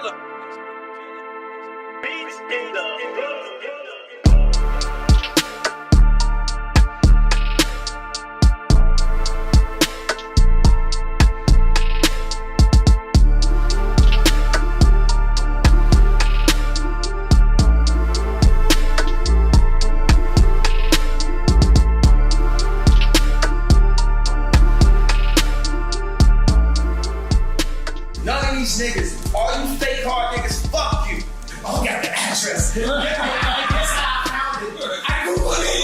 killer. Beats in the niggas, all you fake hard niggas, fuck you. Oh, got the address. I guess I found it. I Googled it.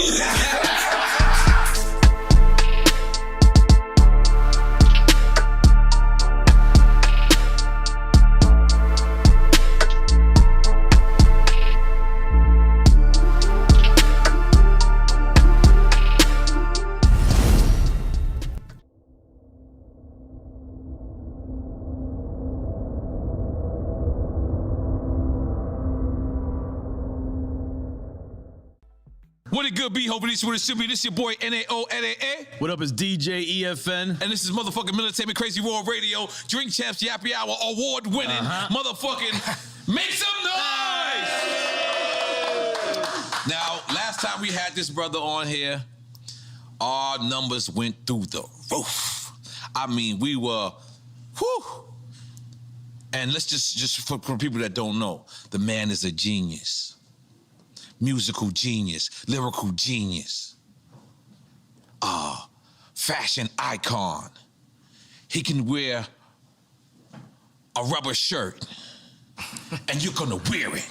What it good be? Hoping this is what it should be. This your boy N-A-O-N-A-A. What up, is DJ EFN. And this is motherfucking Military Crazy World Radio, Drink Champs Yappy Hour, award-winning motherfucking make some noise! Now, last time we had this brother on here, our numbers went through the roof. I mean, we were, whew. And let's just for people that don't know, the man is a genius. Musical genius, lyrical genius, fashion icon. He can wear a rubber shirt and you're gonna wear it.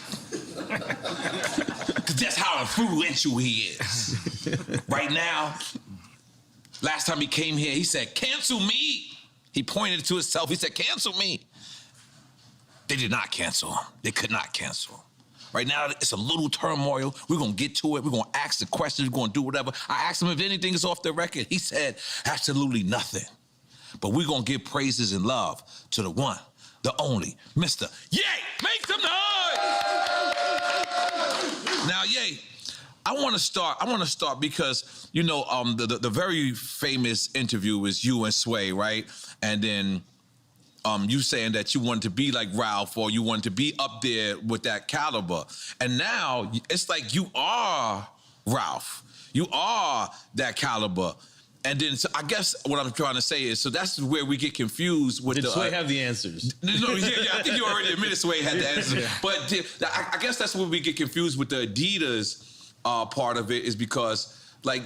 Cause that's how influential he is. Right now, last time he came here, he said, cancel me. He pointed to himself, he said, cancel me. They did not cancel him. They could not cancel him. Right now, it's a little turmoil. We're gonna get to it. We're gonna ask the questions. We're gonna do whatever. I asked him if anything is off the record. He said, absolutely nothing. But we're gonna give praises and love to the one, the only, Mr. Ye! Make some noise! Now, Ye, I wanna start because, you know, the very famous interview was you and Sway, right? And then, you saying that you wanted to be like Ralph or you wanted to be up there with that caliber. And now it's like you are Ralph. You are that caliber. And then so I guess what I'm trying to say is, so that's where we get confused with Did Sway have the answers? No, yeah, I think you already admitted Sway had the answers. Yeah. But I guess that's where we get confused with the Adidas part of it is because like,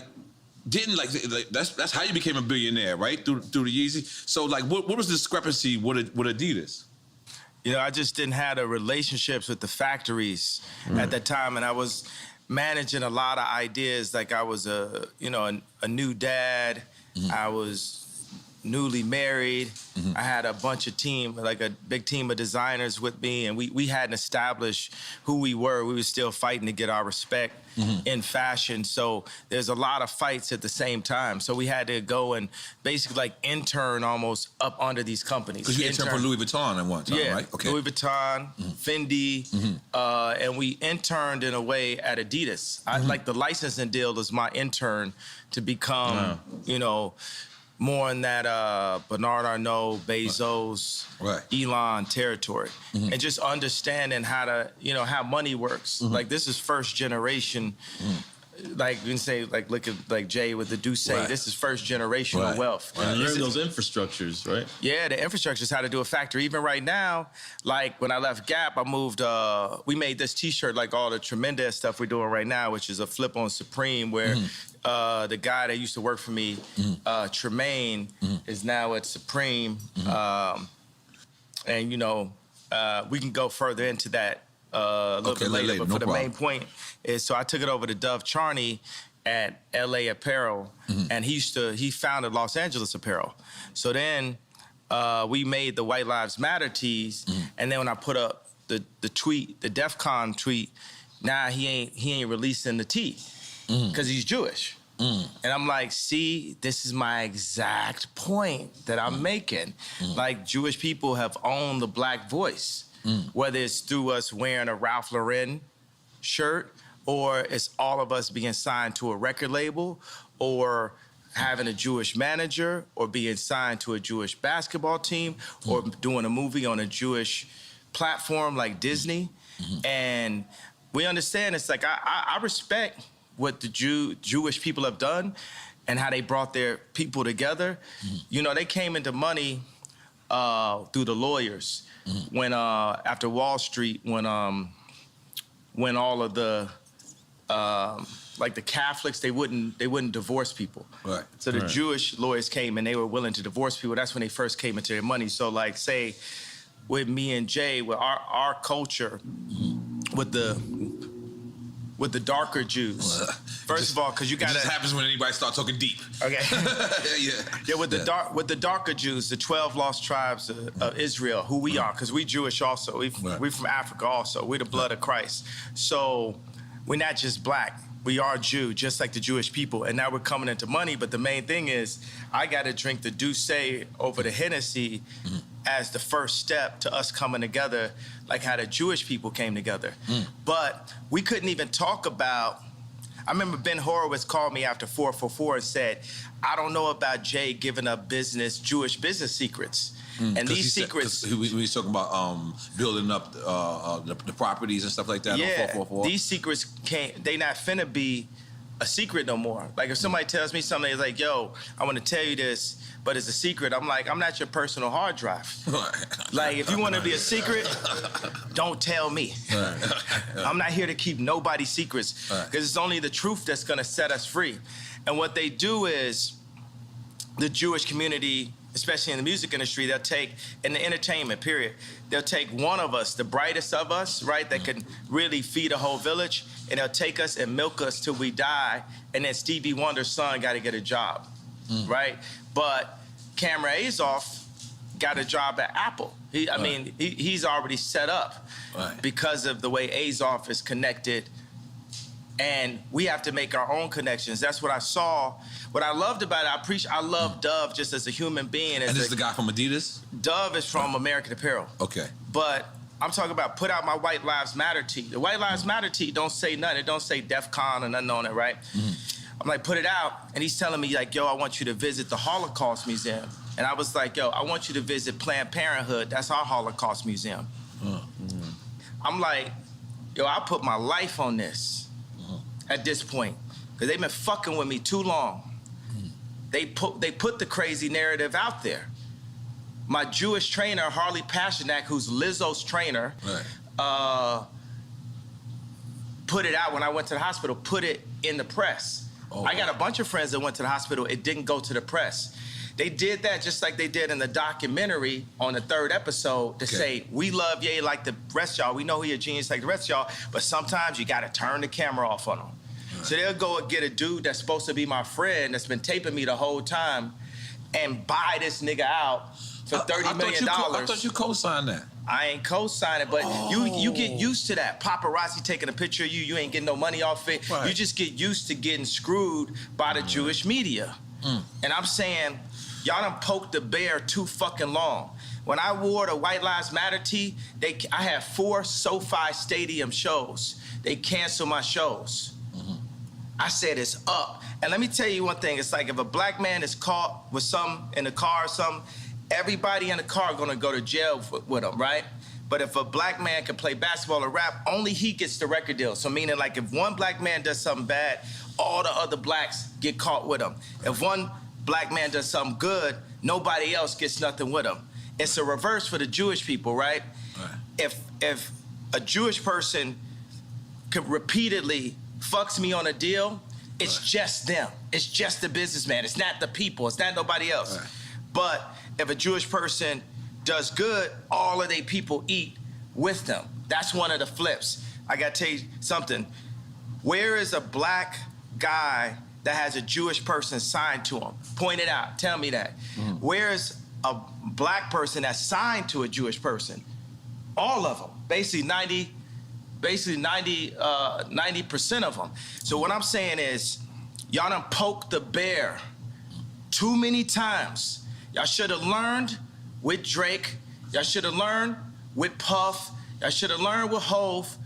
that's how you became a billionaire, right? Through the Yeezy. So like, what was the discrepancy with Adidas? You know, I just didn't have the relationships with the factories at that time, and I was managing a lot of ideas. Like I was a new dad. I was newly married. I had a bunch of team, like a big team of designers with me, and we hadn't established who we were. We were still fighting to get our respect in fashion. So there's a lot of fights at the same time. So we had to go and basically like intern almost up under these companies. Because you interned for Louis Vuitton at one time, right? Okay. Louis Vuitton, Fendi, and we interned in a way at Adidas. I like the licensing deal was my intern to become, you know, more in that Bernard Arnault, Bezos, Elon territory. And just understanding how to, you know, how money works. Like this is first generation, like you can say, like look at like Jay with the Douce, this is first generational wealth. And learn those infrastructures, right? Yeah, the infrastructure is how to do a factory. Even right now, like when I left Gap, I moved, we made this t-shirt like all the tremendous stuff we're doing right now, which is a flip on Supreme where the guy that used to work for me, Tremaine, is now at Supreme. And, you know, we can go further into that a little bit later. But for the main point is, so I took it over to Dove Charney at LA Apparel, and he founded Los Angeles Apparel. So then we made the White Lives Matter tees, and then when I put up the tweet, the DEF CON tweet, now he ain't releasing the tee. Because he's Jewish. And I'm like, see, this is my exact point that I'm making. Like, Jewish people have owned the black voice, whether it's through us wearing a Ralph Lauren shirt, or it's all of us being signed to a record label, or having a Jewish manager, or being signed to a Jewish basketball team, or doing a movie on a Jewish platform like Disney, and we understand it's like I respect what the Jewish people have done and how they brought their people together. You know, they came into money through the lawyers when after Wall Street, when all of the like the Catholics, they wouldn't divorce people. Right. So the Jewish lawyers came and they were willing to divorce people. That's when they first came into their money. So like say with me and Jay, with our culture, with the darker Jews. First of all, because you got It just happens when anybody starts talking deep. Okay. Yeah, with the darker Jews, the 12 lost tribes of Israel, who we are, because we Jewish also. We from Africa also. We're the blood of Christ. So we're not just black. We are Jew, just like the Jewish people. And now we're coming into money. But the main thing is, I got to drink the Douce over the Hennessy as the first step to us coming together, like how the Jewish people came together. But we couldn't even talk about, I remember Ben Horowitz called me after 444 and said, I don't know about Jay giving up Jewish business secrets. And these secrets... we was talking about building up the properties and stuff like that on 444. These secrets they not finna be a secret no more. Like if somebody tells me something, it's like, yo, I want to tell you this, but it's a secret. I'm like, I'm not your personal hard drive. Like if you want to be a secret, don't tell me. I'm not here to keep nobody's secrets, because it's only the truth that's gonna set us free. And what they do is, the Jewish community, especially in the music industry, they'll take, in the entertainment period, they'll take one of us, the brightest of us, right, that can really feed a whole village, and they'll take us and milk us till we die, and then Stevie Wonder's son got to get a job, right? But Cameron Azoff got a job at Apple. He's already set up because of the way Azoff is connected, and we have to make our own connections. That's what I saw. What I loved about it, I love Dove just as a human being. And this is the guy from Adidas? Dove is from American Apparel. Okay. But I'm talking about put out my White Lives Matter tee. The White Lives Matter tee don't say nothing. It don't say DEF CON or nothing on it, right? I'm like, put it out. And he's telling me like, yo, I want you to visit the Holocaust Museum. And I was like, yo, I want you to visit Planned Parenthood. That's our Holocaust Museum. I'm like, yo, I put my life on this at this point, because they've been fucking with me too long. They put the crazy narrative out there. My Jewish trainer, Harley Pasternak, who's Lizzo's trainer, put it out when I went to the hospital, put it in the press. I got a bunch of friends that went to the hospital. It didn't go to the press. They did that just like they did in the documentary on the 3rd episode to say, we love Ye like the rest of y'all. We know he a genius like the rest of y'all, but sometimes you gotta turn the camera off on him. So they'll go and get a dude that's supposed to be my friend that's been taping me the whole time and buy this nigga out for $30 million. I thought you co-signed that. I ain't co-signing, but you get used to that. Paparazzi taking a picture of you, you ain't getting no money off it. You just get used to getting screwed by the Jewish media. And I'm saying, y'all done poked the bear too fucking long. When I wore the White Lives Matter tee, I had 4 SoFi Stadium shows. They canceled my shows. I said it's up. And let me tell you one thing, it's like if a black man is caught with something in the car or something, everybody in the car gonna go to jail with him, right? But if a black man can play basketball or rap, only he gets the record deal. So meaning like if one black man does something bad, all the other blacks get caught with him. If one black man does something good, nobody else gets nothing with him. It's a reverse for the Jewish people, right? If a Jewish person could repeatedly fucks me on a deal, it's just them. It's just the businessman. It's not the people. It's not nobody else. But if a Jewish person does good, all of their people eat with them. That's one of the flips. I gotta tell you something. Where is a black guy that has a Jewish person signed to him? Point it out. Tell me that. Where is a black person that's signed to a Jewish person? All of them. Basically 90% of them. So what I'm saying is, y'all done poked the bear too many times. Y'all should have learned with Drake. Y'all should have learned with Puff. Y'all should have learned with Hove.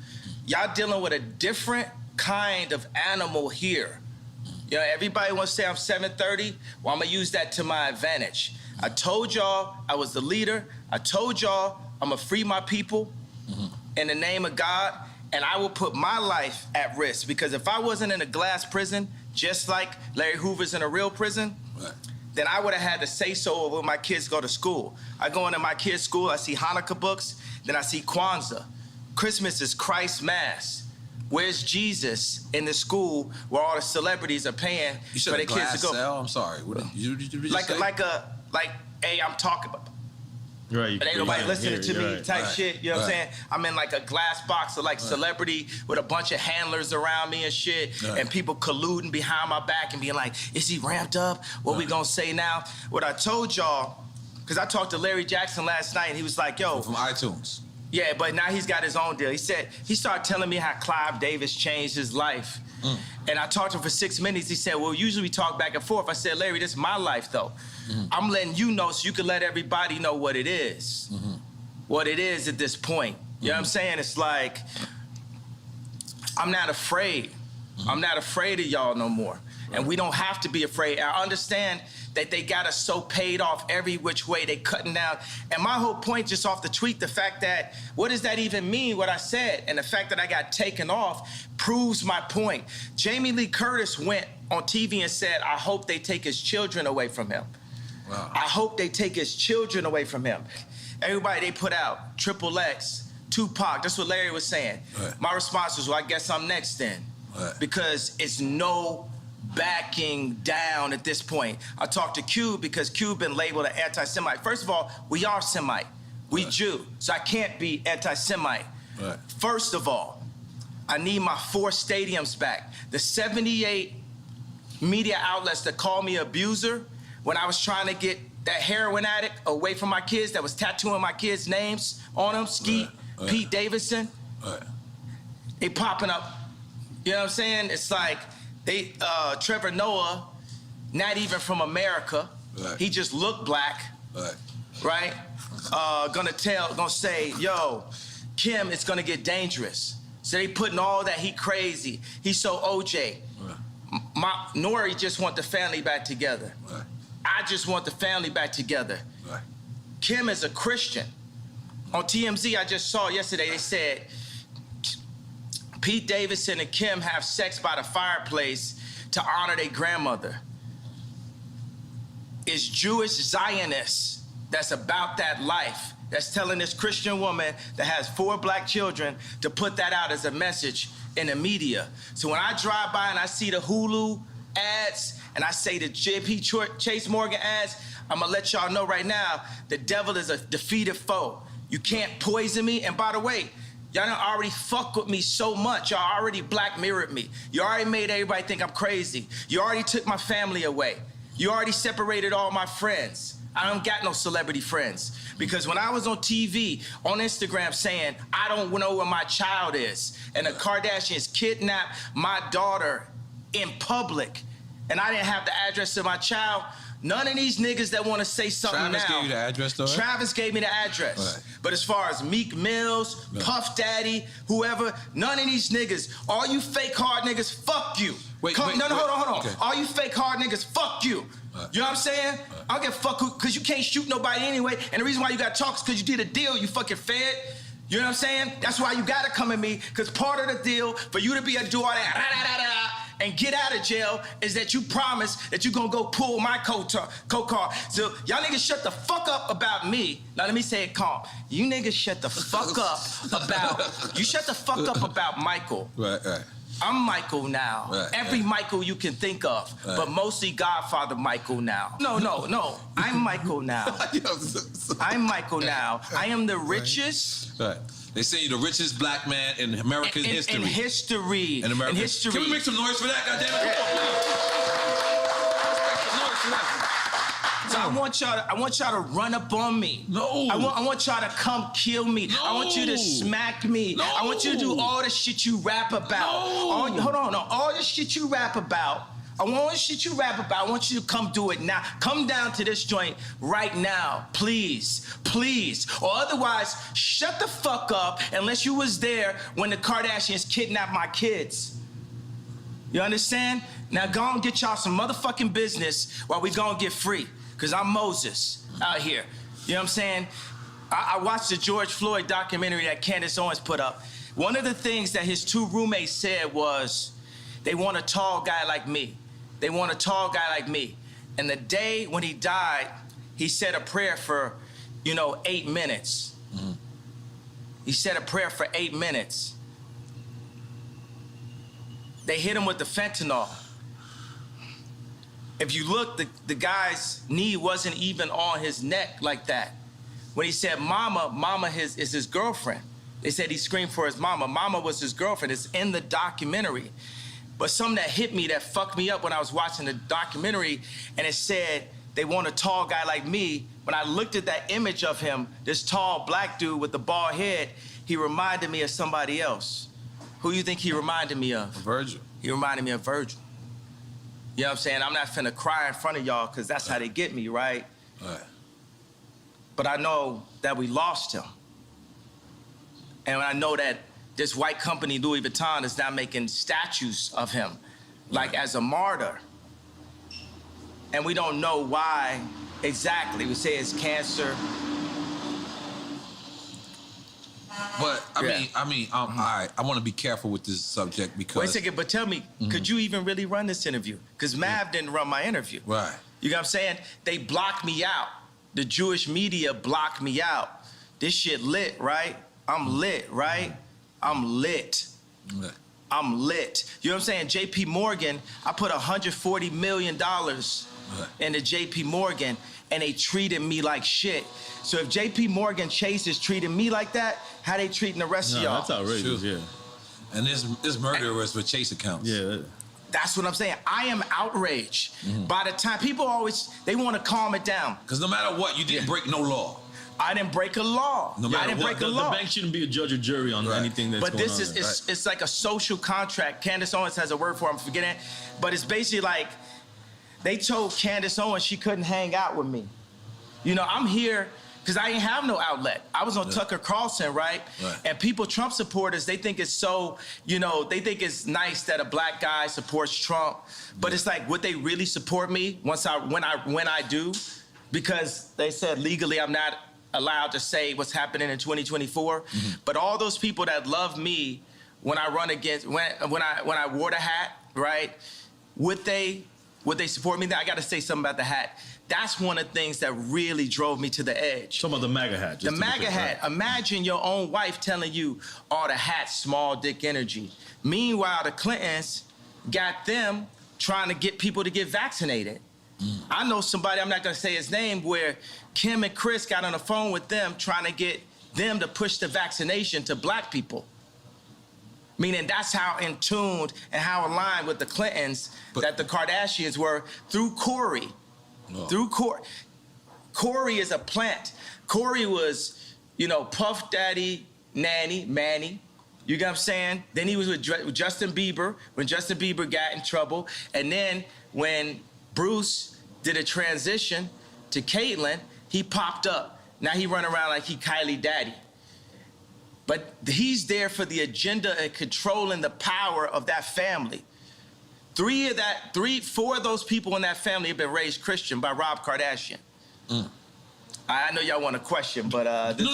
Y'all dealing with a different kind of animal here. You know, everybody wants to say I'm 730. Well, I'm gonna use that to my advantage. I told y'all I was the leader. I told y'all I'm gonna free my people in the name of God, and I will put my life at risk, because if I wasn't in a glass prison, just like Larry Hoover's in a real prison, then I would have had to say so when my kids go to school. I go into my kids' school, I see Hanukkah books, then I see Kwanzaa. Christmas is Christ's Mass. Where's Jesus in the school where all the celebrities are paying for their kids to go? Cell? I'm sorry. What did you just say? Hey, I'm talking about. Right. But ain't nobody listening to me type shit, you know what I'm saying? I'm in like a glass box of like celebrity with a bunch of handlers around me and shit, and people colluding behind my back and being like, is he ramped up? What we gonna say now? What I told y'all, because I talked to Larry Jackson last night and he was like, yo. From iTunes. Yeah, but now he's got his own deal. He started telling me how Clive Davis changed his life. And I talked to him for 6 minutes. He said, well, usually we talk back and forth. I said, Larry, this is my life, though. I'm letting you know so you can let everybody know what it is. What it is at this point. You know what I'm saying? It's like, I'm not afraid. I'm not afraid of y'all no more. And we don't have to be afraid. I understand that they got us so paid off every which way, they cutting down. And my whole point just off the tweet, the fact that, what does that even mean, what I said? And the fact that I got taken off proves my point. Jamie Lee Curtis went on TV and said, I hope they take his children away from him. Wow. I hope they take his children away from him. Everybody they put out, Triple X, Tupac, that's what Larry was saying. My response was, well, I guess I'm next then. Because it's no backing down at this point. I talked to Cube because Cube been labeled an anti-Semite. First of all, we are Semite. We Jew. So I can't be anti-Semite. First of all, I need my 4 stadiums back. The 78 media outlets that call me abuser when I was trying to get that heroin addict away from my kids that was tattooing my kids' names on them, Skeet, Pete Davidson, they popping up. You know what I'm saying? It's like, Trevor Noah, not even from America. He just looked black, right? Gonna say, yo, Kim, it's gonna get dangerous. So they putting all that, he crazy. He's so OJ. Nori just want the family back together. I just want the family back together. Kim is a Christian. On TMZ, I just saw yesterday, they said, Pete Davidson and Kim have sex by the fireplace to honor their grandmother. It's Jewish Zionists that's about that life, that's telling this Christian woman that has 4 black children to put that out as a message in the media. So when I drive by and I see the Hulu ads and I say the JP Chase Morgan ads, I'm gonna let y'all know right now, the devil is a defeated foe. You can't poison me. And by the way, y'all done already fuck with me so much. Y'all already black mirrored me. You already made everybody think I'm crazy. You already took my family away. You already separated all my friends. I don't got no celebrity friends. Because when I was on TV, on Instagram saying, I don't know where my child is, and the Kardashians kidnapped my daughter in public, and I didn't have the address of my child, none of these niggas that want to say something Travis now. gave you the address, though, right? Travis gave me the address. But as far as Meek Mills, Puff Daddy, whoever, none of these niggas, all you fake hard niggas, fuck you. Hold on. Okay. All you fake hard niggas, fuck you. You know what I'm saying? I don't give a fuck because you can't shoot nobody anyway. And the reason why you got to talk is because you did a deal, you fucking fed. You know what I'm saying? That's why you got to come at me, because part of the deal for you to be able to do all that and get out of jail is that you promise that you're going to go pull my co-car. So y'all niggas shut the fuck up about me. Now let me say it calm. You niggas shut the fuck up about Michael. Right. I'm Michael now. Every Michael you can think of, but mostly Godfather Michael now. No. I'm Michael now. I'm Michael now. I am the richest. They say you're the richest black man in American history. In history. In American history. Can we make some noise for that, goddammit? So I want y'all to run up on me. No. I want y'all to come kill me. No. I want you to smack me. No. I want you to do all the shit you rap about. No. All the shit you rap about. I want you to come do it now. Come down to this joint right now, please. Or otherwise, shut the fuck up unless you was there when the Kardashians kidnapped my kids. You understand? Now go and get y'all some motherfucking business while we go and get free. Because I'm Moses out here. You know what I'm saying? I watched the George Floyd documentary that Candace Owens put up. One of the things that his two roommates said was, they want a tall guy like me. They want a tall guy like me. And the day when he died, he said a prayer for, 8 minutes. Mm-hmm. He said a prayer for 8 minutes. They hit him with the fentanyl. If you look, the guy's knee wasn't even on his neck like that. When he said mama is his girlfriend. They said he screamed for his mama. Mama was his girlfriend. It's in the documentary. But something that hit me, that fucked me up when I was watching the documentary, and it said, they want a tall guy like me. When I looked at that image of him, this tall black dude with the bald head, he reminded me of somebody else. Who you think he reminded me of? Virgil. He reminded me of Virgil. You know what I'm saying? I'm not finna cry in front of y'all because that's how they get me, right? Right. But I know that we lost him. And I know that this white company, Louis Vuitton, is now making statues of him, like as a martyr. And we don't know why exactly. We say it's cancer. But I mean, all right. I want to be careful with this subject because. Wait a second, but tell me, could you even really run this interview? Because Mav didn't run my interview. Right. You know what I'm saying? They blocked me out. The Jewish media blocked me out. This shit lit, right? I'm lit, right? I'm lit. Right. I'm lit. You know what I'm saying? JP Morgan, I put $140 million into JP Morgan, and they treated me like shit. So if JP Morgan Chase is treating me like that, how they treating the rest of y'all? That's outrageous, yeah. And this murderers with Chase accounts. Yeah. That's what I'm saying. I am outraged. By the time people always, they want to calm it down. Because no matter what, you didn't break no law. I didn't break a law. No matter I didn't break a law. The bank shouldn't be a judge or jury on anything that's but going on. But this is, it's like a social contract. Candace Owens has a word for it, I'm forgetting it. But it's basically like, they told Candace Owens she couldn't hang out with me. I'm here because I ain't have no outlet. I was on Tucker Carlson, right? And people, Trump supporters, they think it's so, they think it's nice that a black guy supports Trump. But it's like, would they really support me when I do? Because they said legally I'm not allowed to say what's happening in 2024. But all those people that love me when I run against, when I wore the hat, right? Would they support me? I got to say something about the hat. That's one of the things that really drove me to the edge. Talking about the MAGA hat. The MAGA hat. Right? Imagine your own wife telling you, oh, the hat's small dick energy. Meanwhile, the Clintons got them trying to get people to get vaccinated. I know somebody, I'm not going to say his name, where Kim and Chris got on the phone with them trying to get them to push the vaccination to black people. Meaning that's how in tuned and how aligned with the Clintons that the Kardashians were through Corey. Through Corey. Corey is a plant. Corey was, Puff Daddy, Nanny, Manny. You get what I'm saying? Then he was with Justin Bieber when Justin Bieber got in trouble. And then when Bruce did a transition to Caitlyn, he popped up. Now he run around like he Kylie Daddy. But he's there for the agenda and controlling the power of that family. 4 of those people in that family have been raised Christian by Rob Kardashian. I know y'all want a question, but I think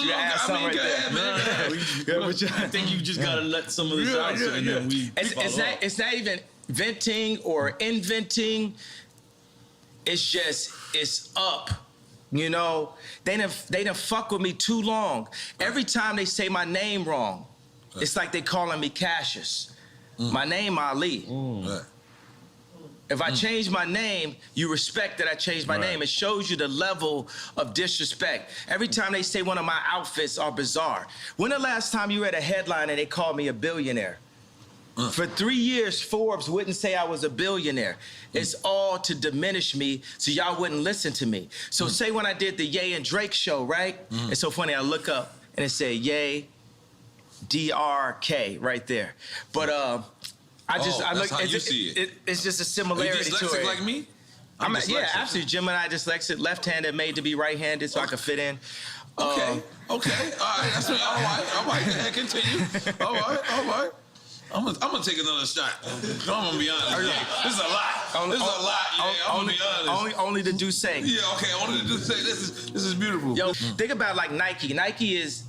you just gotta let some of this out, and then we. It's not even venting or inventing. It's just it's up. They done fuck with me too long. Every time they say my name wrong, it's like they calling me Cassius. My name Ali. If I change my name, you respect that I changed my name. It shows you the level of disrespect. Every time they say one of my outfits are bizarre. When the last time you read a headline and they called me a billionaire? For 3 years, Forbes wouldn't say I was a billionaire. It's all to diminish me so y'all wouldn't listen to me. So say when I did the Ye and Drake show, right? It's so funny, I look up and it said Ye, DRK right there. But I look. How you see it. It's just a similarity to it. Are you dyslexic like me? Yeah, absolutely. Gemini dyslexic, left-handed, made to be right-handed, so I could fit in. Okay. All right. That's me. All right. Continue. All right. I'm gonna take another shot. I'm gonna be honest. Yeah. This is a lot. This is a lot. Yeah, I'm gonna be honest. Only the Duce. Yeah, okay. Only the Duce. This is beautiful. Yo, think about like Nike. Nike is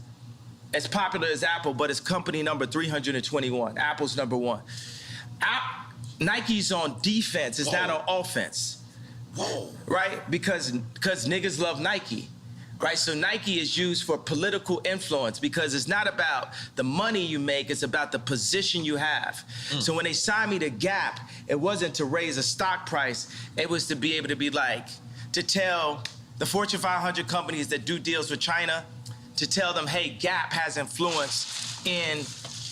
as popular as Apple, but it's company number 321. Apple's number 1. Nike's on defense. It's not on offense. Whoa. Right? Because niggas love Nike. Right? So Nike is used for political influence because it's not about the money you make, it's about the position you have. So when they signed me to Gap, it wasn't to raise a stock price, it was to be able to be like, to tell the Fortune 500 companies that do deals with China, to tell them, hey, Gap has influence in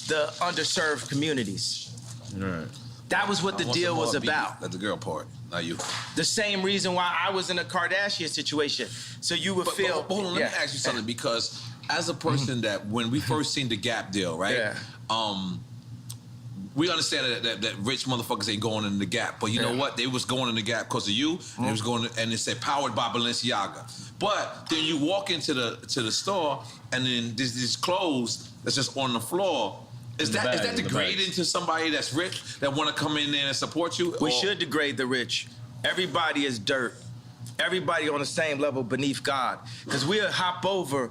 the underserved communities. Right. That was what the deal was about. That's the girl part, not you. The same reason why I was in a Kardashian situation. So you would feel. But hold on, let me ask you something, because as a person that when we first seen the Gap deal, right? Yeah. We understand that rich motherfuckers ain't going in the Gap, but you know what? They was going in the Gap because of you. And it was going, and it said powered by Balenciaga. But then you walk into the store, and then there's these clothes that's just on the floor. Is that degrading to somebody that's rich that want to come in there and support you? We should degrade the rich. Everybody is dirt. Everybody on the same level beneath God. Because we'll hop over.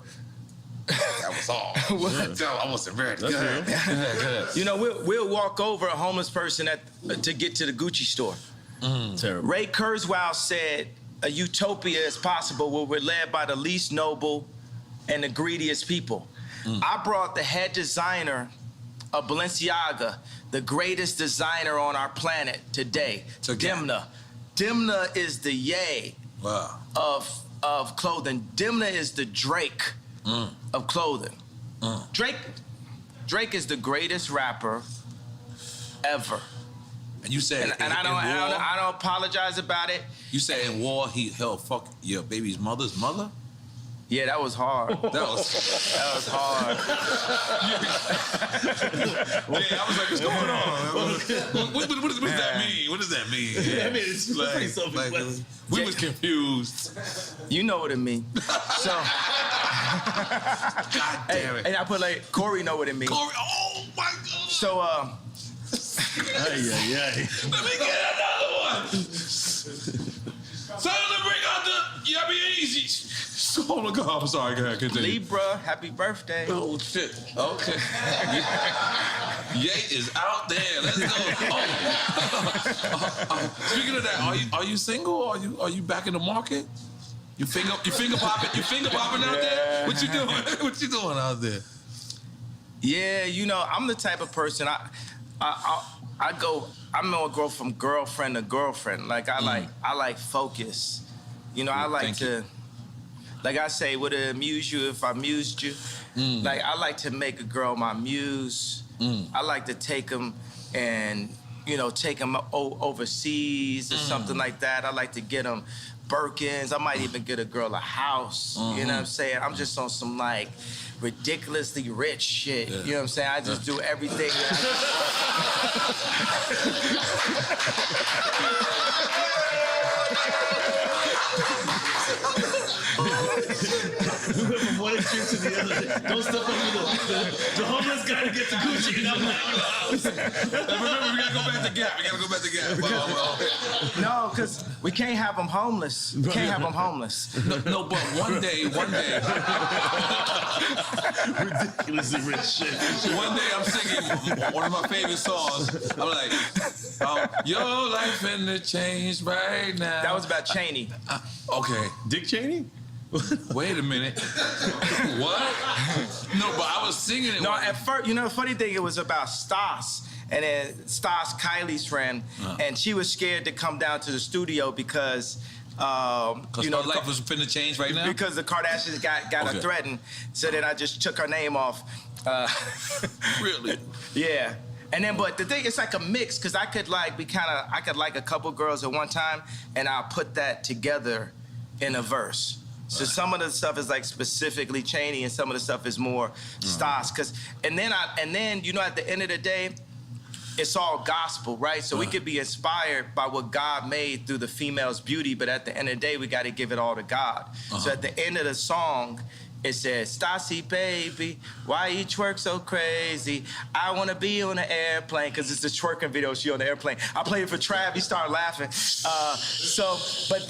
That was all. I wasn't ready. Go ahead. You know, we'll walk over a homeless person to get to the Gucci store. Terrible. Ray Kurzweil said, a utopia is possible where we're led by the least noble and the greediest people. I brought the head designer of Balenciaga, the greatest designer on our planet today, Dimna. Dimna is the Ye of clothing. Dimna is the Drake of clothing. Drake is the greatest rapper ever. And you said, and I don't apologize about it. You said in war he held fuck your baby's mother's mother? Yeah, that was hard. That was hard. Yeah, I was like, what's going on? What does that mean? What does that mean? Yeah. I mean, it's like we was confused. You know what it means. So, God damn it. And I put like, Corey know what it means. Corey, oh my God. So, Let me get another one. So to bring out the Yabby Easy. Oh my God, I'm sorry, go ahead, continue. Libra, happy birthday. Oh shit, okay. Ye is out there, let's go. Speaking of that, are you single? Are you back in the market? You finger popping out there? What you doing? What you doing out there? Yeah, you know, I'm the type of person, I'm gonna go from girlfriend to girlfriend. Like I like focus. You know, I like to, like I say, would it amuse you if I amused you? Like I like to make a girl my muse. I like to take them and, you know, take them overseas or something like that. I like to get them Birkins. I might even get a girl a house. You know what I'm saying? I'm just on some like ridiculously rich shit. You know what I'm saying? I just do everything. We went from one extreme to the other. Don't step over the homeless guy to get to Gucci, and I'm like, remember, we gotta go back to Gap. We gotta go back to Gap. No, because we can't have them homeless. We can't have them homeless. No, but one day. ridiculously rich shit. One day I'm singing one of my favorite songs. I'm like, your life finna change right now. That was about Cheney. Okay. Dick Cheney? Wait a minute. What? No, but I was singing it. No, at first, you know, the funny thing, it was about Stas. And then Stas, Kylie's friend, and she was scared to come down to the studio because, you know, her life was finna change right now? Because the Kardashians got her threatened. So then I just took her name off. Really? Yeah. And then, but the thing, it's like a mix, because I could like a couple girls at one time, and I'll put that together in a verse. So some of the stuff is like specifically Cheney, and some of the stuff is more Stas. And then, you know, at the end of the day, it's all gospel, right? So we could be inspired by what God made through the female's beauty, but at the end of the day, we got to give it all to God. So at the end of the song, It said, Stassi, baby, why you twerk so crazy? I want to be on an airplane, because it's the twerking video, she on the airplane. I played it for Trav, he started laughing. But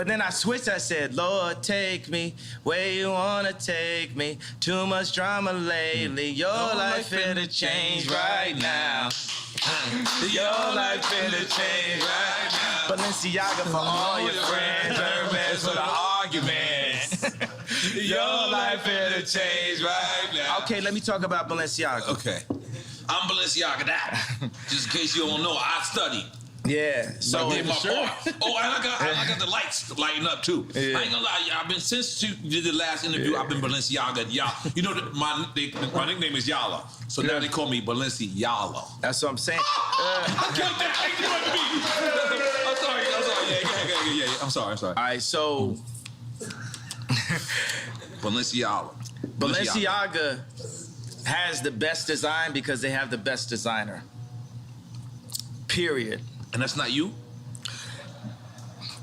then I switched, I said, Lord, take me where you want to take me. Too much drama lately, your life finna change right now. Your life finna change right now. Balenciaga for all your friends, Hermes for the arguments. Your life finna change right now. Okay, let me talk about Balenciaga. Okay. I'm Balenciaga that. Just in case you don't know, I studied. Yeah. So and I got the lights lighting up too. Yeah. I ain't gonna lie, I've been since you did the last interview. I've been Balenciaga. You know my nickname is Yala, so now they call me Balenciaga. That's what I'm saying. I killed that. I'm sorry. Yeah. I'm sorry. All right, so Balenciaga has the best design because they have the best designer. Period. And that's not you?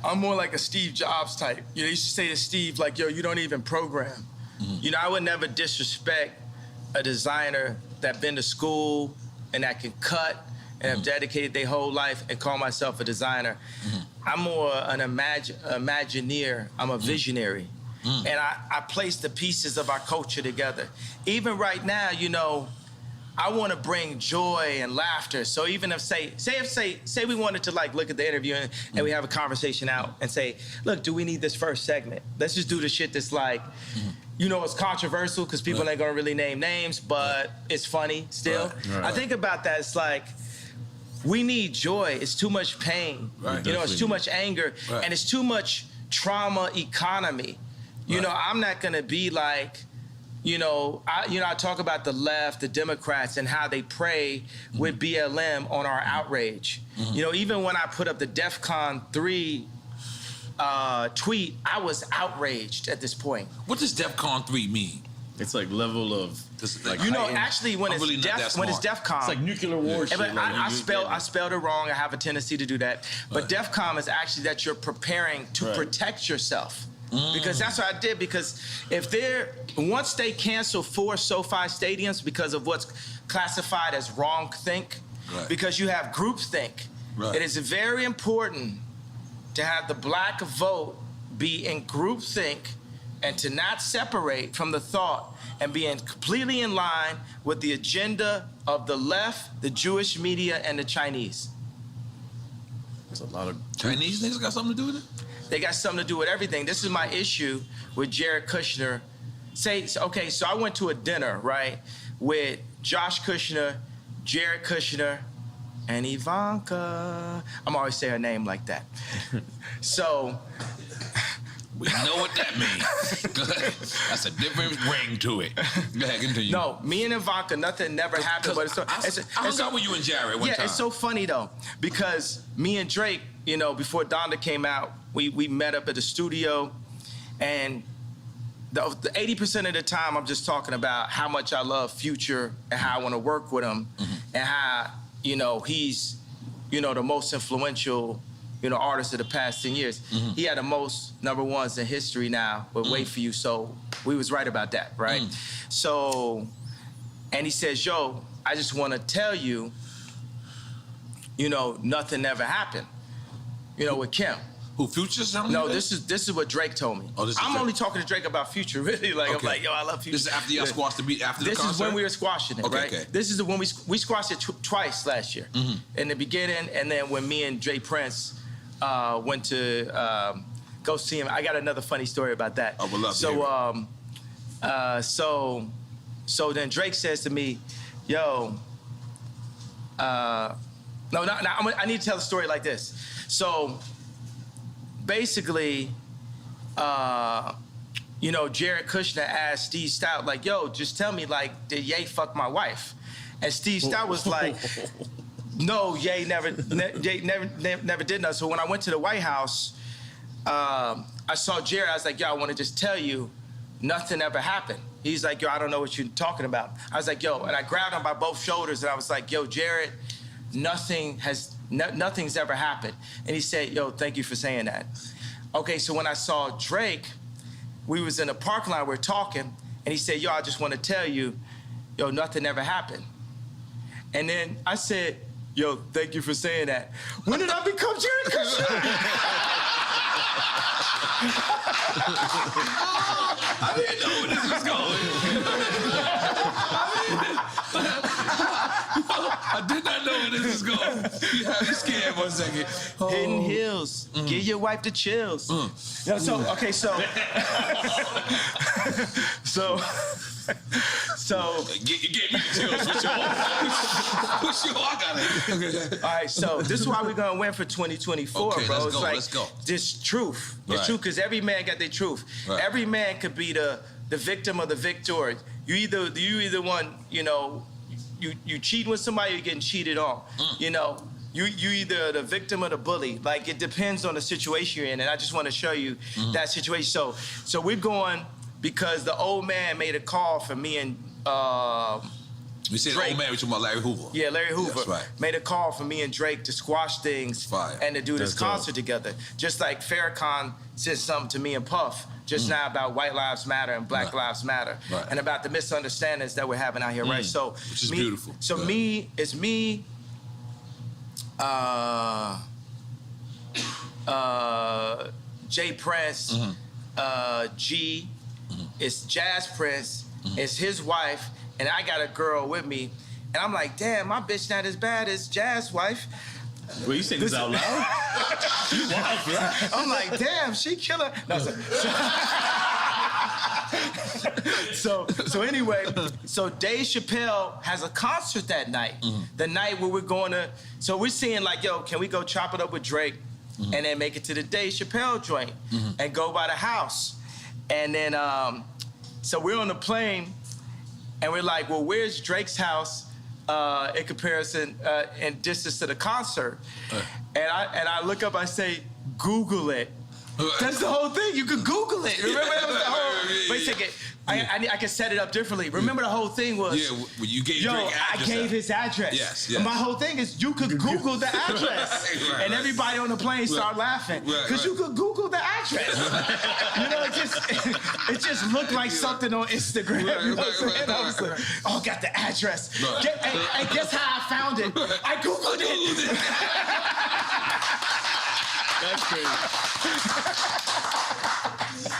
I'm more like a Steve Jobs type. You know, you used to say to Steve, like, yo, you don't even program. Mm-hmm. You know, I would never disrespect a designer that been to school and that can cut and have dedicated their whole life and call myself a designer. Mm-hmm. I'm more an imagineer. I'm a visionary. Mm-hmm. And I place the pieces of our culture together. Even right now, you know, I want to bring joy and laughter. So even if say we wanted to like look at the interview and we have a conversation out and say, look, do we need this first segment? Let's just do the shit that's like, you know, it's controversial because people ain't gonna really name names, but it's funny still. Right. I think about that. It's like, we need joy. It's too much pain. Right. You know, it's too much anger, and it's too much trauma economy. You know, I'm not gonna be like, I talk about the left, the Democrats, and how they prey with BLM on our outrage. Mm-hmm. You know, even when I put up the DEFCON 3 tweet, I was outraged at this point. What does DEFCON 3 mean? It's like level of, like, you know, actually when it's DEFCON, it's like nuclear war shit. I spelled it wrong. I have a tendency to do that. But DEFCON is actually that you're preparing to protect yourself. Because that's what I did. Because once they cancel 4 SoFi stadiums because of what's classified as wrong-think, because you have groupthink, it is very important to have the black vote be in groupthink and to not separate from the thought and be completely in line with the agenda of the left, the Jewish media, and the Chinese. There's a lot of Chinese niggas got something to do with it? They got something to do with everything. This is my issue with Jared Kushner. So I went to a dinner, right, with Josh Kushner, Jared Kushner, and Ivanka. I'm always saying her name like that. So we know what that means. That's a different ring to it. Go ahead, continue. No, me and Ivanka, nothing never happened. But I hung out with you and Jared one time. Yeah, it's so funny though, because me and Drake, you know, before Donda came out, we met up at the studio, and the 80% of the time I'm just talking about how much I love Future and how I want to work with him, and how, you know, he's, you know, the most influential, you know, artist of the past 10 years. He had the most #1s in history now, but Wait For You, so we was right about that, right? So, and he says, yo, I just want to tell you, you know, nothing ever happened, you know, with Kim. Who, Future's telling you? No, this is what Drake told me. Oh, I'm only talking to Drake about Future, really. Like, I'm like, yo, I love Future. This is after y'all squashed the beat, after the concert? This is when we were squashing it, right? Okay. This is when we squashed it twice last year. In the beginning, and then when me and Jay Prince went to go see him. I got another funny story about that. I would love to hear it. So then Drake says to me, yo, I need to tell the story like this. So basically, you know, Jared Kushner asked Steve Stout, like, yo, just tell me, like, did Ye fuck my wife? And Steve Stout was like, no, Ye never did nothing. So when I went to the White House, I saw Jared. I was like, yo, I want to just tell you, nothing ever happened. He's like, yo, I don't know what you're talking about. I was like, yo, and I grabbed him by both shoulders, and I was like, yo, Jared, nothing's ever happened. And he said, yo, thank you for saying that. Okay, so when I saw Drake, we was in a parking lot, we're talking, and he said, yo, I just want to tell you, yo, nothing ever happened. And then I said, yo, thank you for saying that. When did I become drinkchamps? I didn't know where this was going. I did not know where this was going. You had me scared for a second. Hidden Hills. Give your wife the chills. Yeah, so, okay, so. So. You gave me the chills. What's your I got it. All right, so this is why we're gonna win for 2024, okay, bro. Let's go. This truth. Right. It's truth, because every man got their truth. Right. Every man could be the victim or the victor. You either one, you know, you cheating with somebody, you're getting cheated on. You know, you either the victim or the bully. Like, it depends on the situation you're in, and I just want to show you that situation. So we're going because the old man made a call for me and We said Drake. old man, we talking about Larry Hoover. Yeah, Larry Hoover. That's right. Made a call for me and Drake to squash things Fire. and to do this That's dope. concert together. Just like Farrakhan said something to me and Puff just now about white lives matter and black Right. lives matter, Right. and about the misunderstandings that we're having out here, right? So, Which is beautiful. So Yeah. it's me, Jay Prince, G, it's Jazz Prince, it's his wife, and I got a girl with me, and I'm like, damn, my bitch not as bad as Jazz wife. Wait, you saying this out loud? You wild for that. I'm like, damn, she killer. No, so anyway, so Dave Chappelle has a concert that night. The night where we're going to, so we're seeing like, yo, can we go chop it up with Drake and then make it to the Dave Chappelle joint and go by the house? And then, so we're on the plane and we're like, well, where's Drake's house in comparison, in distance to the concert? And I look up, I say, Google it. That's the whole thing. You could Google it. Remember that was the whole. Wait a second. I can set it up differently. Remember the whole thing was. Yeah, when you gave Yo, Drake I address gave out. his address. Yes. And my whole thing is you could Google the address. Right, and everybody on the plane started laughing. Because you could Google the address. You know, it just looked like something on Instagram. You know what I'm saying? I was like, oh, got the address. Right. And guess how I found it? I Googled it. That's crazy.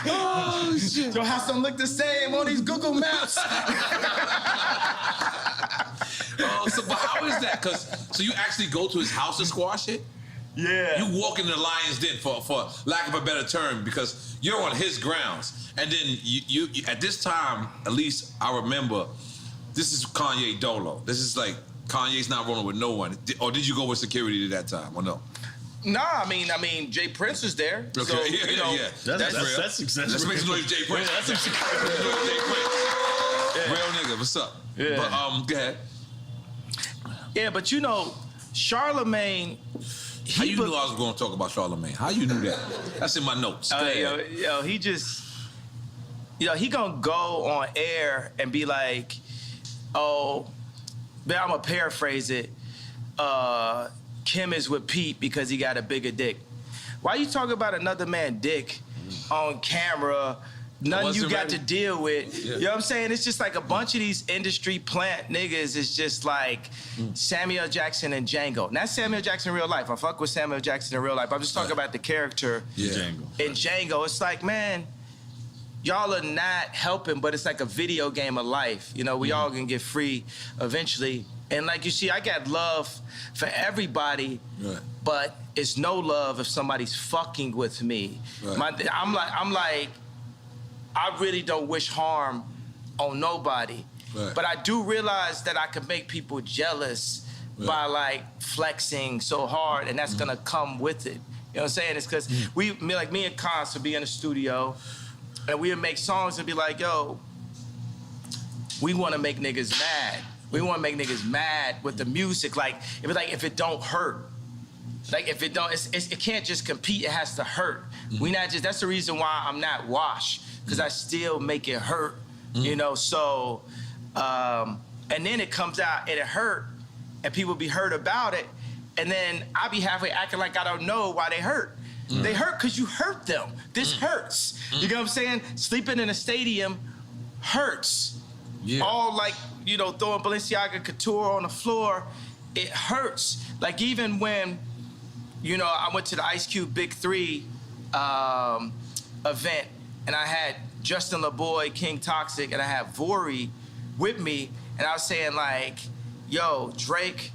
Oh, shit. Your house don't look the same on these Google Maps. But how is that? So you actually go to his house to squash it? Yeah. You walk in the lion's den, for lack of a better term, because you're on his grounds. And then you at this time, at least I remember, this is Kanye Dolo. This is like, Kanye's not rolling with no one. Or did you go with security at that time, or no? Nah, I mean, Jay Prince was there. Okay, So, yeah. That's real. That's Let's make some noise, Jay Prince. Yeah, that's Jay Prince. Real nigga, what's up? Yeah. But go ahead. Yeah, but you know, Charlemagne. How you knew I was going to talk about Charlemagne? How you knew that? That's in my notes. Go ahead. Yo, he just, he gonna go on air and be like, oh, but I'm gonna paraphrase it. Kim is with Pete because he got a bigger dick. Why you talking about another man's dick on camera? Nothing you got to deal with. Yeah. You know what I'm saying? It's just like a bunch of these industry plant niggas is just like Samuel Jackson and Django. Not Samuel Jackson in real life. I fuck with Samuel Jackson in real life. I'm just talking about the character Django. in Django. It's like, man, y'all are not helping, but it's like a video game of life. You know, we all gonna get free eventually. And like you see, I got love for everybody, Right. but it's no love if somebody's fucking with me. Right. I'm like, I really don't wish harm on nobody. Right. But I do realize that I can make people jealous by like flexing so hard, and that's gonna come with it. You know what I'm saying? It's because me and Cons would be in the studio, and we would make songs and be like, yo, we wanna make niggas mad. We wanna make niggas mad with the music. Like, if it don't hurt. Like, if it don't, it can't just compete, it has to hurt. We not just, that's the reason why I'm not washed, because I still make it hurt, you know? So, and then it comes out and it hurt, and people be hurt about it, and then I be halfway acting like I don't know why they hurt. They hurt because you hurt them. This hurts. You know what I'm saying? Sleeping in a stadium hurts. Yeah. All like, you know, throwing Balenciaga Couture on the floor, it hurts. Like even when, you know, I went to the Ice Cube Big 3 event, and I had Justin LaBoy, King Toxic, and I had Vori with me, and I was saying like, yo, Drake,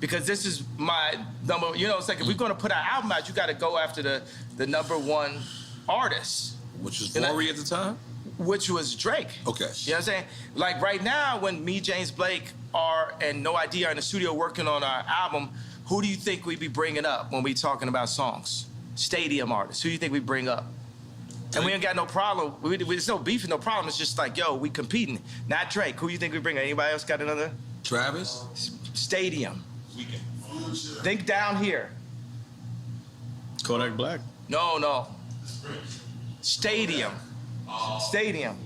because this is my number, you know, it's like if we're gonna put our album out, you gotta go after the #1 artist. Which was Vori at the time? Which was Drake. Okay. You know what I'm saying? Like right now, when me, James Blake, and No ID are in the studio working on our album, who do you think we be bringing up when we talking about songs? Stadium artists. Who do you think we bring up? And we ain't got no problem. There's no beef and no problem. It's just like, yo, we competing. Not Drake. Who you think we bring? Anybody else got another? Travis? Stadium. Think down here. Kodak Black. No. Stadium. Stadium.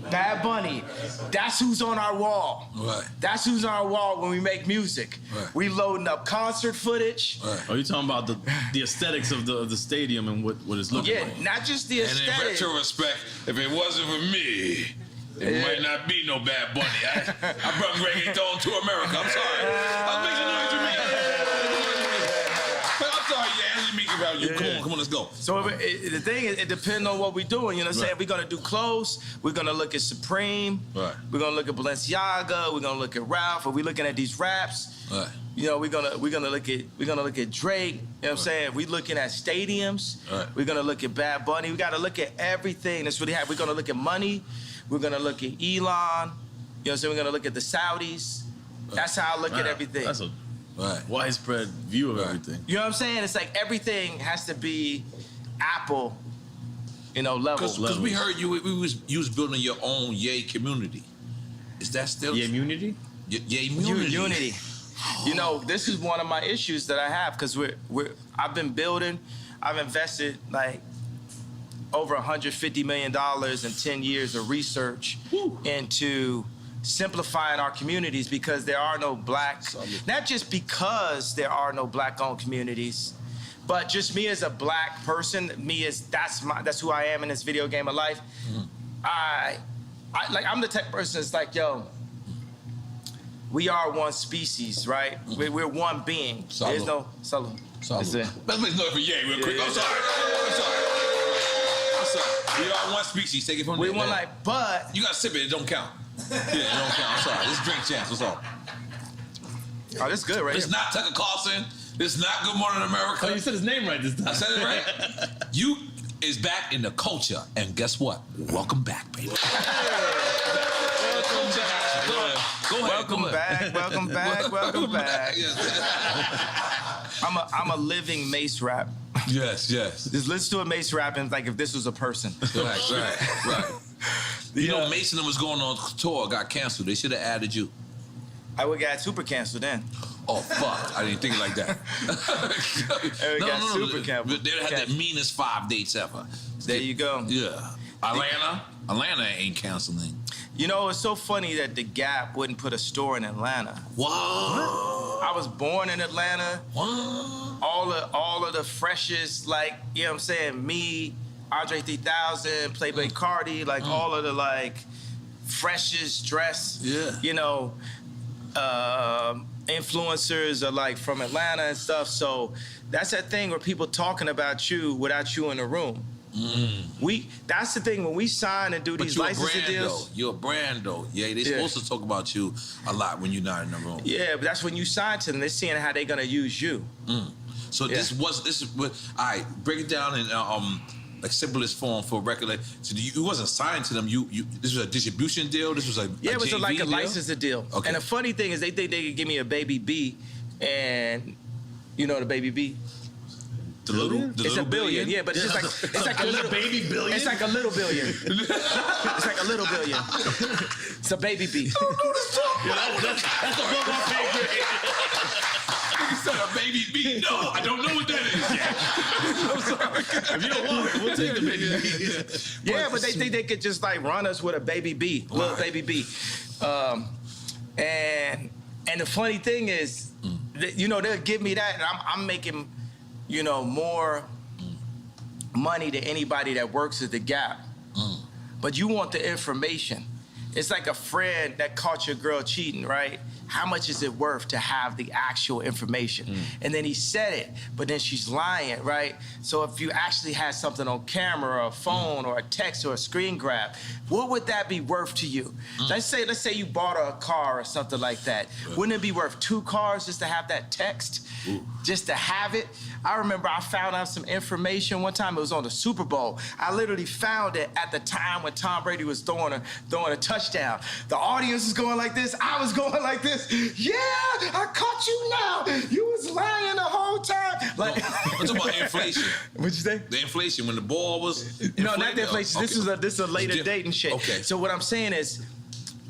Bad Bunny. That's who's on our wall. Right. That's who's on our wall when we make music. Right. We loading up concert footage. Right. Are you talking about the aesthetics of the stadium and what it's looking Yeah, like? not just the And in aesthetic. retrospect, if it wasn't for me, it might not be no Bad Bunny. I brought reggaeton to America. I'm sorry. I'll make some noise for me. I'm sorry, yeah, let me about you. Come on, let's go. So the thing is, it depends on what we're doing. You know what I'm saying? Right. We're gonna do clothes. We're gonna look at Supreme. Right. We're gonna look at Balenciaga. We're gonna look at Ralph. Are we looking at these raps? Right. You know, we're gonna look at Drake. You know what I'm saying? We're looking at stadiums. Right. We're gonna look at Bad Bunny. We gotta look at everything that's really happening. We're gonna look at money. We're gonna look at Elon. You know what I'm saying? We're gonna look at the Saudis. That's how I look at everything. That's a Right. widespread view of Right. everything. You know what I'm saying? It's like everything has to be Apple, you know, level. Because we heard you was building your own Yay community. Is that still Yeah, immunity? Yay community? Unity. You know, this is one of my issues that I have because I've been building, I've invested like over $150 million in 10 years of research into simplifying our communities because there are no black, not just because there are no black-owned communities, but just me as a black person, that's who I am in this video game of life. I'm the type of person that's like, yo, we are one species, right? We're one being. Salud. There's no salud. Let's make noise for Yay real quick. I'm sorry. We are one species. Take it from We there. want like, but You gotta sip it. It don't count. Yeah, it don't count. I'm sorry. This is Drink Champs. What's up? oh, this is good, right? It's not Tucker Carlson. It's not Good Morning America. Oh, you said his name right this time. I said it right. You is back in the culture, and guess what? Welcome back, baby. Go ahead. Welcome back. Welcome back. Yes. I'm a living Mace rap. Yes. Just listen to a Mace rap and like if this was a person. Right. You know, Mason was going on tour, got canceled. They should have added you. I would got super canceled then. Oh, fuck. I didn't think it like that. got super canceled. They had the meanest 5 dates ever. There you go. Yeah. Atlanta ain't canceling. You know, it's so funny that the Gap wouldn't put a store in Atlanta. What? I was born in Atlanta. What? All of the freshest, like, you know what I'm saying, me, Andre 3000, Playboy Cardi, like all of the like freshest dress, you know, influencers are like from Atlanta and stuff. So that's that thing where people talking about you without you in the room. That's the thing when we sign and do these licensing deals. You're a brand though. Yeah, they're supposed to talk about you a lot when you're not in the room. Yeah, but that's when you sign to them. They're seeing how they're gonna use you. So this is what. All right, break it down in like simplest form for a record. Like, so you wasn't signed to them. You this was a distribution deal. This was a it was JV like a deal? licensing deal. Okay. And the funny thing is they think they could give me a baby B, and you know the baby B. It's a billion, yeah, but it's just like it's like a little baby billion. It's like a little billion. It's like a little billion. It's a baby B. That's above our pay grade. You said a baby B. No, I don't know what that is yet. I'm sorry. If you don't want it, we'll take the baby B. Yeah, but they think they could just like run us with a baby B, little baby B. And the funny thing is, that, you know, they'll give me that, and I'm making more money to anybody that works at the Gap. But you want the information. It's like a friend that caught your girl cheating, right? How much is it worth to have the actual information? And then he said it, but then she's lying, right? So if you actually had something on camera or a phone or a text or a screen grab, what would that be worth to you? Let's say you bought a car or something like that. Wouldn't it be worth 2 cars just to have that text? Just to have it? I remember I found out some information one time. It was on the Super Bowl. I literally found it at the time when Tom Brady was throwing a touchdown. The audience was going like this. I was going like this. Yeah, I caught you now. You was lying the whole time. Like, I'm talking about inflation. What'd you say? The inflation when the ball was. No, not the inflation. Okay. This is a later date and shit. Okay. So what I'm saying is,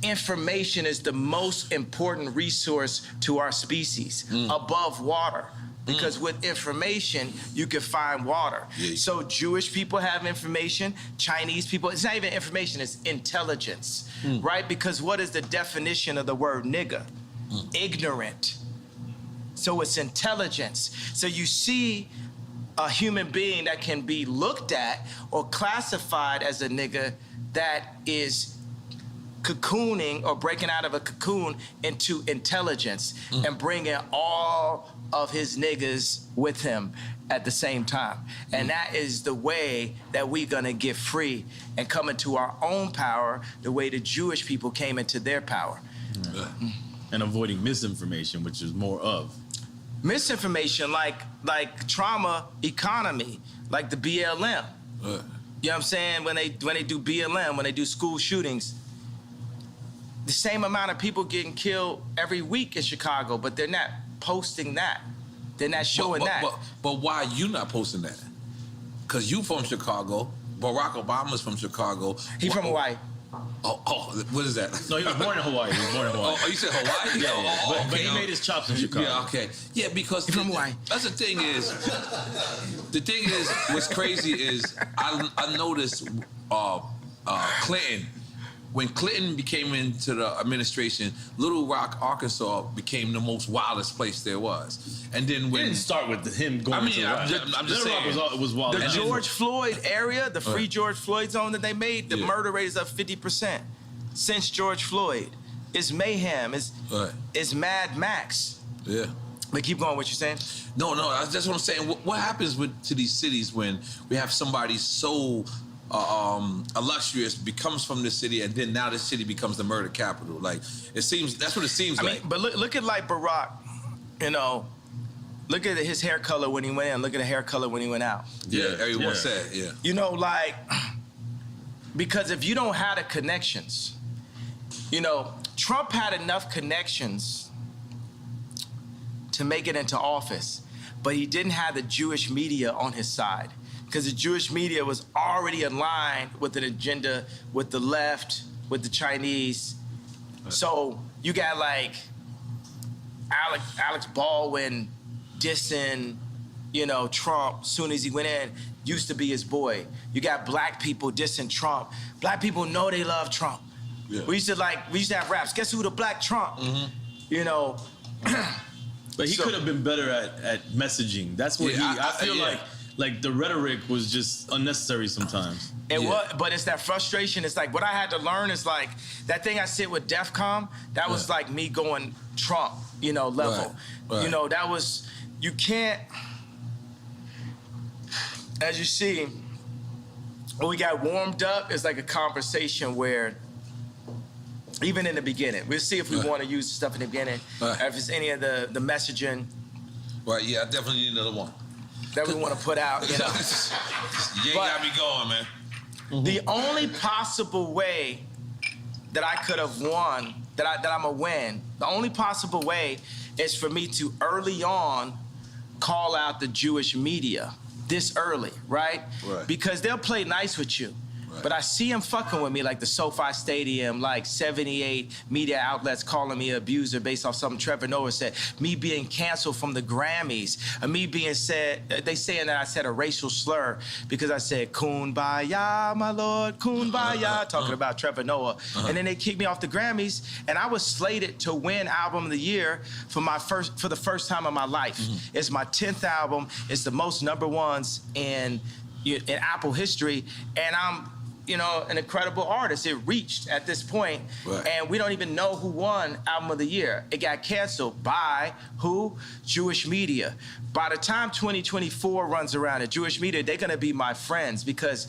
information is the most important resource to our species above water. Because with information, you can find water. Yeah. So Jewish people have information, Chinese people, it's not even information, it's intelligence, right? Because what is the definition of the word nigga? Ignorant. So it's intelligence. So you see a human being that can be looked at or classified as a nigga that is cocooning or breaking out of a cocoon into intelligence and bringing all of his niggas with him at the same time. And that is the way that we're gonna get free and come into our own power the way the Jewish people came into their power. And avoiding misinformation, which is more of. Misinformation like trauma economy, like the BLM. You know what I'm saying? When they do BLM, when they do school shootings, the same amount of people getting killed every week in Chicago, but they're not posting that. They're not showing that. But why you not posting that? Because you from Chicago. Barack Obama's from Chicago. He from Hawaii. Oh, what is that? No, he was born in Hawaii. Oh, you said Hawaii? Yeah. But he made his chops in Chicago. Yeah, okay. Yeah, because from Hawaii. That's the thing is, what's crazy is I noticed Clinton. When Clinton became into the administration, Little Rock, Arkansas became the most wildest place there was. And then when... It didn't start with him going to I'm just saying. Little Rock was wild. The George Floyd area, the free George Floyd zone that they made, the murder rate is up 50% since George Floyd. It's mayhem. It's Mad Max. Yeah. But keep going, what you're saying? No, that's what I'm saying. What happens to these cities when we have somebody so... illustrious becomes from this city, and then now this city becomes the murder capital. Like it seems, that's what it seems like. I mean, but look at like Barack, look at his hair color when he went in. Look at the hair color when he went out. Yeah, everyone said, like because if you don't have the connections, Trump had enough connections to make it into office, but he didn't have the Jewish media on his side. Because the Jewish media was already aligned with an agenda with the left, with the Chinese. So you got like Alex Baldwin dissing, Trump soon as he went in, used to be his boy. You got black people dissing Trump. Black people know they love Trump. Yeah. We used to have raps. Guess who the black Trump? But he could have been better at messaging. That's what I feel like the rhetoric was just unnecessary sometimes. But it's that frustration. It's like what I had to learn is like that thing I said with DEFCON, that was like me going Trump, level. Right. That was, you can't, as you see, when we got warmed up, it's like a conversation where even in the beginning, we'll see if we want to use stuff in the beginning, if it's any of the messaging. Right, yeah, I definitely need another one. That we want to put out, You got me going, man. The only possible way that I could have won, that I'm gonna win, the only possible way is for me to early on call out the Jewish media this early, right? Because they'll play nice with you. But I see him fucking with me, like the SoFi Stadium, like 78 media outlets calling me an abuser based off something Trevor Noah said. Me being canceled from the Grammys. Me being they saying that I said a racial slur because I said, Kumbaya, my lord, Kumbaya, talking about Trevor Noah. And then they kicked me off the Grammys, and I was slated to win Album of the Year for the first time in my life. It's my 10th album. It's the most #1s in Apple history, and I'm an incredible artist. It reached at this point, and we don't even know who won Album of the Year. It got canceled by who? Jewish media. By the time 2024 runs around, the Jewish media, they're gonna be my friends, because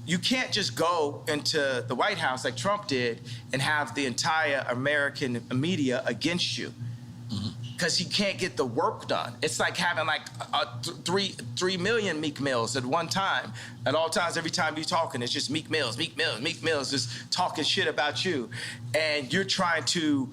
you can't just go into the White House like Trump did and have the entire American media against you. Because you can't get the work done. It's like having like 3 million Meek Mills at one time. At all times, every time you're talking, it's just Meek Mills, just talking shit about you. And you're trying to,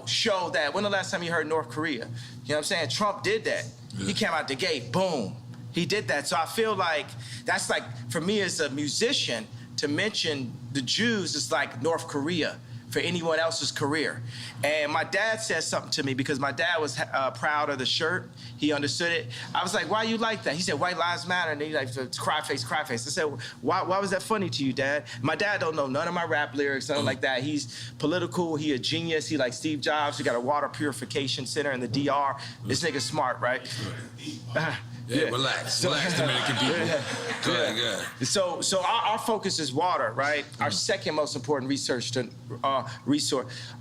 show that. When the last time you heard North Korea? You know what I'm saying? Trump did that. Yeah. He came out the gate, boom. He did that. So I feel like that's like, for me as a musician, to mention the Jews is like North Korea for anyone else's career. And my dad said something to me, because my dad was proud of the shirt. He understood it. I was like, why you like that? He said, white lives matter. And he like, cry face, cry face. I said, why was that funny to you, Dad? My dad don't know none of my rap lyrics, nothing like that. He's political, he a genius. He like Steve Jobs. He got a water purification center in the DR. This nigga's smart, right? Yeah, relax, Dominican people. Go ahead. So our focus is water, right? Our second most important resource.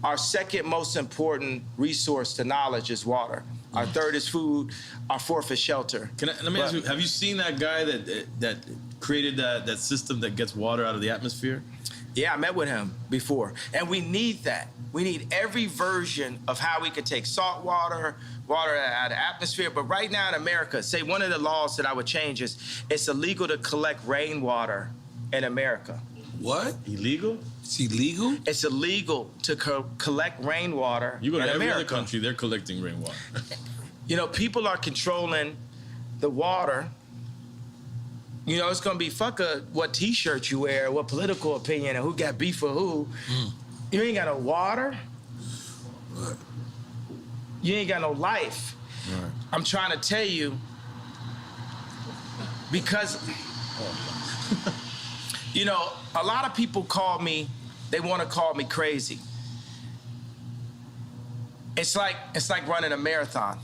Our second most important resource to knowledge is water. Our third is food. Our fourth is shelter. Let me ask you: have you seen that guy that created that system that gets water out of the atmosphere? Yeah, I met with him before, and we need that. We need every version of how we could take salt water out of the atmosphere. But right now in America, say one of the laws that I would change is it's illegal to collect rainwater in America. What? Illegal? It's illegal? It's illegal to collect rainwater You go to in every America. other country, they're collecting rainwater. People are controlling the water. It's gonna be what T-shirt you wear, what political opinion, and who got beef with who. You ain't got no water. Right. You ain't got no life. Right. I'm trying to tell you, because a lot of people they want to call me crazy. It's like running a marathon.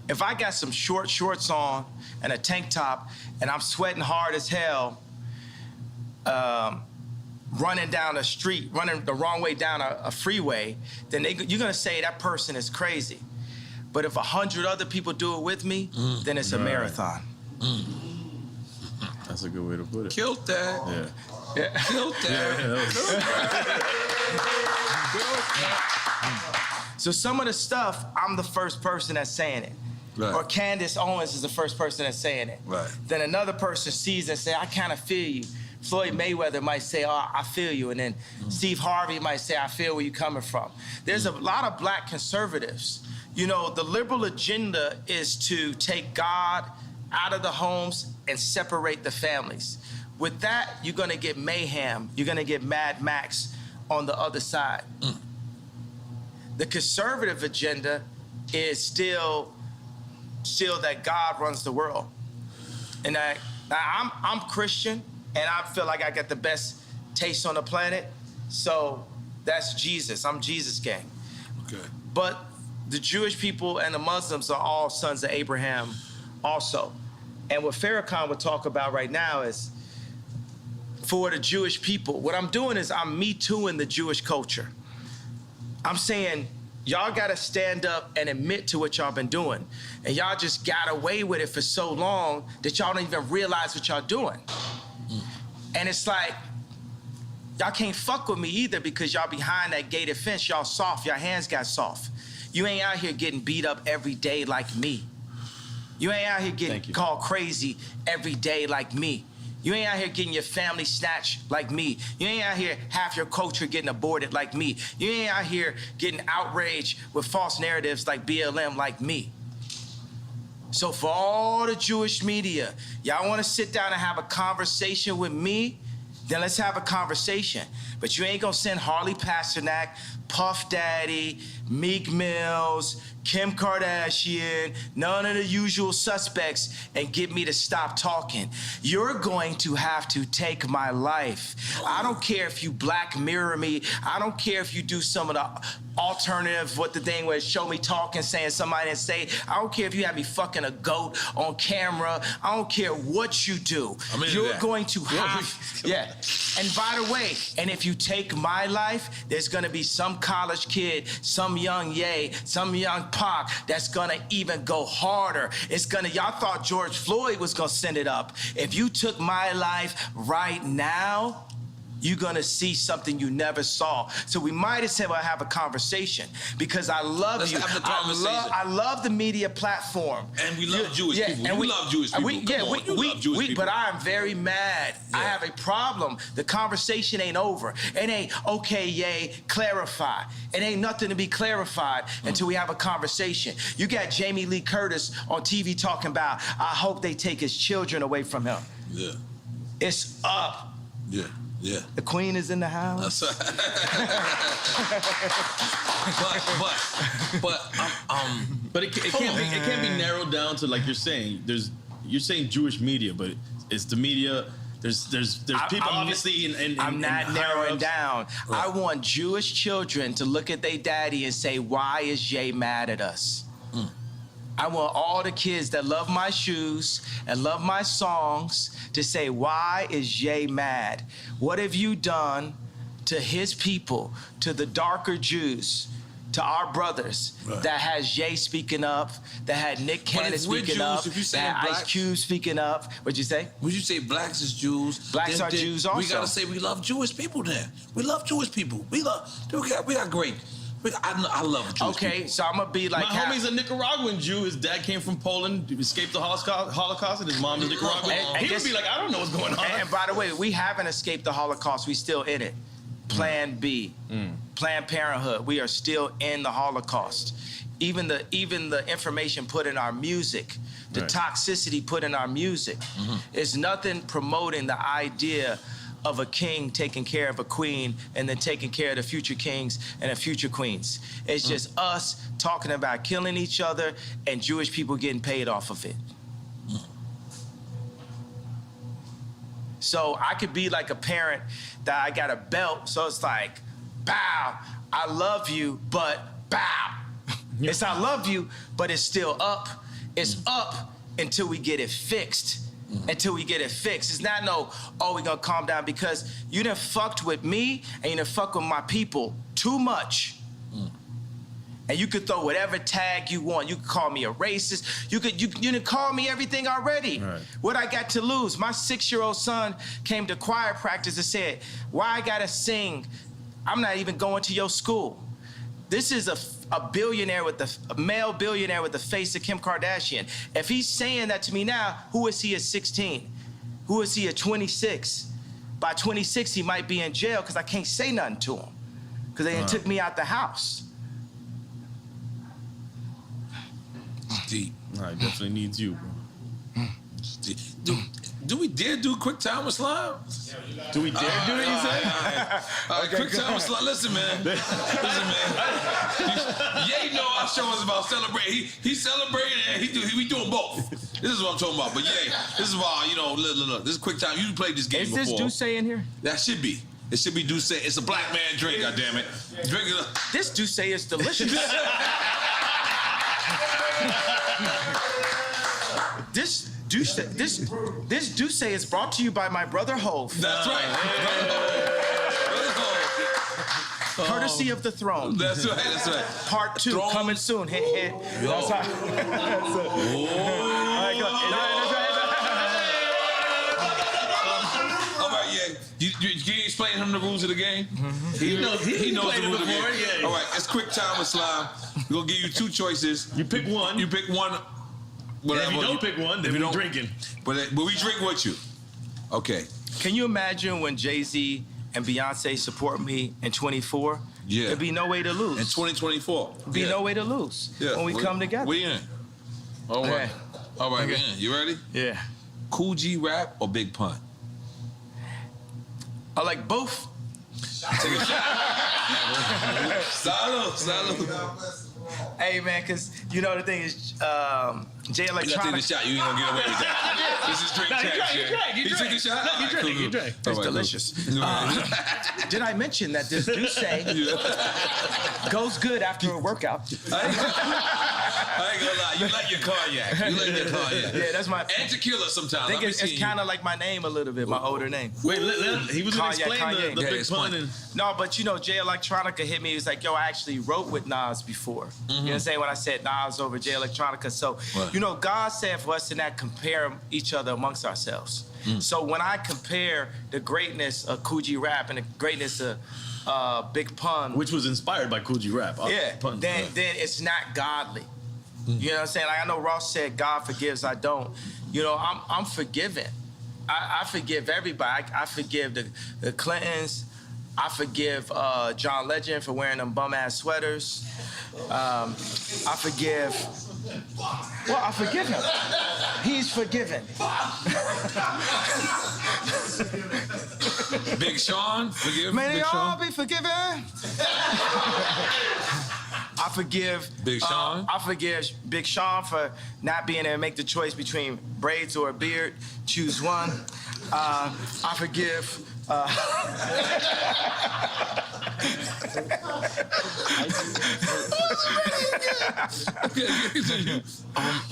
If I got some shorts on and a tank top and I'm sweating hard as hell, running down a street, running the wrong way down a freeway, then you're gonna say that person is crazy. But if 100 other people do it with me, then it's a marathon. That's a good way to put it. Killed that. Yeah. Killed that. So some of the stuff, I'm the first person that's saying it. Right. Or Candace Owens is the first person that's saying it. Right. Then another person sees it and say, I kind of feel you. Floyd Mayweather might say, oh, I feel you. And then Steve Harvey might say, I feel where you're coming from. There's a lot of black conservatives. The liberal agenda is to take God out of the homes and separate the families. With that, you're gonna get mayhem. You're gonna get Mad Max on the other side. The conservative agenda is still that God runs the world. And I'm Christian, and I feel like I got the best taste on the planet. So that's Jesus. I'm Jesus gang. Okay. But the Jewish people and the Muslims are all sons of Abraham also. And what Farrakhan would talk about right now is, for the Jewish people, what I'm doing is I'm Me Tooing the Jewish culture. I'm saying, y'all gotta stand up and admit to what y'all been doing. And y'all just got away with it for so long that y'all don't even realize what y'all doing. And it's like, y'all can't fuck with me either, because y'all behind that gated fence, y'all soft, y'all hands got soft. You ain't out here getting beat up every day like me. You ain't out here getting called crazy every day like me. You ain't out here getting your family snatched like me. You ain't out here half your culture getting aborted like me. You ain't out here getting outraged with false narratives like BLM like me. So for all the Jewish media, y'all want to sit down and have a conversation with me? Then let's have a conversation. But you ain't gonna send Harley Pasternak, Puff Daddy, Meek Mills, Kim Kardashian, none of the usual suspects, and get me to stop talking. You're going to have to take my life. I don't care if you Black Mirror me. I don't care if you do some of the alternative, what the thing was, show me talking, saying somebody didn't say. I don't care if you have me fucking a goat on camera. I don't care what you do. You're going to have, yeah. And by the way, and if you take my life, there's gonna be some college kid, some young Ye, some young Pac that's gonna even go harder. It's gonna, y'all thought George Floyd was gonna send it up. If you took my life right now, you're gonna see something you never saw. So we might as well have a conversation because I love you. I love the media platform. And we love Jewish people. And we love Jewish people. We love Jewish people. But I am very mad. Yeah. I have a problem. The conversation ain't over. It ain't, okay, yay, clarify. It ain't nothing to be clarified until we have a conversation. You got Jamie Lee Curtis on TV talking about, I hope they take his children away from him. Yeah. It's up. Yeah. Yeah. The queen is in the house. That's right. but it can't be narrowed down to, like you're saying. You're saying Jewish media, but it's the media. There's people obviously in I'm not narrowing down. Right. I want Jewish children to look at their daddy and say, why is Jay mad at us? I want all the kids that love my shoes and love my songs to say, why is Jay mad? What have you done to his people, to the darker Jews, to our brothers, that has Jay speaking up, that had Nick Cannon speaking up, that had Ice Cube speaking up? What'd you say? Would you say blacks is Jews? Blacks are Jews also. We gotta say we love Jewish people then. We love Jewish people. We got great. I love Jewish people. Okay, so I'm gonna be like, my homie's a Nicaraguan Jew. His dad came from Poland, escaped the Holocaust, and his mom is Nicaraguan. He would be like, I don't know what's going on. And by the way, we haven't escaped the Holocaust. We still in it. Plan B, Planned Parenthood. We are still in the Holocaust. Even the information put in our music, the toxicity put in our music, is nothing promoting the idea of a king taking care of a queen and then taking care of the future kings and the future queens. It's just us talking about killing each other and Jewish people getting paid off of it. So I could be like a parent that I got a belt, so it's like, bow, I love you, but bow. It's I love you, but it's still up. It's up until we get it fixed. Until we get it fixed. It's not no, oh, we gonna calm down, because you done fucked with me and you done fucked with my people too much. And you could throw whatever tag you want. You could call me a racist. You done call me everything already. Right. What I got to lose? My 6-year-old son came to choir practice and said, why I gotta sing? I'm not even going to your school. This is a billionaire with a male billionaire with the face of Kim Kardashian. If he's saying that to me now, who is he at 16? Who is he at 26? By 26, he might be in jail because I can't say nothing to him because they took me out the house. It's deep. I definitely needs you, bro. Do we dare do quick time with slime? Do we dare do it, you say? All right, quick time with slime. Listen, man. Ye know our show is about celebrating. He celebrating and we doing both. This is what I'm talking about. But yeah, this is why, look. This is quick time. You played this game before. Is this Duce in here? That should be. It should be Duce. It's a black man drink, goddammit. Drink it. This Duce is delicious. This Duce is brought to you by my brother Hov. That's right. Courtesy of the throne. That's right. Part 2 coming soon. Hint, hint. That's right. All right, yeah. You explain him the rules of the game? He knows the rules of the game. Yeah. All right, it's quick time with slime. We're gonna give you 2 choices. You pick one. You pick one. Whatever. If you don't pick one, then we're drinking. But we drink with you. Okay. Can you imagine when Jay-Z and Beyonce support me in 24? Yeah. There'd be no way to lose. In 2024. Be no way to lose when we come together. We in. All right. All right, man. You ready? Yeah. Cool G rap or Big Pun? I like both. Take a shot. Salud. Hey man, cause you know the thing is, Jay You gotta take the Electronica. shot. You ain't gonna get away with that. This is drink champs. You You took a shot? No, you drank. You drank. It's delicious. Did I mention that this juice goes good after a workout? I ain't gonna lie. You like your cognac. Yeah, that's my. And tequila sometimes. I think it's kind of like my name a little bit, my older name. Wait, he was gonna explain Kanye. the Yeah, Big Pun. And No, but you know, Jay Electronica hit me. He was like, yo, I actually wrote with Nas before. You know what I'm saying? When I said Nas over Jay Electronica. So, Right. you know, God said for us to not compare each other amongst ourselves. So when I compare the greatness of Cool G Rap and the greatness of Big Pun, which was inspired by Cool G Rap. yeah, Pun. then it's not godly. You know what I'm saying? Like I know Ross said, God forgives, I don't. You know, I'm forgiven. I forgive everybody. I forgive the Clintons. I forgive John Legend for wearing them bum ass sweaters. I forgive. Well, I forgive him. He's forgiven. Big Sean, forgive May Big they all Sean. be forgiven. I forgive Big Sean? I forgive Big Sean for not being able to make the choice between braids or a beard. Choose one. I forgive.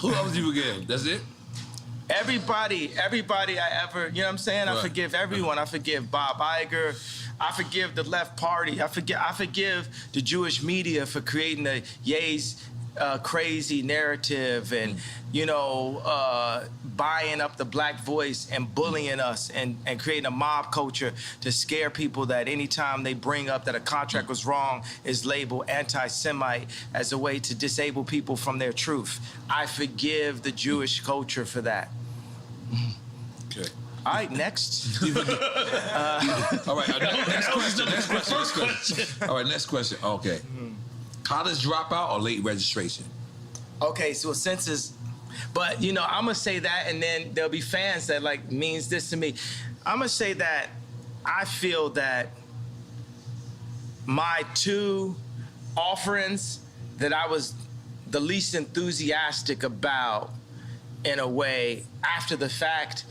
Who else you forgive? That's it? Everybody I ever, you know what I'm saying? I Right. forgive everyone. I forgive Bob Iger. I forgive the left party. I forgive the Jewish media for creating the Ye's crazy narrative and, you know, buying up the black voice and bullying us and creating a mob culture to scare people that anytime they bring up that a contract was wrong is labeled anti-Semite as a way to disable people from their truth. I forgive the Jewish culture for that. Okay. All right, next. All right, next question. All right, next question. Okay. College dropout or late registration? Okay, so census, but you know, I'm gonna say that, and then there'll be fans that like means this to me. I'm gonna say that I feel that my two offerings that I was the least enthusiastic about, in a way, after the fact,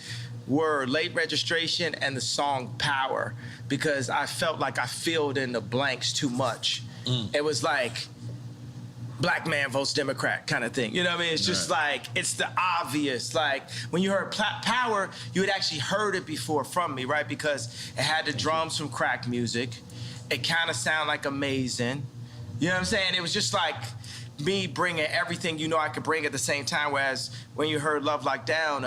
were late registration and the song Power, because I felt like I filled in the blanks too much. It was like black man votes Democrat kind of thing. You know what I mean? It's just like, it's the obvious. Like when you heard Power, you had actually heard it before from me, right? Because it had the drums from crack music. It kind of sounded like Amazing. You know what I'm saying? It was just like me bringing everything you know I could bring at the same time. Whereas when you heard Love Like Down,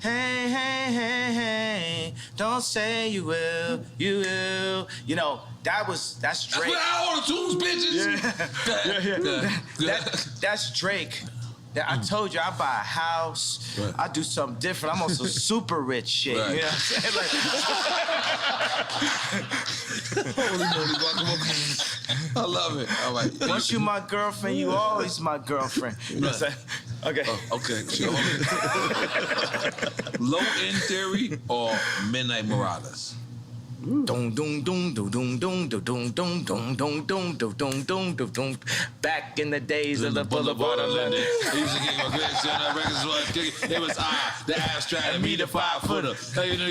hey, hey, hey, hey, don't say you will, you will. You know, that's Drake. That's what I order tunes, bitches. That's Drake. That I told you I buy a house. Right. I do something different. I'm on some super rich shit. Right. You know what I'm saying? Holy moly, guacamole. I love it. All right. Once you my girlfriend, you always my girlfriend. You know what I'm saying? Okay. Okay. Sure. Low End Theory or Midnight Marauders? Dum dum dum dum dum dum dum dum dum dum dum dum dum dum dum dum. Back in the days of the Boulevard of London. I used to get my grits on that records was kicking. It was the abstract, and me the 5-footer. Hey, you know,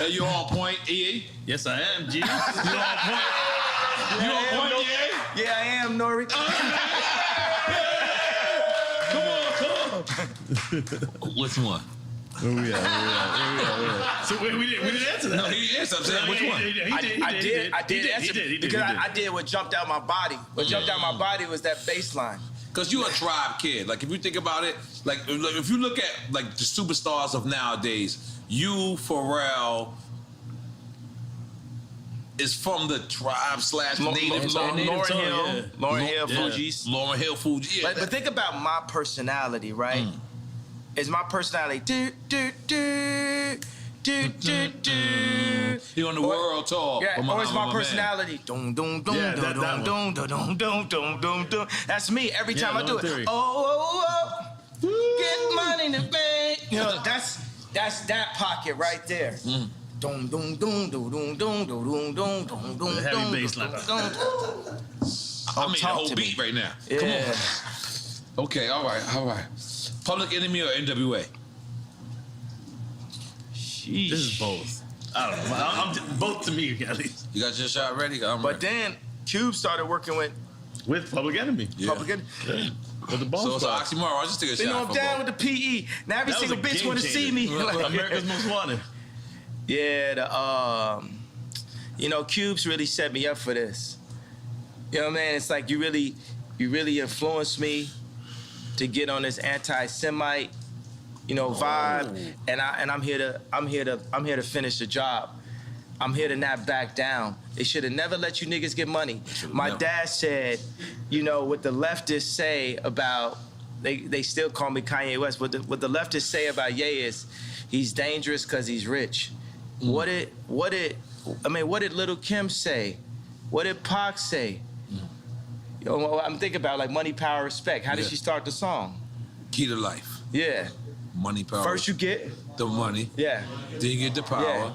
you on point, EA? Yes, I am, G. You on point? You on point, EA? Yeah, I am, Nori. Which one? So wait, we didn't answer that. No, he answered. I'm saying, which one? I did answer because I did what jumped out my body. What jumped out my body was that bass line. Because you're a tribe kid. Like, if you think about it, like if you look at, like, the superstars of nowadays, you, Pharrell, is from the tribe / native. Lauryn Hill, Fugees. Lauryn Hill, Fugees. Yeah, But think about my personality, right? Is my personality do do do do do do? He on the world tour. Yeah, with or is my man. personality dum dum dum Yeah, dum that dum dum dum dum dum dum dum. That's me every time I do it. Theory. Oh oh oh. get money to pay. You know, that's that pocket right there. Dum dum dum dum dum dum dum dum dum dum. Heavy bass line. I made the whole beat right now. Yeah. Come on. Okay, all right. Public Enemy or NWA? Sheesh. This is both. I don't know. I'm both to me, at least. You got your shot ready? But then Cube started working with With Public Enemy. Public Enemy. Yeah. With the Bone So it's an Squad. oxymoron. I'll just take a You know, shot. I'm down with the PE. Now every That was single a bitch game want to see changer. me. Like, America's Most Wanted. Yeah, you know, Cube's really set me up for this. You know what I mean? It's like you really influenced me to get on this anti-Semite, you know, vibe. And I'm here to finish the job. I'm here to not back down. They should have never let you niggas get money. My dad said, you know, what the leftists say about, they still call me Kanye West, what the leftists say about Ye is, he's dangerous because he's rich. What did Little Kim say? What did Pac say? You know, I'm thinking about like money, power, respect. How did she start the song? Key to life. Yeah. Money, power. First you get the money. Yeah. Then you get the power. Yeah.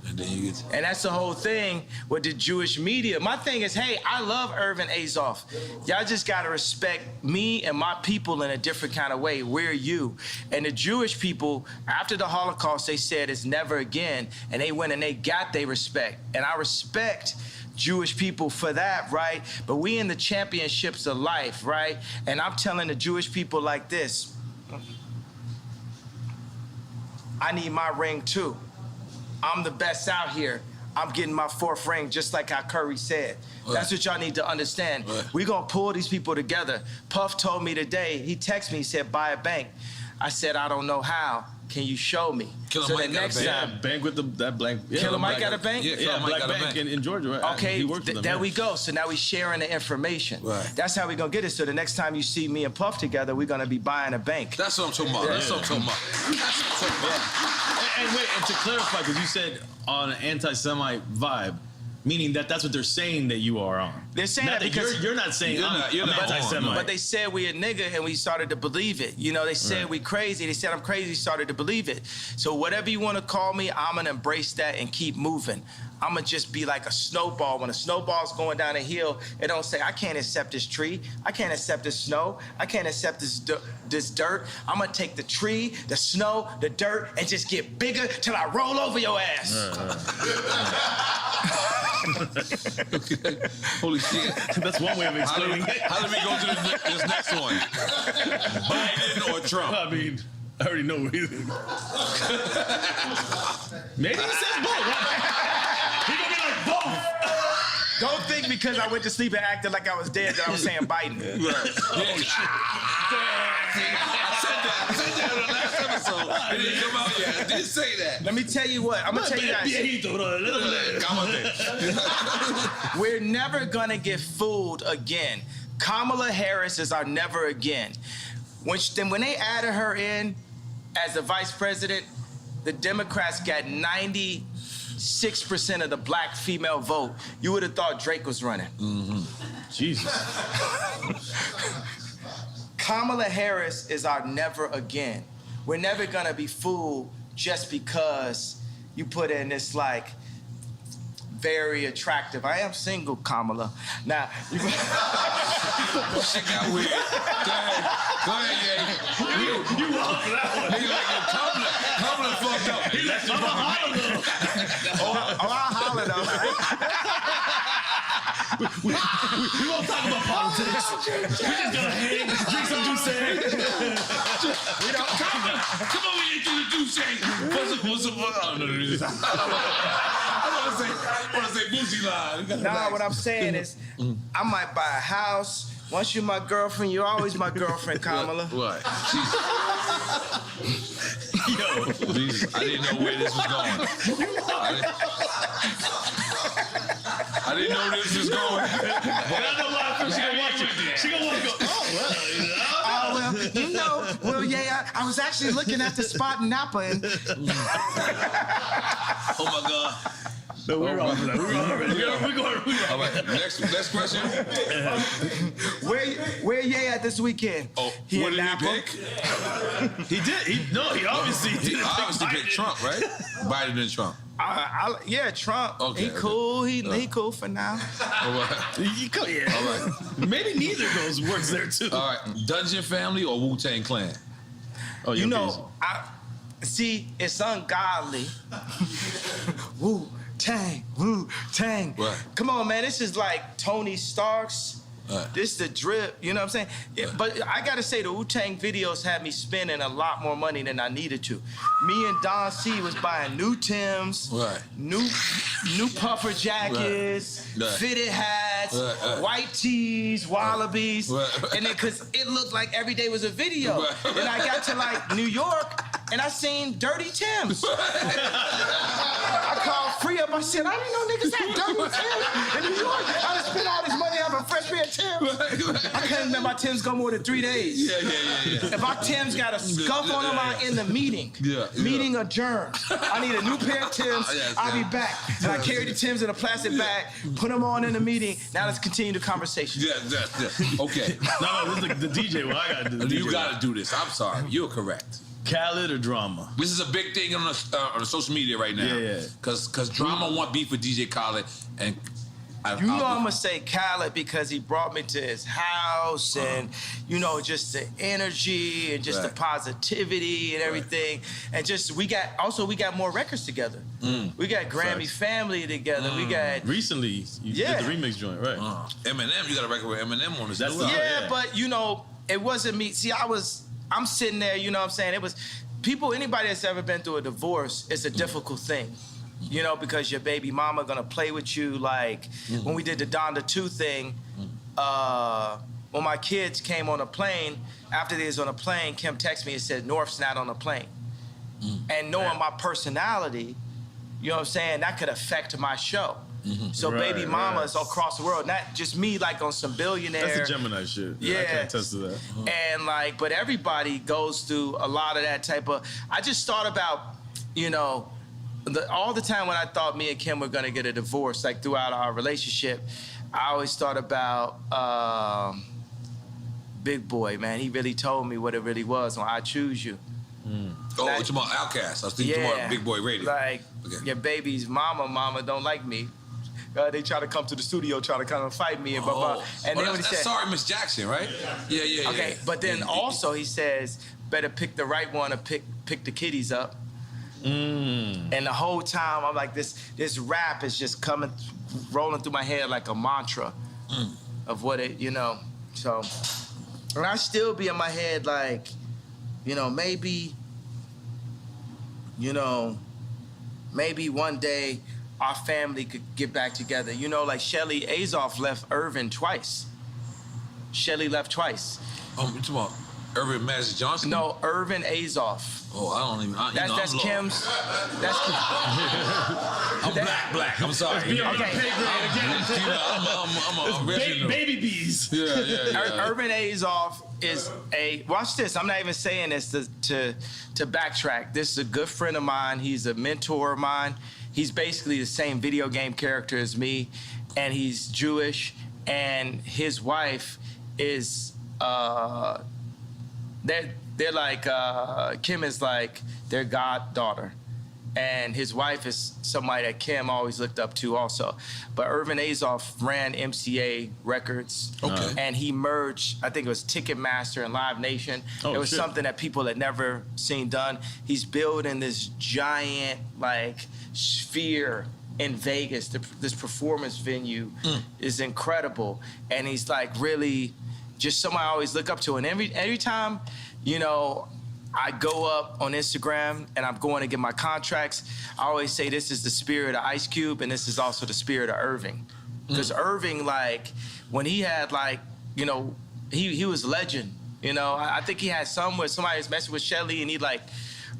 And then you get... And that's the whole thing with the Jewish media. My thing is, hey, I love Irvin Azoff. Y'all just gotta respect me and my people in a different kind of way. We're you. And the Jewish people, after the Holocaust, they said it's never again. And they went and they got their respect. And I respect Jewish people for that, right? But we in the championships of life, right? And I'm telling the Jewish people like this, I need my ring too. I'm the best out here. I'm getting my fourth ring, just like how Curry said. Right. That's what y'all need to understand. Right. We gonna pull these people together. Puff told me today, he texted me, he said, buy a bank. I said, I don't know how. Can you show me? Killer so Mike the got a next bank. time, Yeah, bank with that blank. Yeah, Killer Mike got a bank? Yeah, Killer Mike Black got a Bank bank. in Georgia, right? okay, He works with them. there yeah. we go. So now we sharing the information. Right. That's how we gonna get it. So the next time you see me and Puff together, we're gonna be buying a bank. That's what I'm talking about. Yeah. That's what I'm talking about. That's what I'm talking about. And wait, and to clarify, because you said on an anti-Semite vibe, meaning that's what they're saying that you are on. They're saying Not that because you're not saying You're I'm not on, anti-Semite. But they said we a nigga and we started to believe it. You know, they said Right. we crazy. They said I'm crazy, started to believe it. So whatever you want to call me, I'm going to embrace that and keep moving. I'm going to just be like a snowball. When a snowball's going down a hill, it don't say, I can't accept this tree. I can't accept this snow. I can't accept this dirt. I'm going to take the tree, the snow, the dirt, and just get bigger till I roll over your ass. Okay. Holy shit. That's one way of explaining it. How did we go to this next one? Biden or Trump? I mean, I already know what he's Maybe he says both. He gonna be like both. Don't think because I went to sleep and acted like I was dead that I was saying Biden. I said that in the last episode. It didn't come out yet. I did say that. Let me tell you what. I'm going to tell you guys. We're never going to get fooled again. Kamala Harris is our never again. When they added her in as the vice president, the Democrats got 96% of the black female vote. You would have thought Drake was running. Mm-hmm. Jesus. Kamala Harris is our never again. We're never gonna be fooled just because you put in this like very attractive. I am single, Kamala. Now, you Shit got weird. Go ahead, You walked for that one. Nigga like Kamala fucked up. He left I'm a I'll holler though. We won't talk about politics. We're just gonna hang, drink some juice. We don't come over here to the douche. What's up? I want to say Boosie line. Nah, what I'm saying is, I might buy a house. Once you're my girlfriend, you're always my girlfriend, Kamala. What? Yo, Jesus, I didn't know where this was going. I didn't know this was going. But I know why I feel she gonna watch it. She gonna want to go, oh, well, you know. Oh, well, yeah, I was actually looking at the spot in Napa and... Oh, my God. No, we're on that. We're going. All right, next question. Where Ye at this weekend? Oh, He what in did he Napa? pick? He did. He obviously didn't picked Trump, right? Biden and Trump. Yeah, Trump. Okay, he cool. He cool for now. All right. Yeah. All right. Maybe neither of those works there too. All right. Dungeon Family or Wu-Tang Clan? Oh, You know, it's ungodly. Wu-Tang. Right. Come on, man. This is like Tony Stark's. This the drip, you know what I'm saying? Yeah, but I gotta say, the Wu-Tang videos had me spending a lot more money than I needed to. Me and Don C was buying new Timbs, Right. new puffer jackets, Right. fitted hats, Right. white tees, wallabies, Right. and then because it looked like every day was a video. Right. Then I got to like New York, and I seen dirty Timbs. I called Free Up. I said, I didn't know niggas had dirty Timbs in New York. I done spent all this money on a fresh pair of Timbs. I couldn't let my Timbs go more than 3 days. Yeah. If my Timbs got a scuff on them, I'm in the meeting. Meeting adjourned. I need a new pair of Timbs. I'll be back. And I carried the Timbs in a plastic bag, put them on in the meeting. Now let's continue the conversation. Yeah. Okay. No, this is the DJ. Well, I gotta do. You gotta do this. I'm sorry. You're correct. Khaled or Drama? This is a big thing on the social media right now. Yeah. Because Drama want beef with DJ Khaled, and I'm gonna say Khaled because he brought me to his house and just the energy and just the positivity and everything. And just we got more records together. We got Grammy Family together. We got recently you did the remix joint, right? Eminem, you got a record with Eminem on this. But it wasn't me. See, I'm sitting there, you know what I'm saying? It was anybody that's ever been through a divorce, it's a difficult thing. Because your baby mama gonna play with you. Like when we did the Donda 2 thing, when my kids came on a plane, after they was on a plane, Kim texted me and said, North's not on the plane. And knowing my personality, you know what I'm saying, that could affect my show. So baby mama is across the world, not just me like on some billionaire. That's the Gemini shit. Yeah. I can attest to that. And but everybody goes through a lot of that type of, I just thought about, all the time when I thought me and Kim were gonna get a divorce, like throughout our relationship, I always thought about Big Boy, man. He really told me what it really was on I Choose You. Oh, you're talking about Outkast. I was thinking about Big Boy Radio. Like, your baby's mama don't like me. They try to come to the studio, try to kind of fight me and blah, blah. And then when he said, Sorry, Miss Jackson, right? Yeah. Okay, but then also he says, better pick the right one or pick the kiddies up. And the whole time I'm like, this rap is just rolling through my head like a mantra of what it, So, and I still be in my head like, maybe one day our family could get back together. Like Shelly Azoff left Irvin twice. Shelly left twice. Oh, you talking about Irvin Magic Johnson? No, Irvin Azoff. Oh, I don't even. That's Kim's. That's Kim. I'm black. I'm sorry. Okay. I'm baby bees. Yeah. Irvin Azoff is watch this. I'm not even saying this to backtrack. This is a good friend of mine. He's a mentor of mine. He's basically the same video game character as me, and he's Jewish. And his wife is they're like Kim is like their goddaughter, and his wife is somebody that Kim always looked up to also. But Irvin Azoff ran MCA Records, and he merged, I think it was Ticketmaster and Live Nation. It was something that people had never seen done. He's building this giant sphere in Vegas. This performance venue is incredible, and he's like really just someone I always look up to. And every time, I go up on Instagram and I'm going to get my contracts, I always say this is the spirit of Ice Cube and this is also the spirit of Irving. Because Irving, when he had he was a legend. I think he had some where somebody was messing with Shelly and he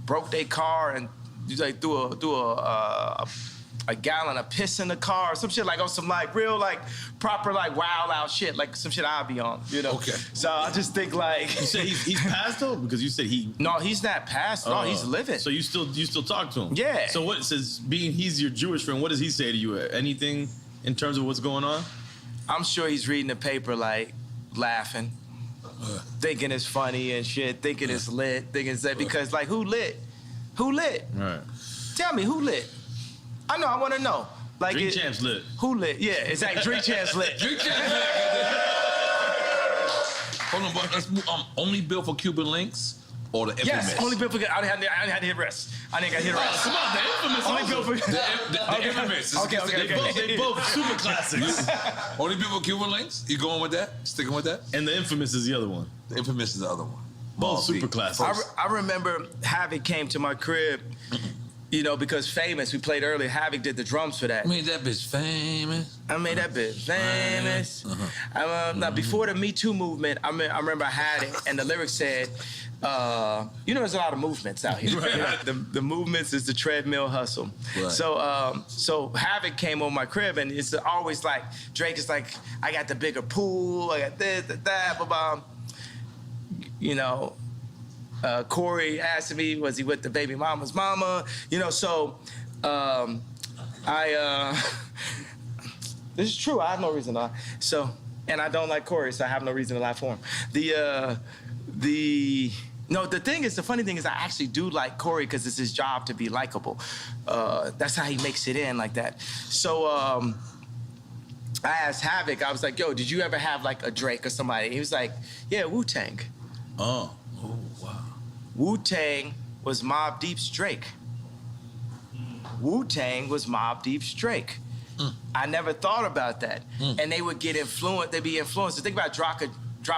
broke their car and threw a a gallon of piss in the car, or some shit like on some like real like proper like wild out shit, like some shit I'll be on, you know. Okay. So I just think like You said he's passed though, because you said he. no, he's not passed. No, he's living. So you still talk to him? Yeah. So what says he's your Jewish friend? What does he say to you? Anything in terms of what's going on? I'm sure he's reading the paper like laughing, thinking it's funny and shit, thinking it's lit, thinking it's that because like who lit? Who lit? Right. Tell me who lit? I know. I want to know. Like Drink Champs lit. Who lit? Yeah, exactly. Drink Champs lit. Drink champs. Hold on, but let's move. Only built for Cuban links or the infamous? Yes, only built for. I didn't have to hit rest. I didn't got to hit rest. Come on, the infamous. Only built for. The infamous. Okay. They both super classics. Only built for Cuban links? You going with that? Sticking with that? And the infamous is the other one. The infamous is the other one. Both super classics. I remember Havoc came to my crib, you know, because Famous, we played earlier, Havoc did the drums for that. I made that bitch famous. I made that bitch famous. Now, before the Me Too movement, I remember I had it, and the lyrics said, you know, there's a lot of movements out here. Right. The movements is the treadmill hustle. Right. So Havoc came on my crib, and it's always like, Drake is like, I got the bigger pool, I got this, that, blah, blah. You know, Corey asked me, was he with the baby mama's mama? You know, so this is true. I have no reason to lie. So, and I don't like Corey, so I have no reason to lie for him. The funny thing is I actually do like Corey because it's his job to be likable. That's how he makes it in like that. So I asked Havoc, I was like, yo, did you ever have like a Drake or somebody? He was like, yeah, Wu-Tang. Oh, wow. Wu-Tang was Mobb Deep's Drake. Wu-Tang was Mobb Deep's Drake. I never thought about that. And they would get influenced, they'd be influenced. So think about drop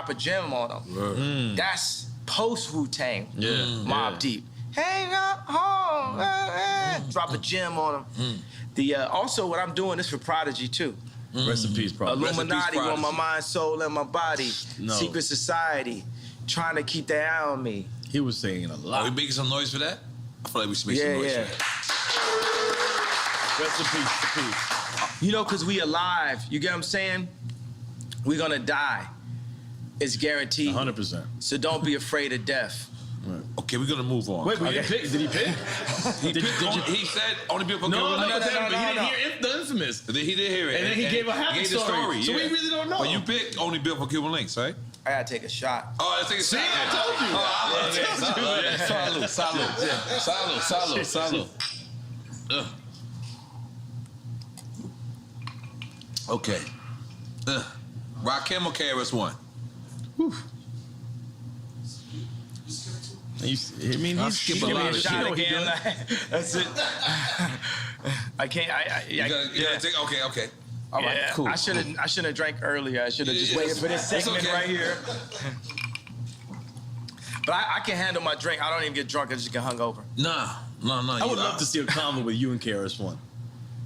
a gem on them. That's post Wu-Tang. Yeah. Mobb Deep. Hang up home. Drop a gem on them. Also, what I'm doing is for Prodigy too. Rest in peace, Prodigy. Illuminati on my mind, soul, and my body. No. Secret society. Trying to keep that eye on me. He was saying a lot. Are we making some noise for that? I feel like we should make some noise for that. Rest in peace. You know, because we alive. You get what I'm saying? We're going to die. It's guaranteed. 100%. So don't be afraid of death. Right. Okay, we're gonna move on. Wait, we didn't pick. Did he pick? He said only people for No, Cuban links. but he didn't hear the infamous. He did hear it. And then he gave a happy story. So we really don't know. But you picked only built for Cuban links, right? I got to take a shot. Oh, let's take a shot. I told you. Salud. Okay. Rakim or KRS-One? He's skip a lot of shit. That's it. I can't. You gotta take. Okay. All right, Yeah, cool. I shouldn't have drank earlier. I should have just waited for this segment okay. right here. But I can handle my drink. I don't even get drunk. I just get hungover. No. I would love to see a convo with you and KRS-One.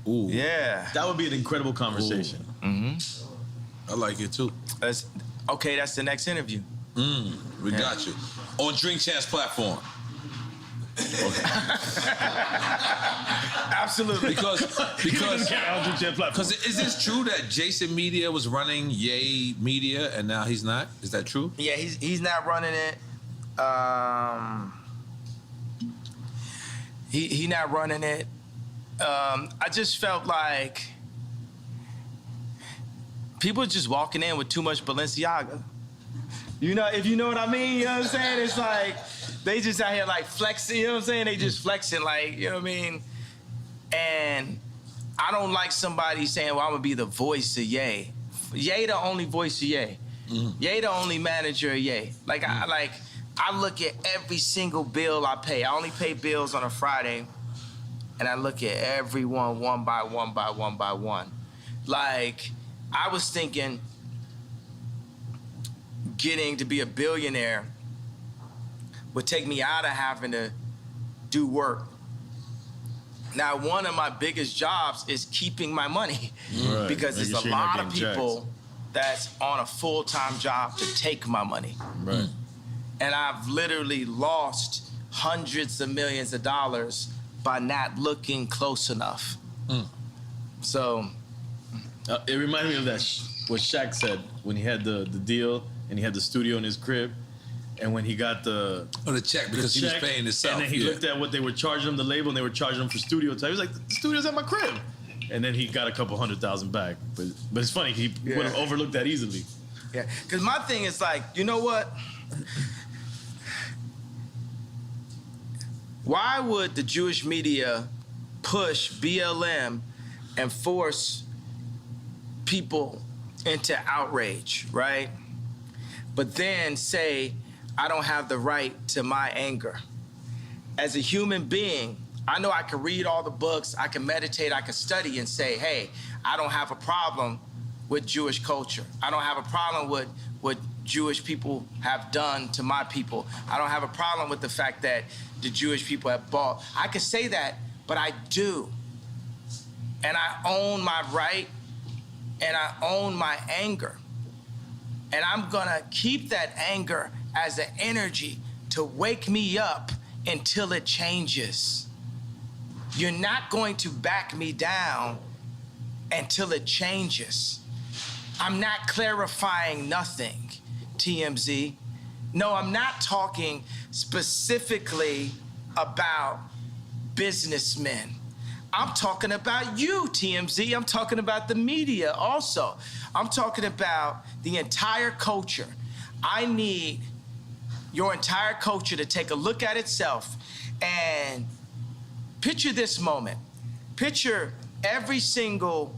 Ooh. Yeah. That would be an incredible conversation. I like it too. That's the next interview. We got you. On Drink Champs platform. Absolutely. Because Because is this true that Jason Media was running Ye Media and now he's not? Is that true? Yeah, he's not running it. He not running it. I just felt like people just walking in with too much Balenciaga. You know, if you know what I mean, you know what I'm saying? It's like they just out here like flexing, you know what I'm saying? They just flexing like, you know what I mean? And I don't like somebody saying, well, I'm gonna be the voice of Ye. Ye the only voice of Ye. Ye the only manager of Ye. I look at every single bill I pay. I only pay bills on a Friday, and I look at everyone one by one. Like, I was thinking getting to be a billionaire would take me out of having to do work. Now, one of my biggest jobs is keeping my money because there's a lot of people that's on a full-time job to take my money. Right. And I've literally lost hundreds of millions of dollars by not looking close enough. So it reminded me of that what Shaq said when he had the deal and he had the studio in his crib, and when he got the check because he was paying himself. And then he looked at what they were charging him, the label, and they were charging him for studio time. He was like, the studio's at my crib. And then he got a couple $100,000 back. But it's funny, he would have overlooked that easily. yeah, because my thing is like, you know what? Why would the Jewish media push BLM and force people into outrage, right? But then say, I don't have the right to my anger. As a human being, I know I can read all the books, I can meditate, I can study and say, hey, I don't have a problem with Jewish culture. I don't have a problem with what Jewish people have done to my people. I don't have a problem with the fact that the Jewish people have bought. I can say that, but I do. And I own my right and I own my anger. And I'm gonna keep that anger as an energy to wake me up until it changes. You're not going to back me down until it changes. I'm not clarifying nothing, TMZ. No, I'm not talking specifically about businessmen. I'm talking about you, TMZ. I'm talking about the media also. I'm talking about the entire culture. I need your entire culture to take a look at itself and picture this moment. Picture every single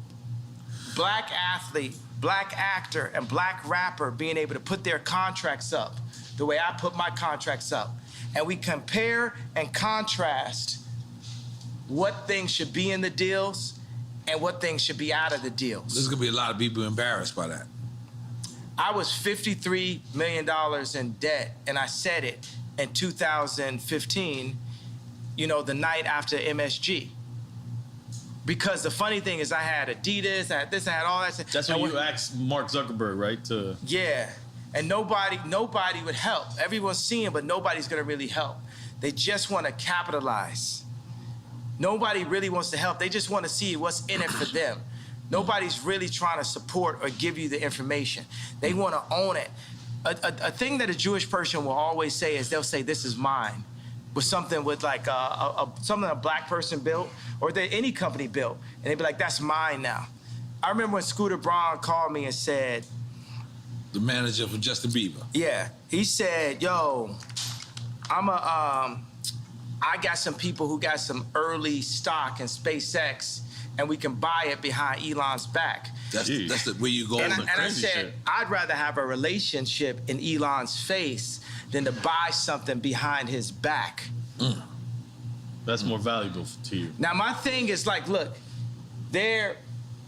black athlete, black actor, and black rapper being able to put their contracts up the way I put my contracts up. And we compare and contrast what things should be in the deals and what things should be out of the deals. There's gonna be a lot of people embarrassed by that. I was $53 million in debt, and I said it in 2015, you know, the night after MSG. Because the funny thing is I had Adidas, I had this, I had all that. That's when you asked Mark Zuckerberg, right? Yeah, and nobody would help. Everyone's seeing, but nobody's gonna really help. They just wanna capitalize. Nobody really wants to help. They just wanna see what's in it for them. Nobody's really trying to support or give you the information. They wanna own it. A thing that a Jewish person will always say is they'll say, this is mine. With something with like something a black person built or that any company built. And they'd be like, that's mine now. I remember when Scooter Braun called me and said, the manager for Justin Bieber. Yeah, he said, yo, I got some people who got some early stock in SpaceX and we can buy it behind Elon's back. That's where you go. And I said, shit. I'd rather have a relationship in Elon's face than to buy something behind his back. That's more valuable to you. Now, my thing is like, look,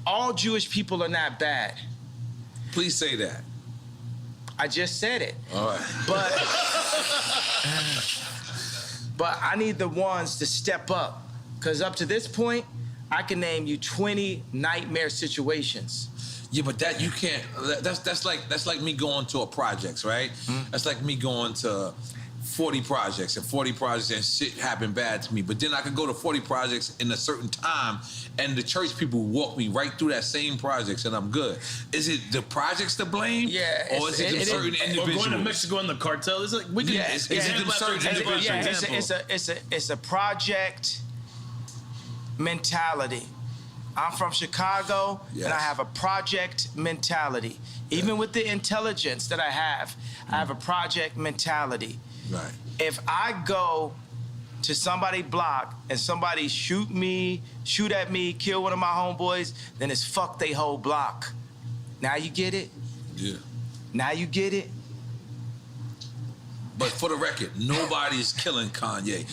all Jewish people are not bad. Please say that. I just said it. All right. But I need the ones to step up. Because up to this point, I can name you 20 nightmare situations. Yeah, but that you can't. That's like me going to a projects, right? Mm-hmm. That's like me going to 40 projects and 40 projects and shit happened bad to me. But then I could go to 40 projects in a certain time, and the church people walk me right through that same projects, and I'm good. Is it the projects to blame? Yeah, or is it certain individuals? Or going to Mexico and the cartel? Is it like we can? Yeah, is it them certain individuals? Yeah, it's a project mentality. I'm from Chicago, yes. And I have a project mentality. Even with the intelligence that I have a project mentality. Right. If I go to somebody's block and somebody shoot at me, kill one of my homeboys, then it's fuck they whole block. Now you get it? Yeah. Now you get it? But for the record, nobody's killing Kanye.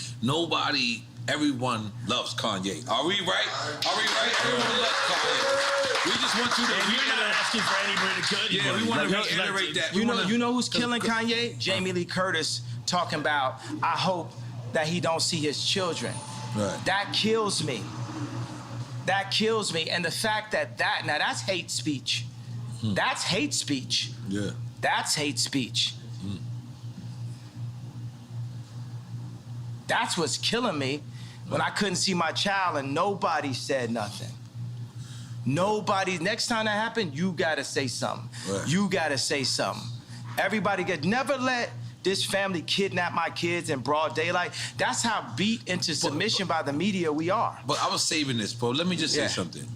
Everyone loves Kanye. Are we right? Everyone loves Kanye. We just want you to. We're not asking for anybody to kill you. Yeah, we want to reiterate that. You know who's killing Kanye? Jamie Lee Curtis talking about, I hope that he don't see his children. Right. That kills me. That kills me. And the fact now that's hate speech. That's hate speech. Yeah. That's hate speech. That's what's killing me. when I couldn't see my child and nobody said nothing. Nobody, next time that happened, you gotta say something. Right. You gotta say something. Everybody never let this family kidnap my kids in broad daylight. That's how beat into submission by the media we are. But I was saving this, bro. Let me just say something.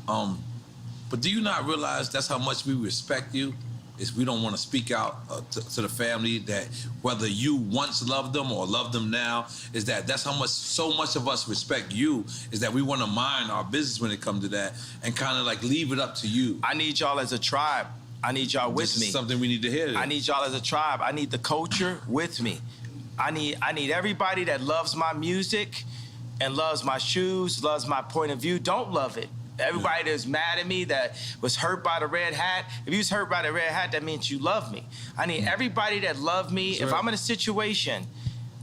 But do you not realize that's how much we respect you? Is we don't want to speak out to the family that whether you once loved them or love them now, is that's how much, so much of us respect you, is that we want to mind our business when it comes to that and kind of like leave it up to you. I need y'all as a tribe. I need y'all with me. This is something we need to hear. I need y'all as a tribe. I need the culture with me. I need everybody that loves my music and loves my shoes, loves my point of view. Don't love it. Everybody that's mad at me, that was hurt by the red hat. If you was hurt by the red hat, that means you love me. I need everybody that love me. That's if right. I'm in a situation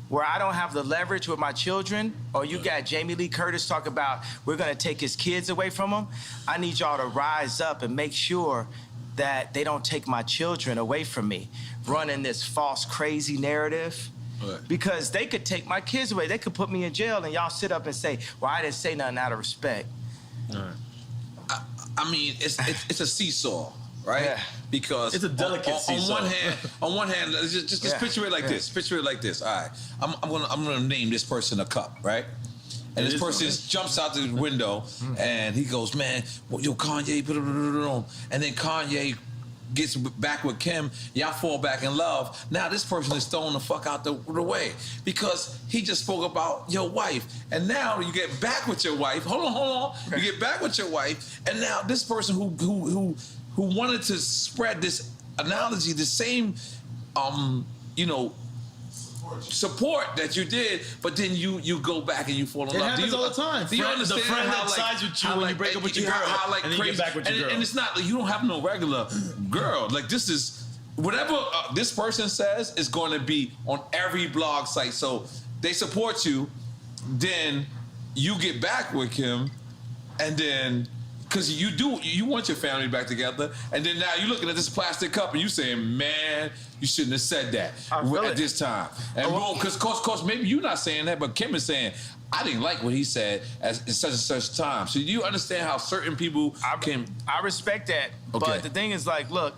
where I don't have the leverage with my children, or you got Jamie Lee Curtis talk about we're gonna take his kids away from him, I need y'all to rise up and make sure that they don't take my children away from me, running this false, crazy narrative. Right. Because they could take my kids away. They could put me in jail, and y'all sit up and say, well, I didn't say nothing out of respect. Right. I mean, it's a seesaw, right? Yeah. Because it's a delicate seesaw. On one hand, just picture it like this. Picture it like this. All right, I'm gonna name this person a cup, right? And this person jumps out the window and he goes, man, yo, Kanye, and then Kanye gets back with Kim, y'all fall back in love. Now this person is thrown the fuck out the way because he just spoke about your wife. And now you get back with your wife. Hold on. You get back with your wife, and now this person who wanted to spread this analogy, the same support that you did, but then you go back and you fall in love. It happens all the time. Do you understand the friend how that sides with you when you break up with your girl, and then you get back with your girl. And it's not like you don't have no regular girl. Like this is whatever this person says is going to be on every blog site. So they support you, then you get back with him, and then because you want your family back together, and then now you're looking at this plastic cup and you saying, man, you shouldn't have said that at this time. And because course, maybe you're not saying that, but Kim is saying, I didn't like what he said at such and such time. So do you understand how certain people can... I respect that, but the thing is like, look,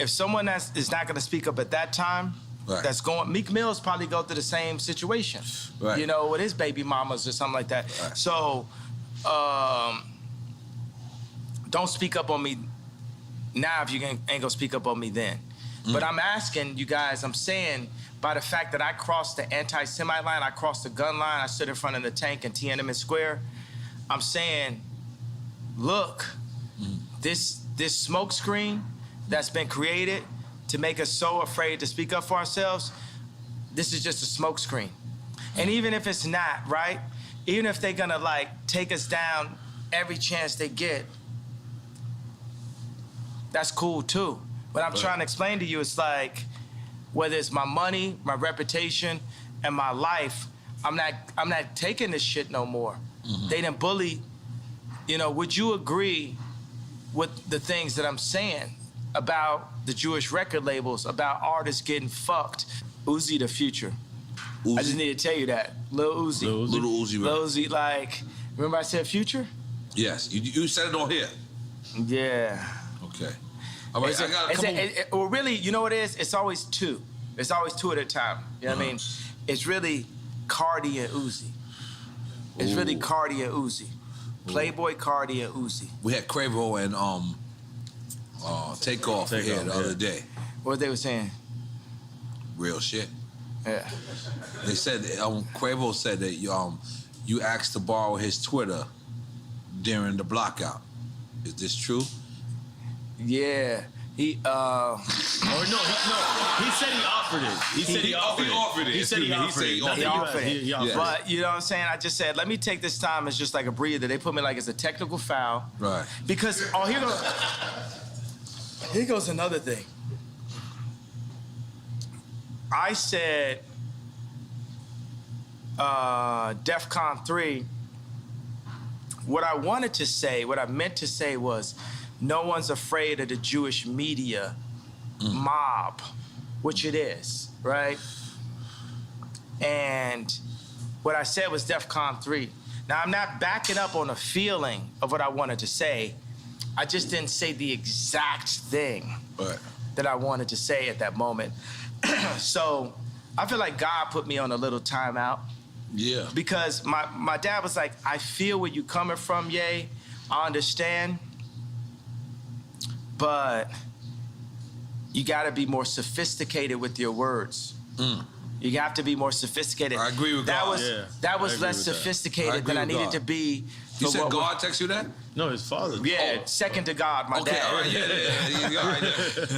if someone is not going to speak up at that time, that's going... Meek Mill's probably go through the same situation, with his baby mamas or something like that. Right. So, don't speak up on me now if you ain't gonna speak up on me then. But I'm asking you guys, I'm saying by the fact that I crossed the anti-Semite line, I crossed the gun line, I stood in front of the tank in Tiananmen Square, I'm saying, look, this smoke screen that's been created to make us so afraid to speak up for ourselves, this is just a smoke screen. And even if it's not, right? Even if they're gonna like take us down every chance they get, that's cool too. What I'm trying to explain to you is like, whether it's my money, my reputation, and my life, I'm not taking this shit no more. They done bully. Would you agree with the things that I'm saying about the Jewish record labels, about artists getting fucked? Uzi the future. Uzi? I just need to tell you that. Lil Uzi. Lil Uzi, right? Lil Uzi, like, remember I said future? Yes, you said it on here. Yeah. Okay. All right, well, really, you know what it is? It's always two. It's always two at a time. You know what I mean? It's really Cardi and Uzi. It's really Cardi and Uzi. Playboy Cardi and Uzi. We had Quavo and Takeoff here the other day. What they were saying? Real shit. Yeah. They said Quavo said that you asked to borrow his Twitter during the blockout. Is this true? Yeah. He said he offered it. He said he offered it. He said he offered it. But you know what I'm saying? I just said, let me take this time as just like a breather. They put me like as a technical foul. Right. Because here goes another thing. I said DEFCON 3, what I wanted to say, what I meant to say was, no one's afraid of the Jewish media mob, which it is, right? And what I said was DEFCON 3. Now, I'm not backing up on a feeling of what I wanted to say. I just didn't say the exact thing that I wanted to say at that moment. So I feel like God put me on a little timeout. Yeah. Because my dad was like, I feel where you coming from, Ye. I understand. But you got to be more sophisticated with your words. You have to be more sophisticated. I agree with God. That was less sophisticated than I needed to be. You said God text you that? No, his father. Yeah, second to God, my dad. All right,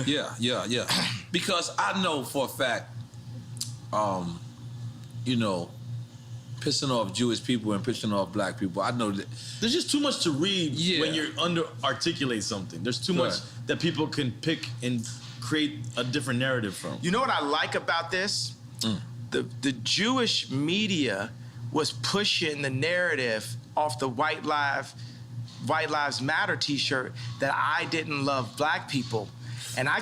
yeah. Because I know for a fact, you know, pissing off Jewish people and pissing off black people. I know that there's just too much to read when you're articulate something. There's too much that people can pick and create a different narrative from. You know what I like about this? The Jewish media was pushing the narrative off the White Lives Matter T-shirt that I didn't love black people. And I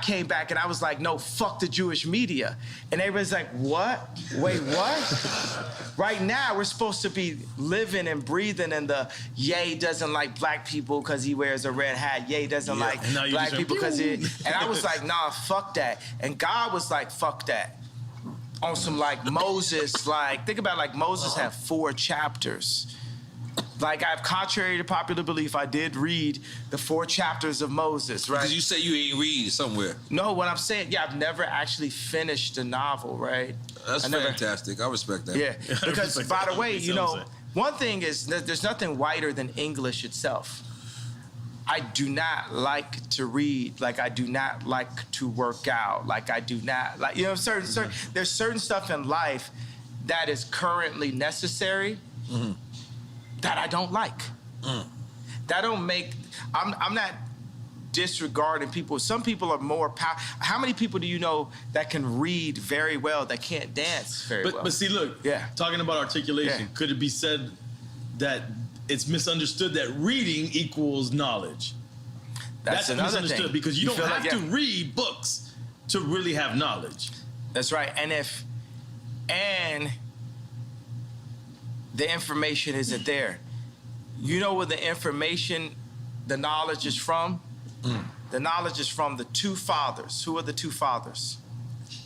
came back and I was like, no, fuck the Jewish media. And everybody's like, what? Wait, what? Right now, we're supposed to be living and breathing in the Ye doesn't like black people because he wears a red hat. Ye doesn't like black people because he... And I was like, nah, fuck that. And God was like, fuck that. On some like Moses, like, think about like Moses had 4 chapters. Like, contrary to popular belief, I did read the 4 chapters of Moses, right? Because you say you ain't read somewhere. No, what I'm saying, I've never actually finished a novel, right? That's fantastic. I respect that. Yeah, because by the way, you know, one thing is that there's nothing whiter than English itself. I do not like to read, like I do not like to work out, like I do not like, you know, there's certain stuff in life that is currently necessary. That I don't like. That don't make. I'm not disregarding people. Some people are more powerful. How many people do you know that can read very well that can't dance very well? But see, look. Talking about articulation, could it be said that it's misunderstood that reading equals knowledge? That's misunderstood thing. Because you don't have to read books to really have knowledge. That's right. And the information isn't there. You know where the information, the knowledge is from? The knowledge is from the 2 fathers. Who are the 2 fathers?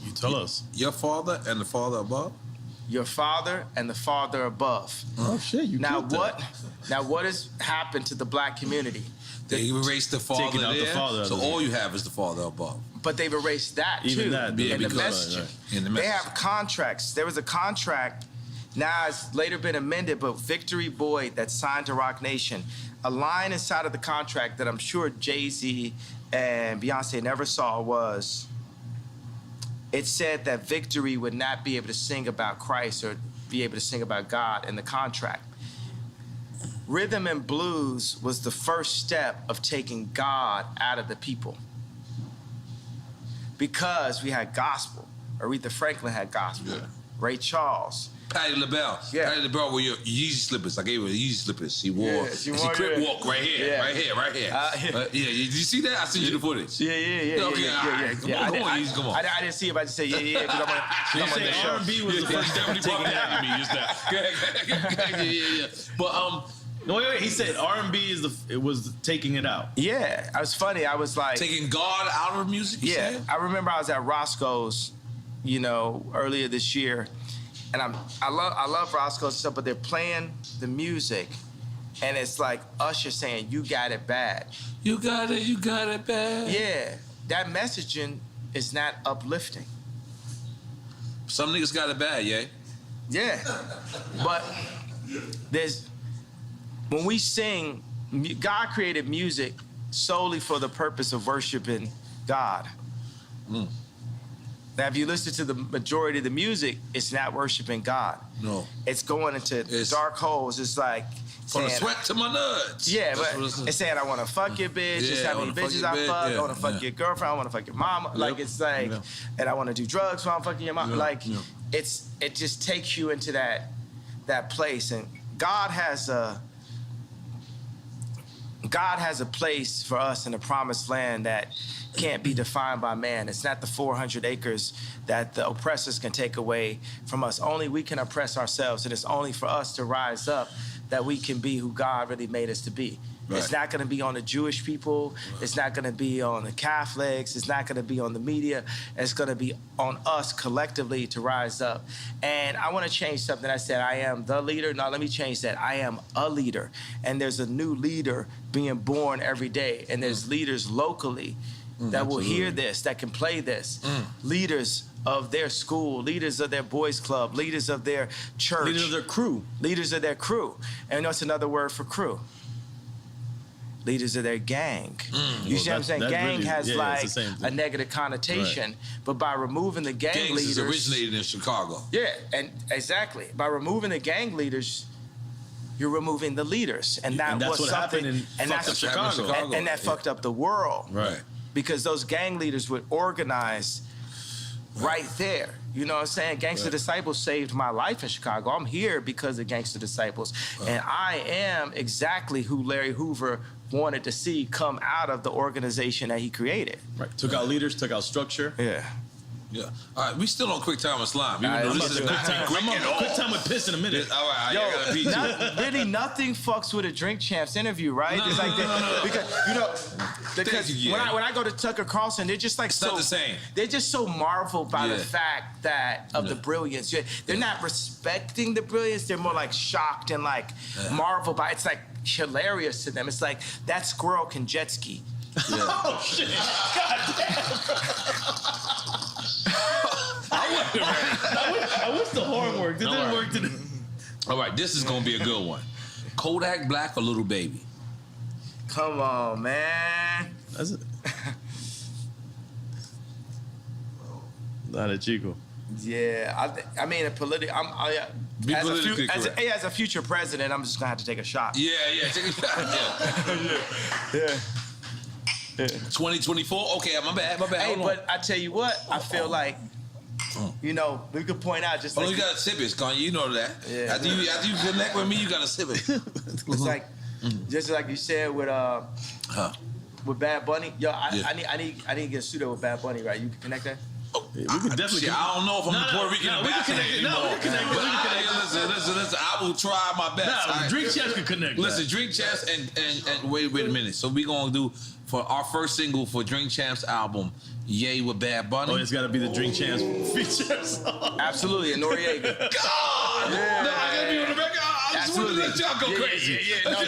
You tell us. Your father and the father above? Your father and the father above. Oh shit, you now what has happened to the black community? They erased the father there, the father so all you have is the father above. But they've erased that too. Even that, in the messaging. They have contracts. There was a contract. Now it's later been amended, but Victory Boyd that signed to Rock Nation, a line inside of the contract that I'm sure Jay-Z and Beyonce never saw was, it said that Victory would not be able to sing about Christ or be able to sing about God in the contract. Rhythm and blues was the first step of taking God out of the people. Because we had gospel. Aretha Franklin had gospel. Ray Charles. Patti LaBelle. Patti LaBelle wore your Yeezy slippers. I gave her the Yeezy slippers. She wore. She crip walk right here. Did you see that? I sent you the footage. Come on. I didn't see it, but I just say yeah. You say R&B was the first step to taking it out of me just now. But no, wait. He said R&B was taking it out. Yeah, it was funny. I was like taking God out of music. I remember I was at Roscoe's, you know, earlier this year. And I love Roscoe's stuff, but they're playing the music, and it's like Usher saying, "You got it bad." You got it bad. Yeah, that messaging is not uplifting. Some niggas got it bad, Yeah, but when we sing, God created music solely for the purpose of worshiping God. Now, if you listen to the majority of the music, it's not worshiping God. No. It's going into dark holes. It's like from the sweat to my nuts. Yeah, but it's saying I want to fuck your bitch. It's how many bitches I fuck. I want to fuck your girlfriend. I want to fuck your mama. Like it's like, and I want to do drugs while I'm fucking your mama. Like it just takes you into that place. And God has God has a place for us in the promised land that can't be defined by man. It's not the 400 acres that the oppressors can take away from us. Only we can oppress ourselves, and it's only for us to rise up that we can be who God really made us to be. Right. It's not going to be on the Jewish people. Right. It's not going to be on the Catholics. It's not going to be on the media. It's going to be on us collectively to rise up. And I want to change something. I said I am the leader. No, let me change that. I am a leader. And there's a new leader being born every day. And there's leaders locally that will hear this, that can play this. Leaders of their school, leaders of their boys club, leaders of their church. Leaders of their crew. Leaders of their crew. And that's another word for crew. Leaders of their gang. You see what I'm saying? Gang really, has like a negative connotation, but by removing the gang leaders... Gangs originated in Chicago. Yeah, and exactly. By removing the gang leaders, you're removing the leaders. And that was what something... happened in Chicago. And that fucked up the world. Right. Because those gang leaders would organize right there. You know what I'm saying? Gangster Disciples saved my life in Chicago. I'm here because of Gangster Disciples. And I am exactly who Larry Hoover wanted to see come out of the organization that he created. Right. Took out leaders, took out structure. Yeah. Yeah. All right, we still on quick time with slime. I'm on quick time with piss in a minute. All right, I gotta beat you. Really, nothing fucks with a Drink Champs interview, right? No, it's like no. Because when I go to Tucker Carlson, they're just like it's not the same. They're just so marveled by the fact that of the brilliance. They're not respecting the brilliance. They're more like shocked and like marveled by. It's like hilarious to them. It's like that squirrel can jet ski. Yeah. Oh shit! God damn. I wish the horn worked. It didn't work today. All right, this is gonna be a good one. Kodak Black or Little Baby? Come on, man. That's it. Not a Chico. Yeah, I mean, as a future president, I'm just gonna have to take a shot. Yeah, take a shot. Yeah. 2024. Okay, my bad. Hey, but I tell you what, I feel like, you know, we could point out just. You gotta sip it, Kanye. You know that. Yeah. After you connect with me, you gotta sip it. It's like, just like you said with Bad Bunny. Yo, I need to get a studio with Bad Bunny, right? You can connect that. Yeah, we can definitely. I don't know if I'm the Puerto Rican. We can connect it. No, we can connect it. Listen. I will try my best. Drink Champs can connect. Listen, Drink Champs and wait a minute. So we gonna do for our first single for Drink Champs album, Yay with Bad Bunny. Oh, it's gotta be the Drink Champs feature song. Absolutely, and Noriega. God! Yeah. No, I gotta be on the record. I just want to let y'all go crazy. No. You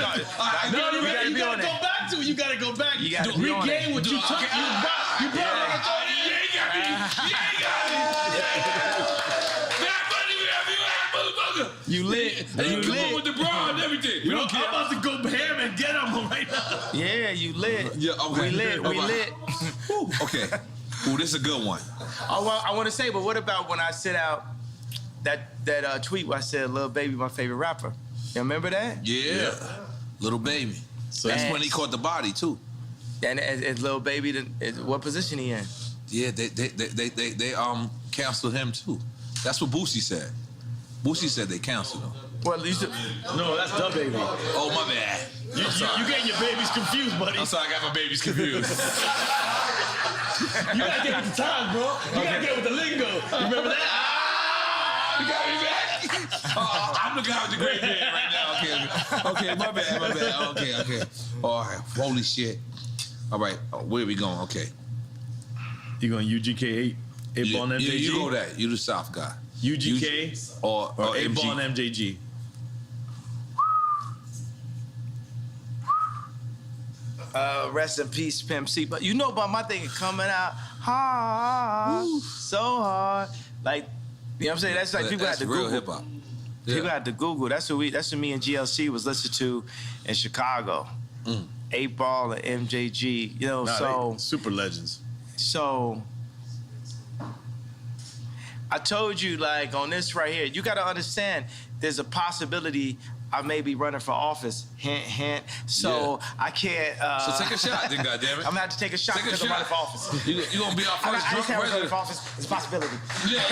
gotta go back to it. You gotta go back. You gotta regain what you took. You brought it. You lit. You come on with the bra and everything. I'm about to go ham and get him right now. Yeah, you lit. Yeah, okay. We lit. Okay. Ooh, this is a good one. I want to say, but what about when I sent out that tweet where I said, "Lil Baby, my favorite rapper." You remember that? Yeah. Little Baby. So that's when he caught the body too. And is Lil Baby, what position he in? Yeah, they canceled him too. That's what Boosie said. Boosie said they canceled him. Well, no, that's the baby. Oh, my bad. You getting your babies confused, buddy. I'm sorry, I got my babies confused. You gotta get with the times, bro. You gotta get with the lingo. You remember that? You got me back? I'm the guy with the great beard right now. Okay, my bad. Okay. All right, holy shit. All right, where are we going? Okay. You going UGK 8 Ball and MJG? You go that. You the South guy. UGK or 8 Ball and MJG. Rest in peace, Pimp C. But you know about my thing coming out hard, so hard. Like, you know what I'm saying? That's like people had to Google. That's real hip hop. Yeah. People had to Google. That's what me and GLC was listening to in Chicago. 8 Ball and MJG. You know, super legends. So I told you, like, on this right here, you got to understand there's a possibility I may be running for office. Hint, hint. So I can't. So take a shot, then, goddammit. I'm gonna have to take a shot because I'm running for office. You gonna be our first drunk president? Running for office. It's a possibility. Yeah.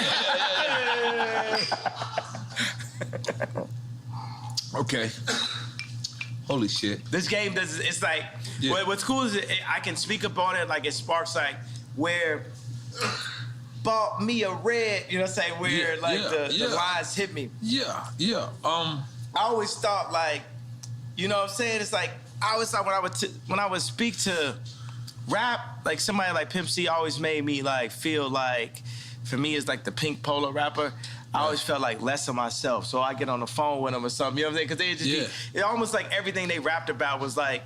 Okay. Holy shit. This game does. It's like what's cool is I can speak up on it. Like it sparks like where bought me a red. You know what I'm saying? Where the lines hit me. Yeah. I always thought like, you know what I'm saying? It's like I always thought when I would speak to rap, like somebody like Pimp C always made me like feel like, for me it's like the Pink Polo rapper. I always felt like less of myself, so I get on the phone with them or something. You know what I'm saying? Because they just it almost like everything they rapped about was like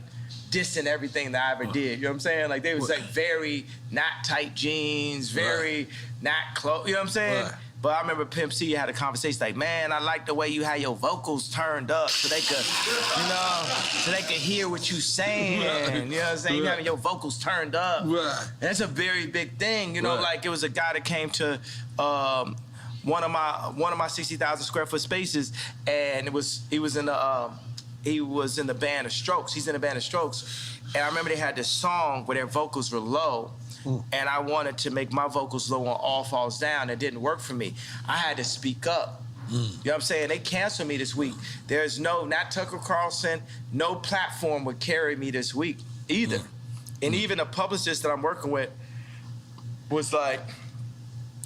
dissing everything that I ever did. You know what I'm saying? Like they was like very not tight jeans, very not close. You know what I'm saying? Right. But I remember Pimp C had a conversation like, man, I like the way you had your vocals turned up so they could, you know, so they could hear what you saying. You know what I'm saying? You having your vocals turned up. Right. And that's a very big thing. You know, like it was a guy that came to one of my 60,000 square foot spaces, and he was in the band of Strokes. He's in the band of Strokes, and I remember they had this song where their vocals were low, and I wanted to make my vocals low on All Falls Down. It didn't work for me. I had to speak up. You know what I'm saying? They canceled me this week. There's not Tucker Carlson, no platform would carry me this week either. And even a publicist that I'm working with was like,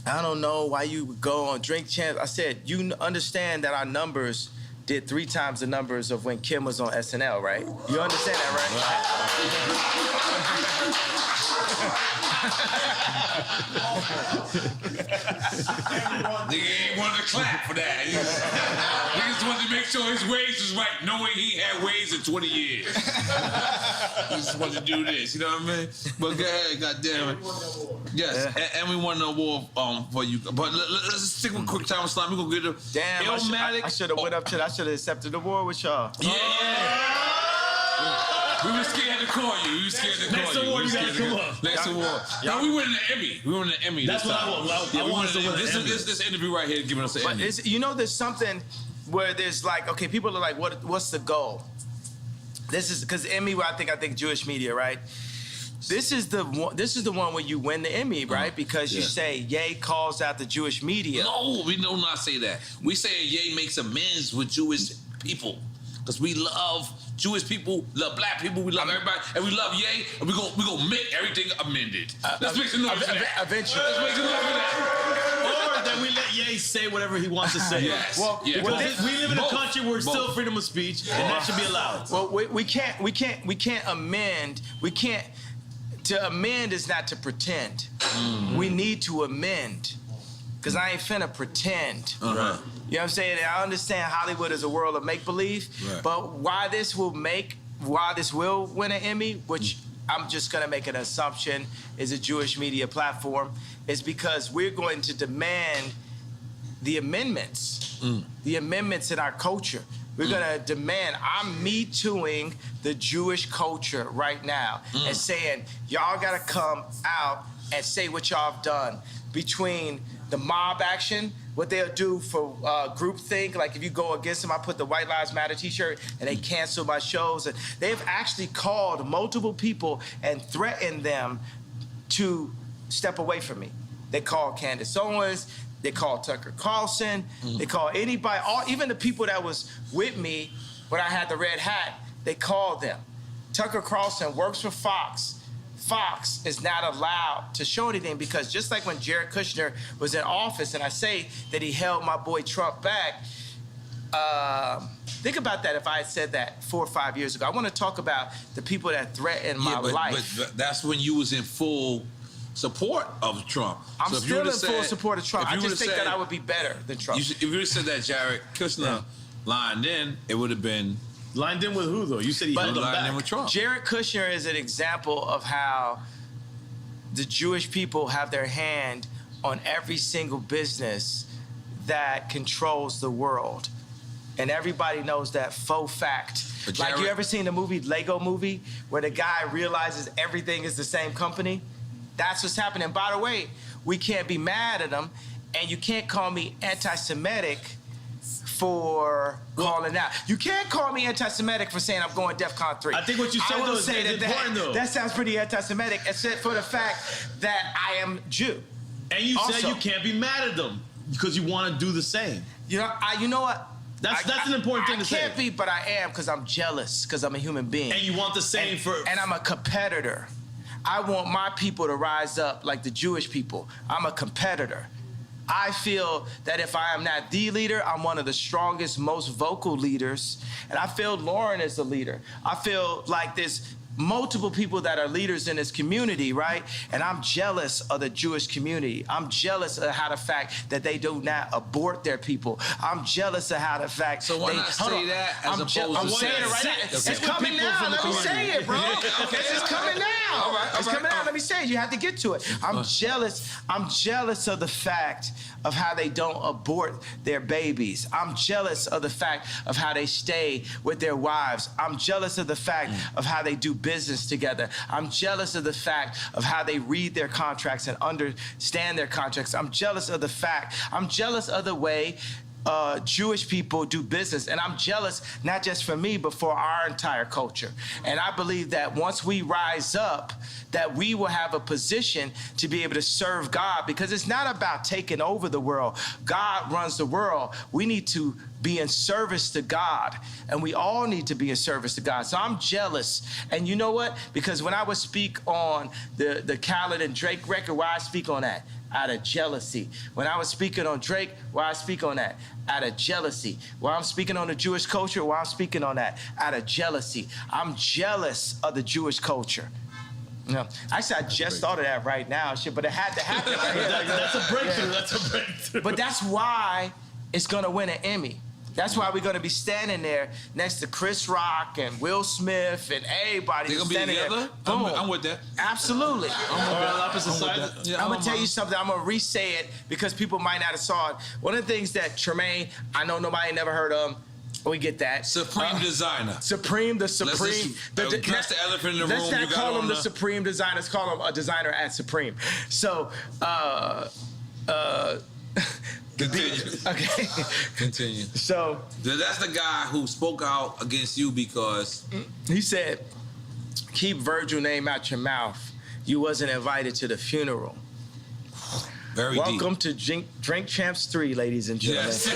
I don't know why you would go on Drink Champs. I said, you understand that our numbers did 3 times the numbers of when Kim was on SNL, right? You understand that, Nigga ain't wanted to clap for that. Niggas wanted to make sure his ways was right, knowing he had ways in 20 years. He just wanted to do this, you know what I mean? But go ahead, goddamn it. Yes, and we won an award for you. But let's stick with quick time slime. We're gonna get a damn. I should have went up to. I should have accepted the award with y'all. Yeah. We were scared to call you. Next award, you gotta come up. Next award. Now we winning the Emmy. We winning the Emmy. That's what I want. I want to win the Emmy. This interview right here giving us the Emmy. But you know, there's something where there's like, okay, people are like, what's the goal? This is because Emmy. I think Jewish media, right? This is the one where you win the Emmy, right? Because you say Ye calls out the Jewish media. No, we do not say that. We say Ye makes amends with Jewish people because we love Jewish people, love black people, we love everybody, and we love Ye, and we gonna make everything amended. Let's make some noise for that. Eventually. Let's make some noise for that. Or that we let Ye say whatever he wants to say. Yes. Well, because we live in a country where it's still freedom of speech, and that should be allowed. Well, we can't amend. To amend is not to pretend. We need to amend. Because I ain't finna pretend. Right. You know what I'm saying? I understand Hollywood is a world of make-believe, but why this will win an Emmy, which I'm just gonna make an assumption is a Jewish media platform, is because we're going to demand the amendments. The amendments in our culture. We're gonna demand, I'm Me Tooing the Jewish culture right now and saying, y'all gotta come out and say what y'all have done between the mob action, what they'll do for groupthink, like if you go against them, I put the White Lives Matter t-shirt and they cancel my shows. And they've actually called multiple people and threatened them to step away from me. They called Candace Owens, they called Tucker Carlson, they called anybody, even the people that was with me when I had the red hat, they called them. Tucker Carlson works for Fox. Fox is not allowed to show anything because just like when Jared Kushner was in office and I say that he held my boy Trump back, think about that if I had said that 4 or 5 years ago. I want to talk about the people that threatened my life. But that's when you was in full support of Trump. I'm still in full support of Trump. I just think that I would be better than Trump. If you would have said that Jared Kushner lined in, it would have been... Lined in with who, though? You said he held him back. Lined in with Trump. Jared Kushner is an example of how the Jewish people have their hand on every single business that controls the world. And everybody knows that faux fact. Like, you ever seen the movie, Lego Movie, where the guy realizes everything is the same company? That's what's happening. By the way, we can't be mad at him, and you can't call me anti-Semitic for calling out. You can't call me anti-Semitic for saying I'm going DEFCON 3. I think what you said though is important though. That sounds pretty anti-Semitic, except for the fact that I am Jew. And you said you can't be mad at them because you want to do the same. You know what? That's an important thing to say. I can't be, but I am because I'm jealous because I'm a human being. And you want the same And I'm a competitor. I want my people to rise up like the Jewish people. I'm a competitor. I feel that if I am not the leader, I'm one of the strongest, most vocal leaders. And I feel Lauren is the leader. I feel like there's multiple people that are leaders in this community, right? And I'm jealous of the Jewish community. I'm jealous of how the fact that they do not abort their people. I'm jealous of how the fact. So why not say that as opposed to I'm saying it right now. It's coming now. Let me say it, bro. It's coming now. It's coming out. Let me say it. You have to get to it. I'm jealous. I'm jealous of the fact of how they don't abort their babies. I'm jealous of the fact of how they stay with their wives. I'm jealous of the fact of how they do business together. I'm jealous of the fact of how they read their contracts and understand their contracts. I'm jealous of the fact. I'm jealous of the way Jewish people do business. And I'm jealous, not just for me, but for our entire culture. And I believe that once we rise up, that we will have a position to be able to serve God, because it's not about taking over the world. God runs the world. We need to be in service to God, and we all need to be in service to God. So I'm jealous. And you know what? Because when I would speak on the Khaled and Drake record, why I speak on that? Out of jealousy. When I was speaking on Drake, why I speak on that? Out of jealousy. While I'm speaking on the Jewish culture, why I'm speaking on that? Out of jealousy. I'm jealous of the Jewish culture. No, actually, I just thought of that right now, shit, but it had to happen. That's a breakthrough. That's a breakthrough. But that's why it's gonna win an Emmy. That's why we're gonna be standing there next to Chris Rock and Will Smith and everybody. They're gonna be together? Boom. I'm with that. Absolutely. I'm gonna tell you something. I'm gonna re-say it because people might not have saw it. One of the things that Tremaine, I know nobody never heard of. We get that. Supreme designer. Supreme, the Supreme. Address the elephant in the room. Let's not call him the Supreme designer. Let's call him a designer at Supreme. So, Continue. Okay. Continue. So that's the guy who spoke out against you because he said, "Keep Virgil name out your mouth. You wasn't invited to the funeral." Very Welcome deep. to Drink Champs 3, ladies and gentlemen. Yes.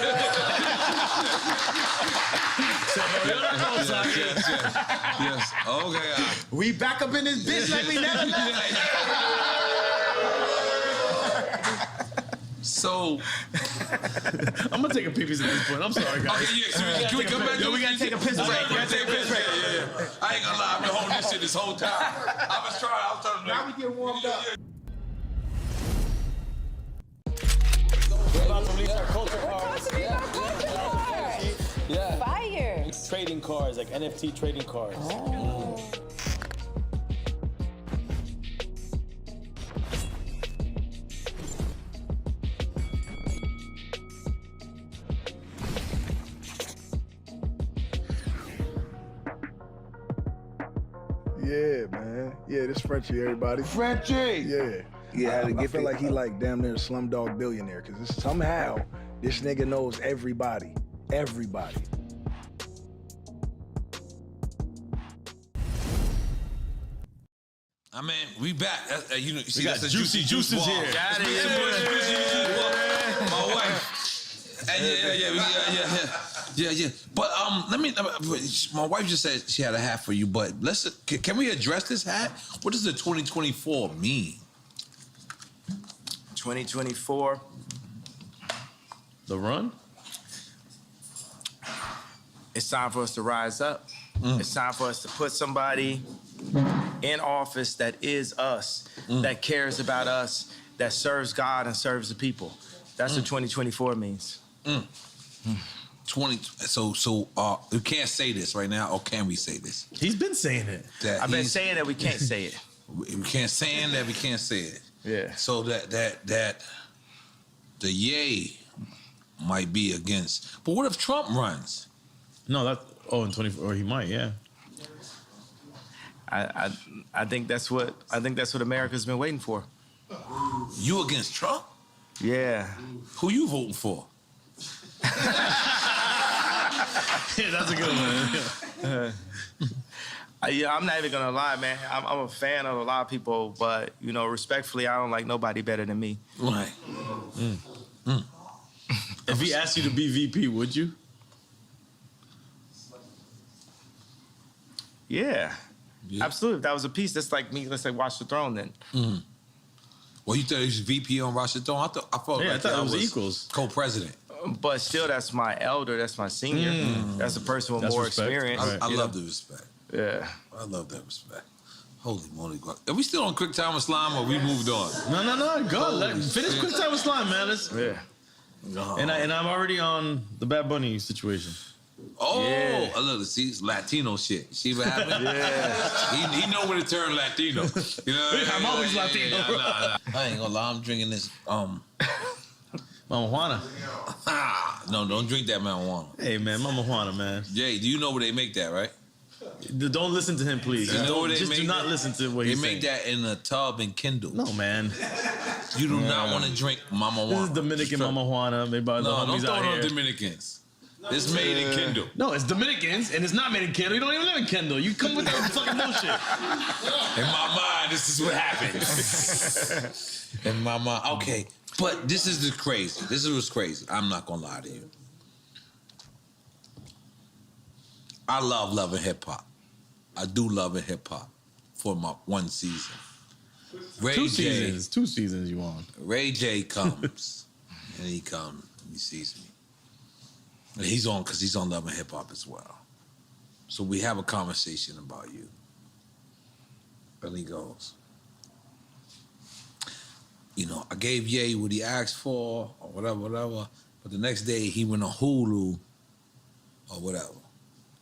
Yes. Okay. We back up in this bitch like we never left. So I'm gonna take a pee-pee at this point. I'm sorry, guys. Okay, yeah. So can we come back? We gotta take a piss break. Yeah. I ain't gonna lie. I've been holding this shit this whole time. I was trying. Now we get warmed up. We're about to release our culture cards. Yeah. Fire. It's trading cards, like NFT trading cards. Oh. Yeah, man. Yeah, this Frenchie, everybody. Frenchie! Yeah. Yeah, I feel like he like damn near a Slumdog Billionaire, because somehow this nigga knows everybody. Everybody. I mean, we back. You see, got that's the Juicy Juices ball. here. Got it. Yeah. My wife. Yeah. But my wife just said she had a hat for you. But can we address this hat? What does the 2024 mean? 2024. The run? It's time for us to rise up. It's time for us to put somebody in office that is us, that cares about us, that serves God and serves the people. That's what 2024 means. 20. So we can't say this right now, or can we say this? He's been saying it. I've been saying that we can't say it. We can't say that we can't say it. Yeah. So that the yay might be against. But what if Trump runs? No, in 24, or he might, yeah. I think that's what America's been waiting for. You against Trump? Yeah. Who you voting for? Yeah, that's a good one. I'm not even gonna lie, man. I'm a fan of a lot of people, but respectfully, I don't like nobody better than me. Right. If he asked you to be VP, would you? Yeah. Absolutely. If that was a piece, that's like me, let's say Watch the Throne then. Mm-hmm. Well, you thought he was VP on Watch the Throne? I thought it was equals. Co-president. But still, that's my elder, that's my senior. That's a person with more experience. I love the respect. Yeah. I love that respect. Holy moly. Are we still on Quick Time with Slime or we moved on? No. Go. Finish Quick Time with Slime, man. And I'm already on the Bad Bunny situation. Oh, I love to see Latino shit. See what happened? Yeah. He know when to turn Latino. You know what I'm always Latino. Nah. I ain't gonna lie, I'm drinking this Mama Juana. No, don't drink that marijuana. Hey man, Mama Juana, man. Jay, do you know where they make that, right? Don't listen to him, please. You know where they just make do not listen to what he's saying. They make that in a tub and Kindle. No, man. You do not want to drink Mama Juana. This is Dominican Mama Juana, made by the homies out here. No Dominicans. It's made in Kendall. No, it's Dominicans, and it's not made in Kendall. You don't even live in Kendall. You come with that fucking bullshit. In my mind, this is what happens. In my mind, okay. But this is the crazy. This is what's crazy. I'm not gonna lie to you. I love loving hip hop. I do love hip hop for my one season. Two seasons you on. Ray J comes, and he sees me. And he's on because he's on Love and Hip Hop as well. So we have a conversation about you. And he goes, you know, I gave Ye what he asked for or whatever. But the next day he went on Hulu or whatever.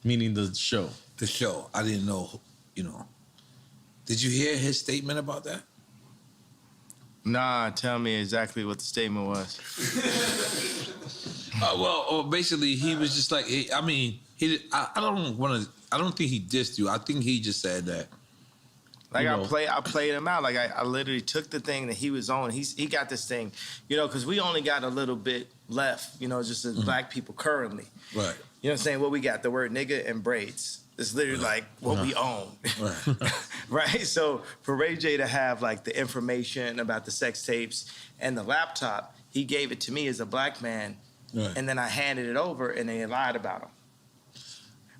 Meaning the show. The show. I didn't know, you know. Did you hear his statement about that? Nah, tell me exactly what the statement was. Basically, he was just like, I don't think he dissed you. I think he just said that. Like, I played him out. Like, I literally took the thing that he was on. He got this thing, you know, because we only got a little bit left, you know, just as black people currently. Right. You know what I'm saying? What we got, the word nigga and braids. It's literally like what we own. Right. Right? So for Ray J to have like the information about the sex tapes and the laptop, he gave it to me as a black man. Right. And then I handed it over and they lied about him.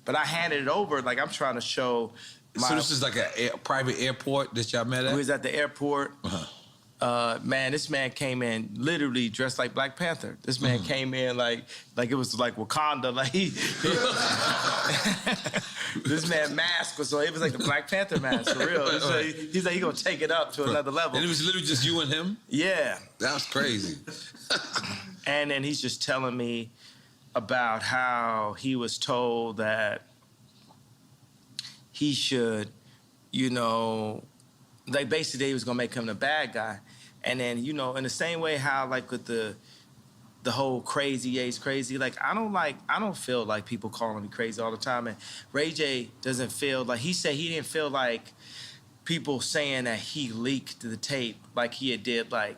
But I handed it over like I'm trying to show So this is like a private airport that y'all met at? We was at the airport. Man, this man came in literally dressed like Black Panther. This man came in like it was like Wakanda. Like this man mask was it was like the Black Panther mask for real. So he's like he gonna take it up to another level. And it was literally just you and him? Yeah. That was crazy. And then he's just telling me about how he was told that he should, you know, like basically he was gonna make him the bad guy. And then, you know, in the same way how like with the whole crazy, Ye's crazy, like I don't feel like people calling me crazy all the time. And Ray J doesn't feel like, he said he didn't feel like people saying that he leaked the tape like he had did like,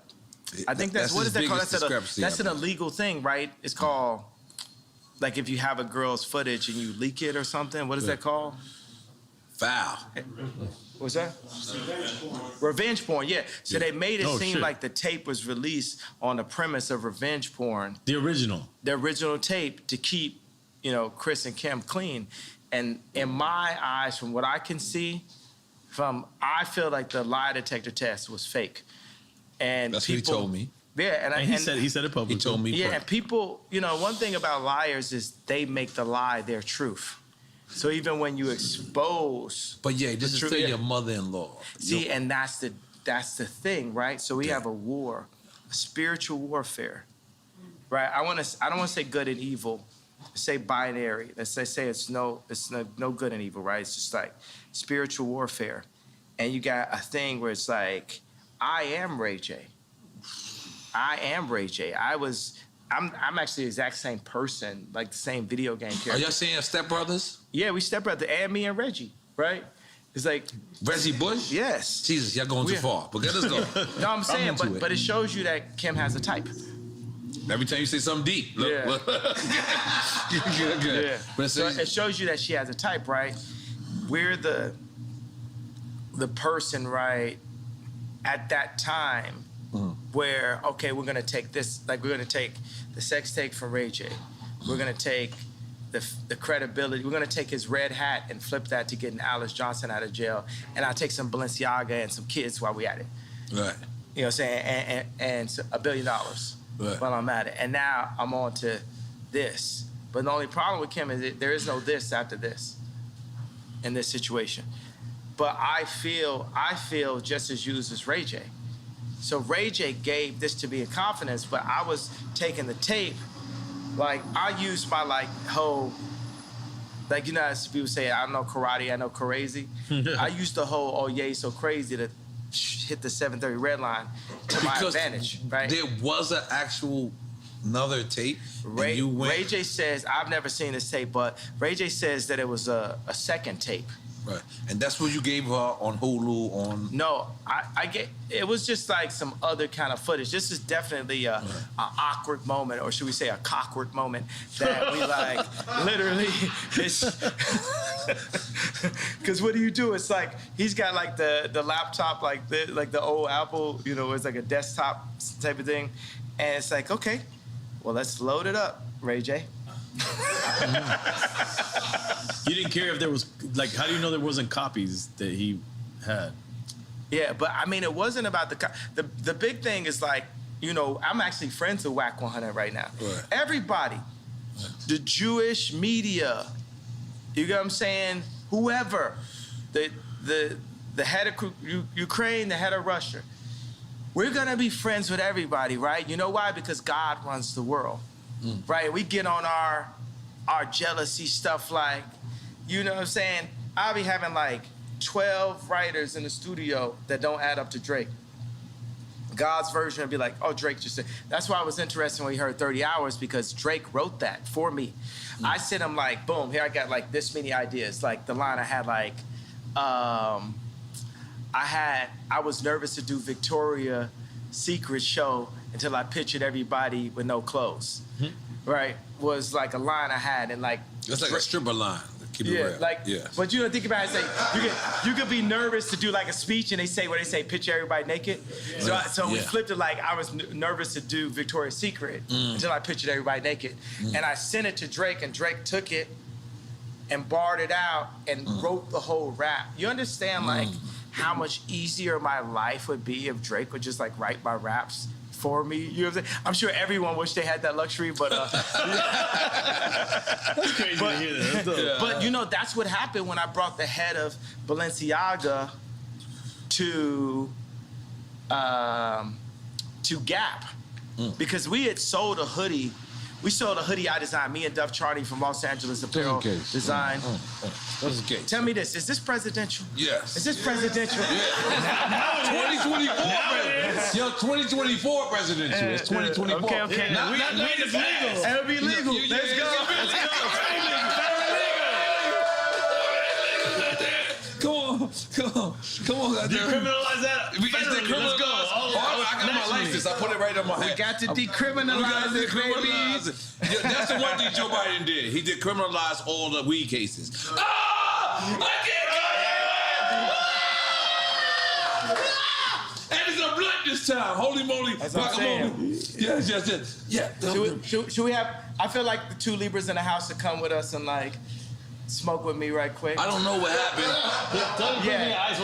I think that's what is that called? That's an illegal thing, right? It's called, like if you have a girl's footage and you leak it or something, what is that called? Foul. What's that? Revenge porn, yeah. So they made it seem like the tape was released on the premise of revenge porn. The original tape to keep, you know, Chris and Kim clean. And in my eyes, from what I can see, I feel like the lie detector test was fake. And that's what he told me. Yeah, and he said it publicly. He told me. Yeah, and people, you know, one thing about liars is they make the lie their truth. So even when you expose, but yeah, this is still your mother-in-law. See, and that's the thing, right? So we have a war, a spiritual warfare, right? I don't want to say good and evil, say binary. Let's say it's no good and evil, right? It's just like spiritual warfare, and you got a thing where it's like, I am Ray J. I am Ray J. I'm actually the exact same person, like the same video game character. Are y'all saying Step Brothers? Yeah, we Step Brothers, and me and Reggie, right? It's like Reggie Bush? Yes. Jesus, y'all going too far. But let us go. No, I'm saying, but it shows you that Kim has a type. Every time you say something deep. Look, yeah. Good. Yeah. But so it shows you that she has a type, right? We're the person, right, at that time where, okay, we're gonna take this, like we're gonna take the sex tape from Ray J. We're gonna take the credibility. We're gonna take his red hat and flip that to getting Alice Johnson out of jail, and I'll take some Balenciaga and some kids while we at it. Right. You know what I'm saying? And $1 billion right. while I'm at it. And now I'm on to this. But the only problem with Kim is that there is no this after this in this situation. But I feel just as used as Ray J. So Ray J gave this to me in confidence, but I was taking the tape. Like, I used my, like, whole, like, you know, as people say, I know karate, I know crazy. I used the whole, oh, yeah, so crazy to hit the 730 red line to my advantage, right? There was an actual another tape. Ray J says, I've never seen this tape, but Ray J says that it was a second tape. Right, and that's what you gave her on Hulu on. No, I get it was just like some other kind of footage. This is definitely a awkward moment, or should we say a cockward moment that we like literally. Because what do you do? It's like he's got like the laptop like the old Apple, you know, it's like a desktop type of thing, and it's like, okay, well, let's load it up, Ray J. You didn't care if there was, like, how do you know there wasn't copies that he had? Yeah, but I mean, it wasn't about the big thing is like, you know, I'm actually friends with Whack 100 right now. Right. Everybody, the Jewish media, you get what I'm saying? Whoever, the head of Ukraine, the head of Russia, we're gonna be friends with everybody, right? You know why? Because God runs the world, right? We get on our jealousy stuff like, you know what I'm saying? I'll be having like 12 writers in the studio that don't add up to Drake. God's version would be like, oh, Drake just said. That's why I was interested when we heard 30 Hours, because Drake wrote that for me. I sent him like, boom, here I got like this many ideas. Like the line I had like, I was nervous to do Victoria's Secret show until I pictured everybody with no clothes. Right? Was like a line I had, and like it's like a stripper line. Keep it real. Like, but you don't think about it. Say you could be nervous to do like a speech, and they say picture everybody naked. So we flipped it like I was nervous to do Victoria's Secret until I pictured everybody naked, and I sent it to Drake, and Drake took it and barred it out and wrote the whole rap. You understand like how much easier my life would be if Drake would just like write my raps for me? You know what I'm saying? I'm sure everyone wished they had that luxury, but that's crazy to hear that. But you know, that's what happened when I brought the head of Balenciaga to Gap, because we had sold a hoodie. We sold a hoodie I designed, me and Duff Charney from Los Angeles Apparel Design. What's the case? Tell me this, is this presidential? Yes. Is this presidential? Yeah. 2024, man. Yo, 2024 presidential. It's 2024. Okay. Not It's legal. It'll be legal. Let's go. Come on. Decriminalize that. Let's go. I got my license. I put it right on my head. We got to decriminalize it, baby. Yeah, that's the one thing Joe Biden did. He decriminalized all the weed cases. And it's a blunt this time. Holy moly. That's what I'm saying. Yes. Yeah. Should we have, I feel like the two Libras in the house to come with us and like smoke with me right quick. I don't know what happened.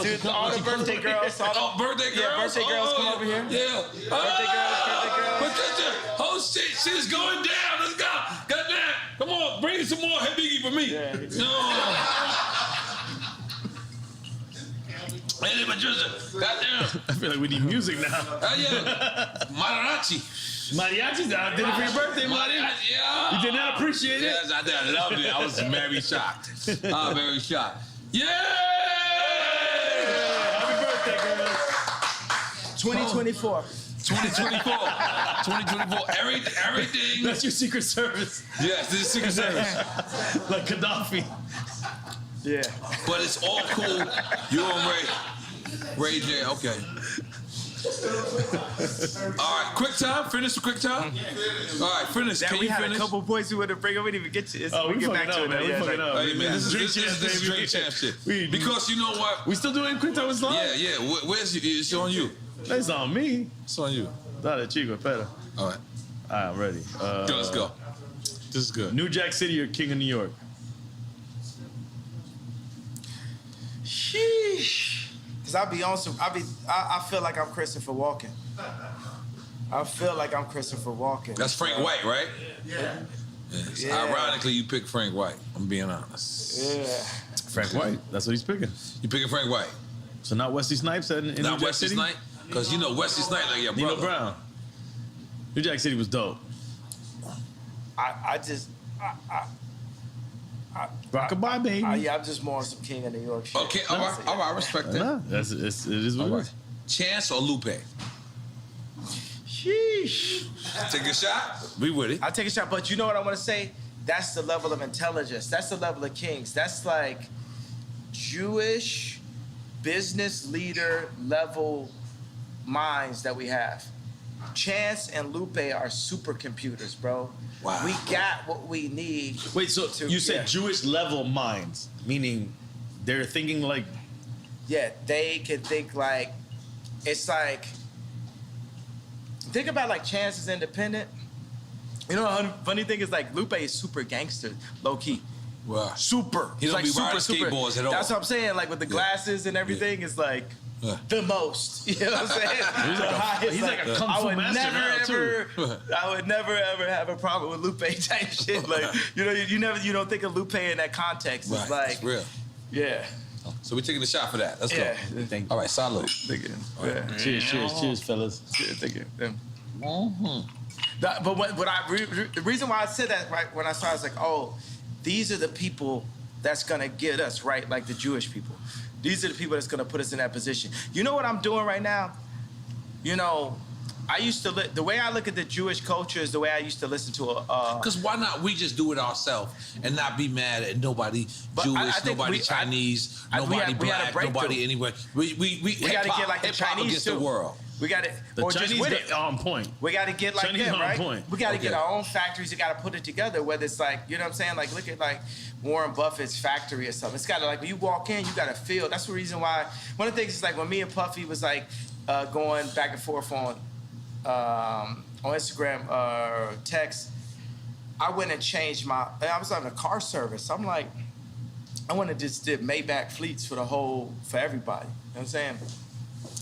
Dude, all the birthday girls. Birthday girls? Yeah, birthday girls come over here. Yeah. Birthday girls. Patricia, oh shit's going down. Let's go. Goddamn. Come on, bring some more Biggie for me. Yeah. No. Hey, Patricia, goddamn. I feel like we need music now. Yeah. Mariachi. Mariachi's out. Did it for your birthday, Mario. Yeah. You did not appreciate it? Yes, I did. I loved it. I was very shocked. Very shocked. Yeah! Happy birthday, girls. 2024. 2024. Everything. That's your Secret Service. Yes, this is Secret Service. Like Gaddafi. Yeah. But it's all cool. You and Ray J, okay. All right, quick time. Finish the quick time. All right, finish. Can we you had finish? a couple points we would have bring up. We didn't even get to this. Oh, we get back to it. man. We fucking up. Hey, man, this Drink is champs, drink champ shit. Because you know what? We still doing quick time with Slime? Yeah. Where's it's on you? It's on me. It's on you. Dale, chico, espera. All right. I'm ready. Let's go. This is good. New Jack City or King of New York? Sheesh. Cause I feel like I'm Christopher Walken. I feel like I'm Christopher Walken. That's Frank White, right? Yeah. Ironically, you pick Frank White. I'm being honest. Yeah. Frank White. That's what he's picking. You picking Frank White? So not Wesley Snipes in New Not Jack Wesley City? Snipes? Because you know Wesley Snipes like your brother. Nino Brown. New Jack City was dope. Rockabye, baby. I'm just more on some King of New York shit. Okay, all right, I respect that. Nah, it is what it is. Chance or Lupe? Sheesh. Take a shot. We with it. I take a shot, but you know what I want to say? That's the level of intelligence. That's the level of kings. That's like Jewish business leader level minds that we have. Chance and Lupe are supercomputers, bro. Wow. We got what we need. Wait, so you said Jewish level minds, meaning they're thinking like... Yeah, they can think like, it's like, think about like Chance is independent. You know, the funny thing is like Lupe is super gangster, low key. Wow. Super. He don't like be riding skateboards at all. That's what I'm saying. Like with the glasses and everything, it's like the most. You know what I'm saying? He's like a kung fu master now too. I would never ever have a problem with Lupe type shit. Like you don't think of Lupe in that context. It's like it's real. Yeah. So we're taking a shot for that. Let's go. All right, salute. Right. Cheers, fellas. Cheers, thank you. But the reason why I said that right when I started, I was like, oh, these are the people that's gonna get us right, like the Jewish people. These are the people that's gonna put us in that position. You know what I'm doing right now? You know, I used to the way I look at the Jewish culture is the way I used to listen to Because why not we just do it ourselves and not be mad at nobody Jewish, nobody Chinese, nobody black, nobody anywhere. We gotta get like the Chinese against too. the world. We got it. The or Chinese just with it. on point. We got to get like Chinese them, on right? point. We got to get our own factories. We got to put it together. Whether it's like, you know what I'm saying? Like, look at like Warren Buffett's factory or something. It's got to like when you walk in, you got to feel. That's the reason why. One of the things is like when me and Puffy was like going back and forth on Instagram text. I went and changed I was having a car service. I'm like, I went and just did Maybach fleets for everybody. You know what I'm saying?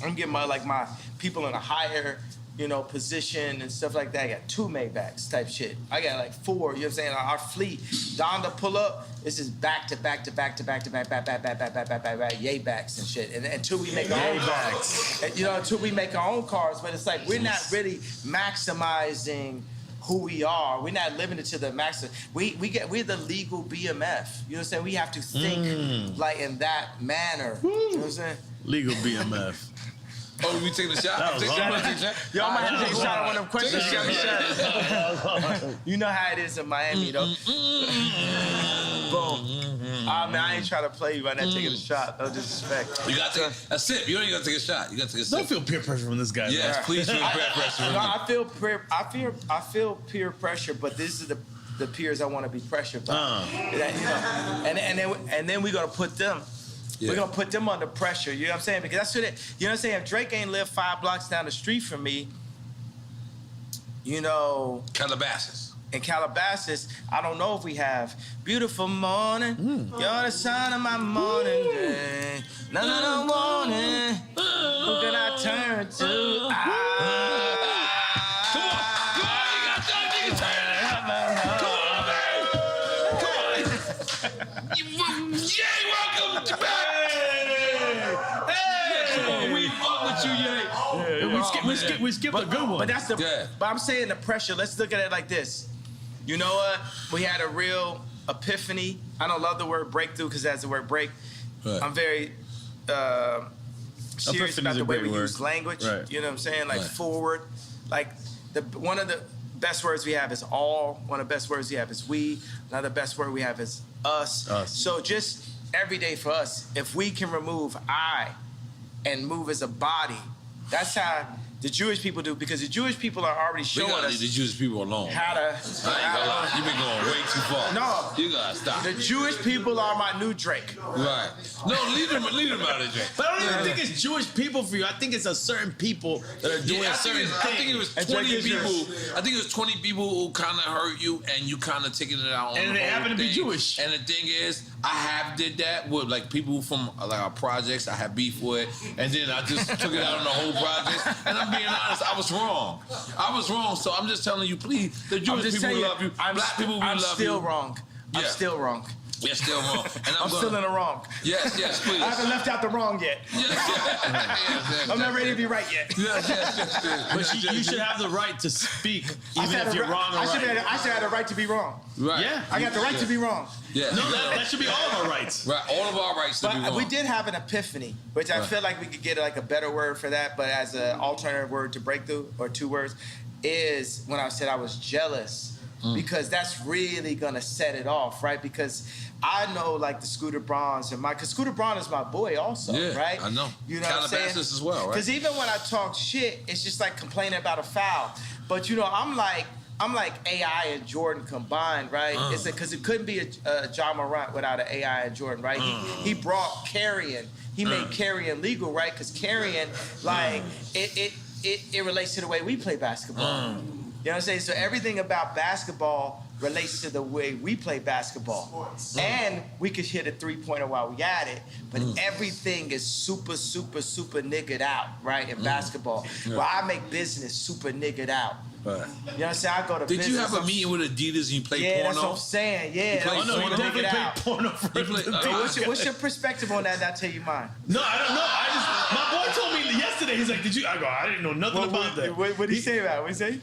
I'm getting my people in a higher, position and stuff like that. I got 2 Maybachs type shit. I got like 4, you know what I'm saying? Our fleet, Donda pull up, this is back to back Yaybacks and shit. And until we make our own cars. Until we make our own cars, but it's like we're not really maximizing who we are. We're not living it to the maximum. We're the legal BMF. You know what I'm saying? We have to think like in that manner. You know what I'm saying? Legal BMF. Oh, we taking a shot? Y'all might have to take a shot on one of them questions. You know how it is in Miami, though. Boom. I ain't trying to play you by not taking a shot. No disrespect. You got to take a sip. You don't even got to take a shot. You got to take a sip. Don't feel peer pressure from this guy. Yes, man. please feel peer pressure from me. I feel peer pressure, but this is the peers I want to be pressured by. And then we're gonna put them. Yeah. We're gonna put them under pressure. You know what I'm saying? Because that's what you know what I'm saying. If Drake ain't lived 5 blocks down the street from me, Calabasas. In Calabasas, I don't know if we have beautiful morning. You're the sun of my morning day. None morning. Who can I turn to? Come on, you got that nigga turn. Come on, man. Yay, welcome back. Hey, we fuck with you, Yay. We skip a good one. But that's But I'm saying the pressure. Let's look at it like this. You know what? We had a real epiphany. I don't love the word breakthrough because that's the word break. Right. I'm very serious about the way we use language. Right. You know what I'm saying? Like forward. Like one of the best words we have is all. One of the best words we have is we. Another best word we have is us. So just every day for us, if we can remove I and move as a body, that's how The Jewish people do, because the Jewish people are already showing us. Leave the Jewish people alone. How to. I ain't gonna lie. You've been going way too far. No. You gotta stop. The Jewish people are my new Drake. Right. No, leave them out of Drake. But I don't even think it's Jewish people for you. I think it's a certain people that are doing certain things. I think it was 20 people. I think it was 20 people who kind of hurt you, and you kind of taking it out on and the they whole happen to be thing. Jewish. And the thing is, I have did that with like people from like our projects. I had beef with, and then I just took it out on the whole project. And I'm being honest, I was wrong. So I'm just telling you, please, the Jewish people will love you. Black people will love you. I'm still wrong. I'm still wrong. You're still wrong. And I'm still in the wrong. Yes, please. I haven't left out the wrong yet. Yes. I'm not ready to be right yet. Yes. But you should have the right to speak, even if you're wrong or right. I should have the right to be wrong. Right. Yeah. I got the right to be wrong. Yeah. No, that should be all of our rights. Right, all of our rights to be But wrong. we did have an epiphany, which I feel like we could get like a better word for that, but as an alternative word to breakthrough, or 2 words, is when I said I was jealous. Because that's really gonna set it off, right? Because I know like the Scooter Brauns and because Scooter Braun is my boy also, right? I know. You know what I'm saying? Calabasas as well, right? Because even when I talk shit, it's just like complaining about a foul. But you know, I'm like AI and Jordan combined, right? It's because it couldn't be a John Morant without an AI and Jordan, right? He brought carrying. He made carrying legal, right? Because carrying, like, it relates to the way we play basketball. You know what I'm saying? So everything about basketball relates to the way we play basketball. And we could hit a 3-pointer while we at it, but everything is super niggered out, right, in basketball. Well, I make business super niggered out. Right. You know what I'm saying? I go to Did business. you have a meeting with Adidas and you played porno? Yeah, that's what I'm saying. Yeah. played No, you porno? definitely played porno for What's your perspective on that? And I'll tell you mine. No, I don't know. My boy told me yesterday, he's like, I didn't know nothing about that. What did he say about it? What did he say?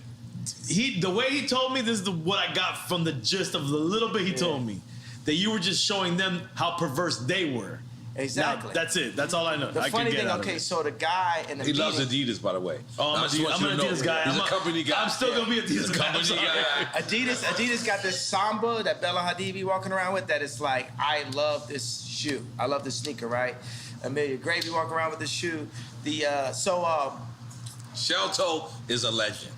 The way he told me, this is what I got from the gist of the little bit he told me, that you were just showing them how perverse they were. Exactly. Now, that's it. That's all I know. The funny thing, okay, so the guy in the He loves Adidas, by the way. Oh, I'm an Adidas guy. He's a company guy. I'm still gonna be Adidas guy. Company guy. Adidas got this Samba that Bella Hadid be walking around with that is like, I love this shoe. I love this sneaker, right? Amelia Gravy walking around with this shoe. Shelto is a legend.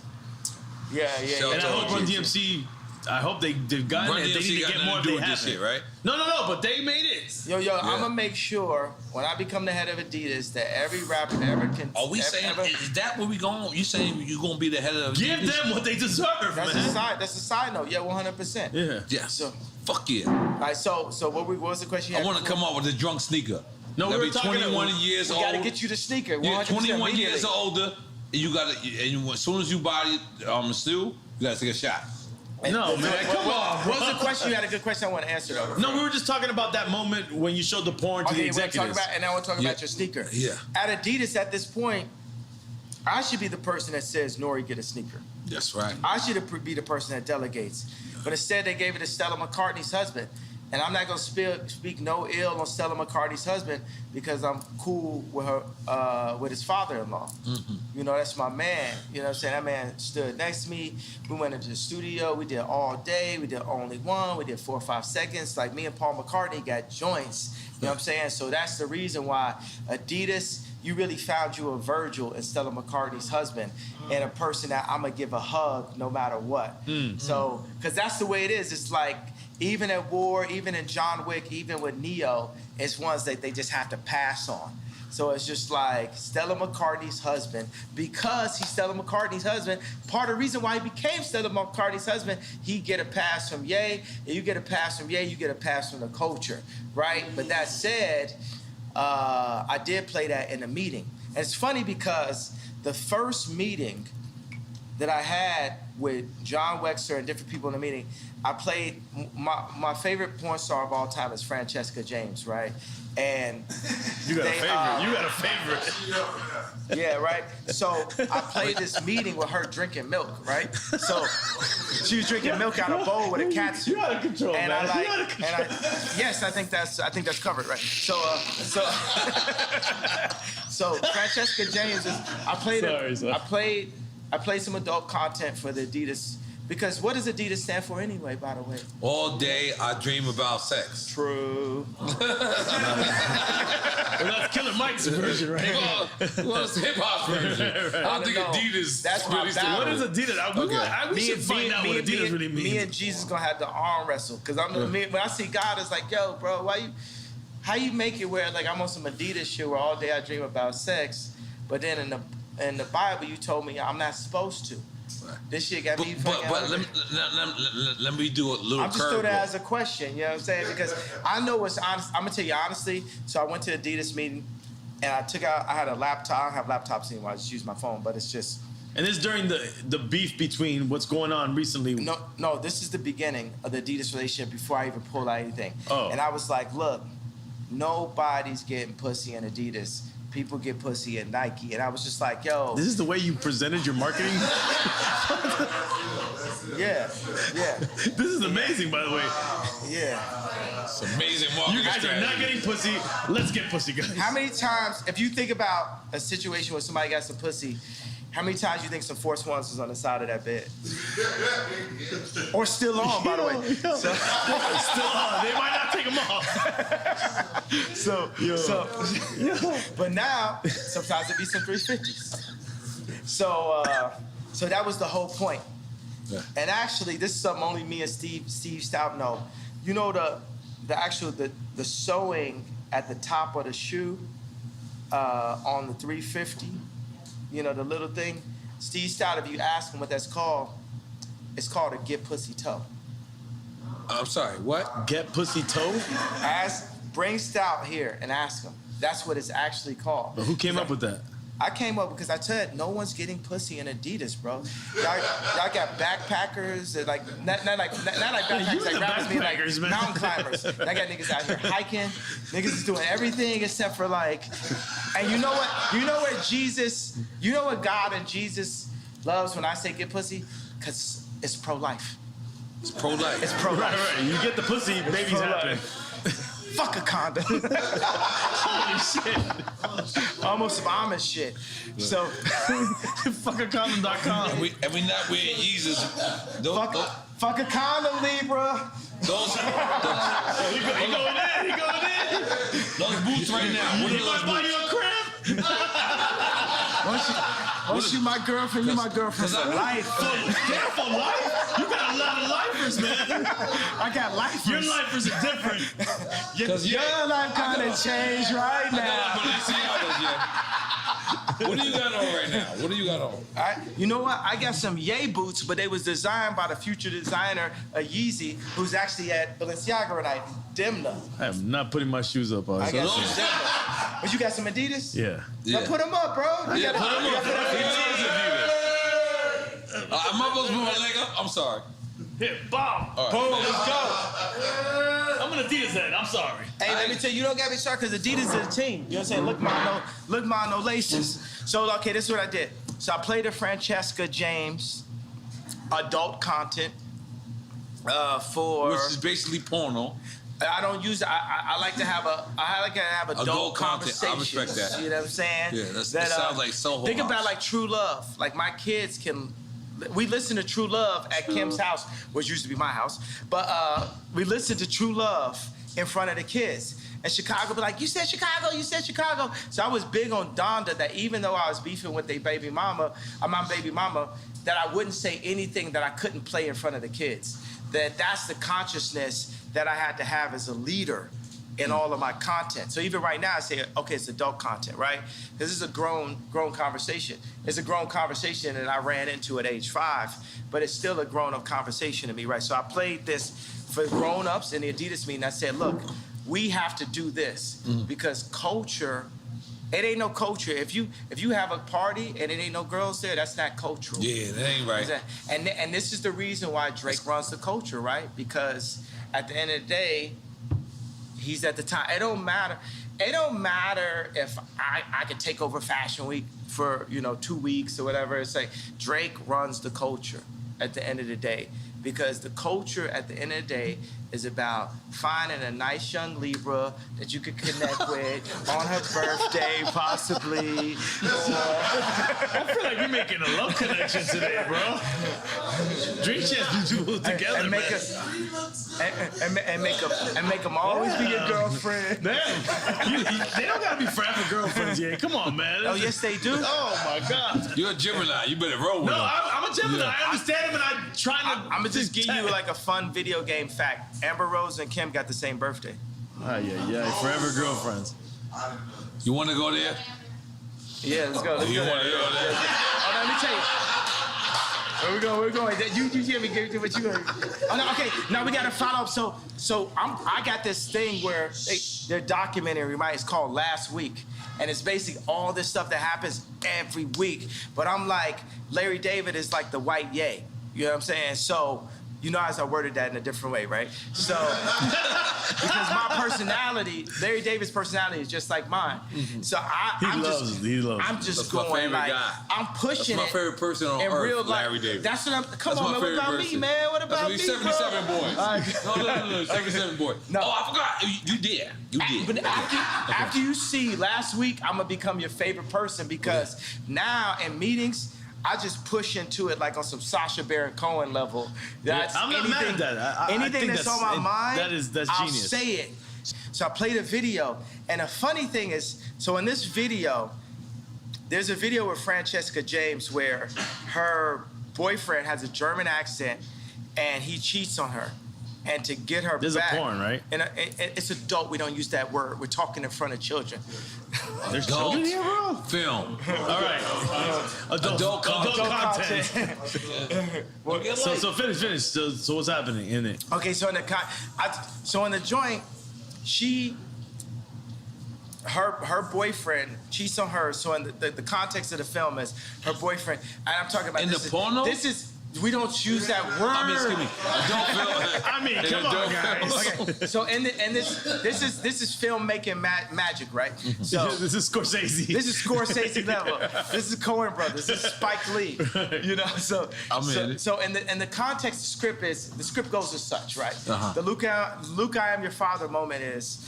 Yeah. And I hope Run DMC, I hope they've gotten it. They need to get more if they have shit, right? No, but they made it. Yo, I'm gonna make sure when I become the head of Adidas that every rapper ever can. Are we saying, is that where we going? You saying you gonna be the head of Give Adidas? them what they deserve, that's man. That's a side note. Yeah, 100%. Yeah. Yes. So, fuck yeah. all right, so what was the question? I want to come up with a drunk sneaker. No, we were be talking 21 about, years We old. gotta get you the sneaker. 100% Yeah, 21 years immediately. older. And you gotta, as soon as you buy it, still, you gotta take a shot. No, man, come on, bro. What was the question? You had a good question I want to answer, though. No, we were just talking about that moment when you showed the porn to the executives. And I want to talk about your sneaker. Yeah. At Adidas, at this point, I should be the person that says, Nori, get a sneaker. That's right. I should be the person that delegates. But instead, they gave it to Stella McCartney's husband. And I'm not going to speak no ill on Stella McCartney's husband because I'm cool with her, with his father-in-law. You know, that's my man. You know what I'm saying? That man stood next to me. We went into the studio. We did all day. We did only one. We did 4 or 5 seconds. Like me and Paul McCartney got joints. You know what I'm saying? So that's the reason why Adidas, you really found you a Virgil in Stella McCartney's husband and a person that I'm going to give a hug no matter what. So, because that's the way it is. It's like, even at war, even in John Wick, even with Neo, it's ones that they just have to pass on. So it's just like Stella McCartney's husband, because he's Stella McCartney's husband, part of the reason why he became Stella McCartney's husband, he get a pass from Ye, and you get a pass from Ye, you get a pass from the culture, right? But that said, I did play that in a meeting. And it's funny because the first meeting that I had with John Wexler and different people in the meeting, I played, my favorite porn star of all time is Francesca James, right? And you got a favorite. Yeah, right? So I played this meeting with her drinking milk, right? So she was drinking milk out of a bowl with a catsuit. You out of control, and man. Yes, I think that's covered, right? So Francesca James is, I played some adult content for the Adidas Because what does Adidas stand for anyway, by the way? All day I dream about sex. True. Well, that's Killer Mike's version, right? Well, it's hip hop's version. I don't think Adidas. That's really what is Adidas? We should find out what Adidas really means. Me and Jesus gonna have to arm wrestle because when I see God, it's like, yo, bro, how you make it where like I'm on some Adidas shit where all day I dream about sex, but then in the Bible you told me I'm not supposed to. This shit got me fucking. But let me do a little. I'm just throwing that as a question. You know what I'm saying? Because I know what's honest. I'm gonna tell you honestly. So I went to the Adidas meeting, and I had a laptop. I don't have laptops anymore. I just use my phone. But it's just. And this during the beef between what's going on recently. No. This is the beginning of the Adidas relationship before I even pulled out anything. Oh. And I was like, look, nobody's getting pussy in Adidas. People get pussy at Nike. And I was just like, yo. This is the way you presented your marketing? Yeah. This is amazing, by the way. Yeah. It's amazing marketing. You guys are not getting pussy. Let's get pussy, guys. How many times, if you think about a situation where somebody got some pussy, how many times you think some Force Ones was on the side of that bed? Or still on, by the way. So, still on. They might not take them off. But now, sometimes it be some 350s. So that was the whole point. Yeah. And actually, this is something only me and Steve Stout know. You know the sewing at the top of the shoe on the 350. You know, the little thing. Steve Stout, if you ask him what that's called, it's called a get pussy toe. I'm sorry, what? Get pussy toe? Bring Stout here and ask him. That's what it's actually called. But who came up with that? I came up because I said no one's getting pussy in Adidas, bro. Y'all got backpackers that like not like backpackers like rappers, mean like mountain climbers. I got niggas out here hiking. Niggas is doing everything except for like. And you know what? You know what Jesus? You know what God and Jesus loves when I say get pussy? Cause it's pro-life. It's pro-life. It's pro-life. Right. You get the pussy, babies happen. Fuck a condom. Holy shit. Almost some Amish shit. So, fuckacondom.com. And we not wearing Yeezys. Fuck a condom, Libra. He going in. Those boots right now. What are those buy boots? you a crib? Once you my girlfriend, you my girlfriend for life. For life? You got a lot of lifers, man. I got lifers. Your lifers are different. Your life kind of changed right now. What do you got on right now? What do you got on? You know what? I got some Ye boots, but they was designed by the future designer, Yeezy, who's actually at Balenciaga tonight, Demna. I am not putting my shoes up. I got some Demna. But you got some Adidas? Yeah. Now put them up, bro. Put them up. Am I supposed to put my leg up? I'm sorry. Here, bomb. Right. Boom, let's go. I'm an Adidas head. I'm sorry. Hey, let me tell you, you don't got me started because Adidas is a team. You know what I'm saying? Look mine, no laces. So, okay, this is what I did. So I played a Francesca James adult content for... Which is basically porno. I don't use. I like to have adult conversations. I respect that. You know what I'm saying? Yeah, that sounds like Soho Think House. about like True Love. Like my kids can. We listen to True Love at Kim's house, which used to be my house. But we listen to True Love in front of the kids. And Chicago be like, you said Chicago. So I was big on Donda that even though I was beefing with my baby mama, that I wouldn't say anything that I couldn't play in front of the kids. That's the consciousness that I had to have as a leader in all of my content. So even right now I say, okay, it's adult content, right? This is a grown conversation. It's a grown conversation that I ran into at age 5, but it's still a grown-up conversation to me, right? So I played this for grown-ups in the Adidas meeting. I said, look, we have to do this because culture, it ain't no culture. If you have a party and it ain't no girls there, that's not cultural. Yeah, that ain't right. And this is the reason why Drake runs the culture, right? Because at the end of the day, he's at the time. It don't matter. It don't matter if I could take over Fashion Week for 2 weeks or whatever. It's like Drake runs the culture at the end of the day because the culture at the end of the day is about finding a nice young Libra that you could connect with on her birthday, possibly. I feel like we're making a love connection today, bro. Drink champs do together, and make man. make them always be your girlfriend. Damn, they don't gotta be forever girlfriends, yeah. Come on, man. Oh, yes, they do. Oh my God. You're a Gemini. You better roll with No, them. I'm a Gemini. Yeah. I understand, but I'm trying to. I'm gonna just give you like a fun video game fact. Amber Rose and Kim got the same birthday. Yeah. Forever girlfriends. You want to go there? Yeah, let's go. You want to go there? Oh, no, let me tell you. Where we going? You hear me? Give what you heard. Oh no, okay. Now we got to follow up. So I got this thing where they're documentary, right? It's called Last Week, and it's basically all this stuff that happens every week. But I'm like, Larry David is like the white Ye. You know what I'm saying? So. You know, as I worded that in a different way, right? So, because my personality, Larry David's personality is just like mine. So He loves I'm just That's my going favorite like, guy. I'm pushing That's my favorite person on in earth, real life. Larry David. That's what I'm. Come That's on, my man. What favorite about person. me, man? What about me, 77 bro? boys. No, 77 boys. No. Oh, I forgot. You did. You did. But after you see Last Week, I'm gonna become your favorite person because now in meetings. I just push into it like on some Sacha Baron Cohen level. That's I'm not mad at that. Anything that's on my mind, that's I'll genius. say it. So I played a video, and the funny thing is, so in this video, there's a video with Francesca James where her boyfriend has a German accent, and he cheats on her. And to get her There's back. a porn, right? And it's adult. We don't use that word. We're talking in front of children. There's children here, bro? Film. All right. Adult content. So finish. So what's happening in it? Okay, so in the joint, her boyfriend cheats on her. So in the context of the film is her boyfriend, and I'm talking about In the porno? This is. We don't choose that word. I mean, excuse me. Adult film. I mean, come on, guys. Okay, so this is filmmaking magic, right? So this is Scorsese. This is Scorsese level. This is Coen Brothers. This is Spike Lee. You know, so in the context, the script goes as such, right? Uh-huh. The Luke, I am your father moment is.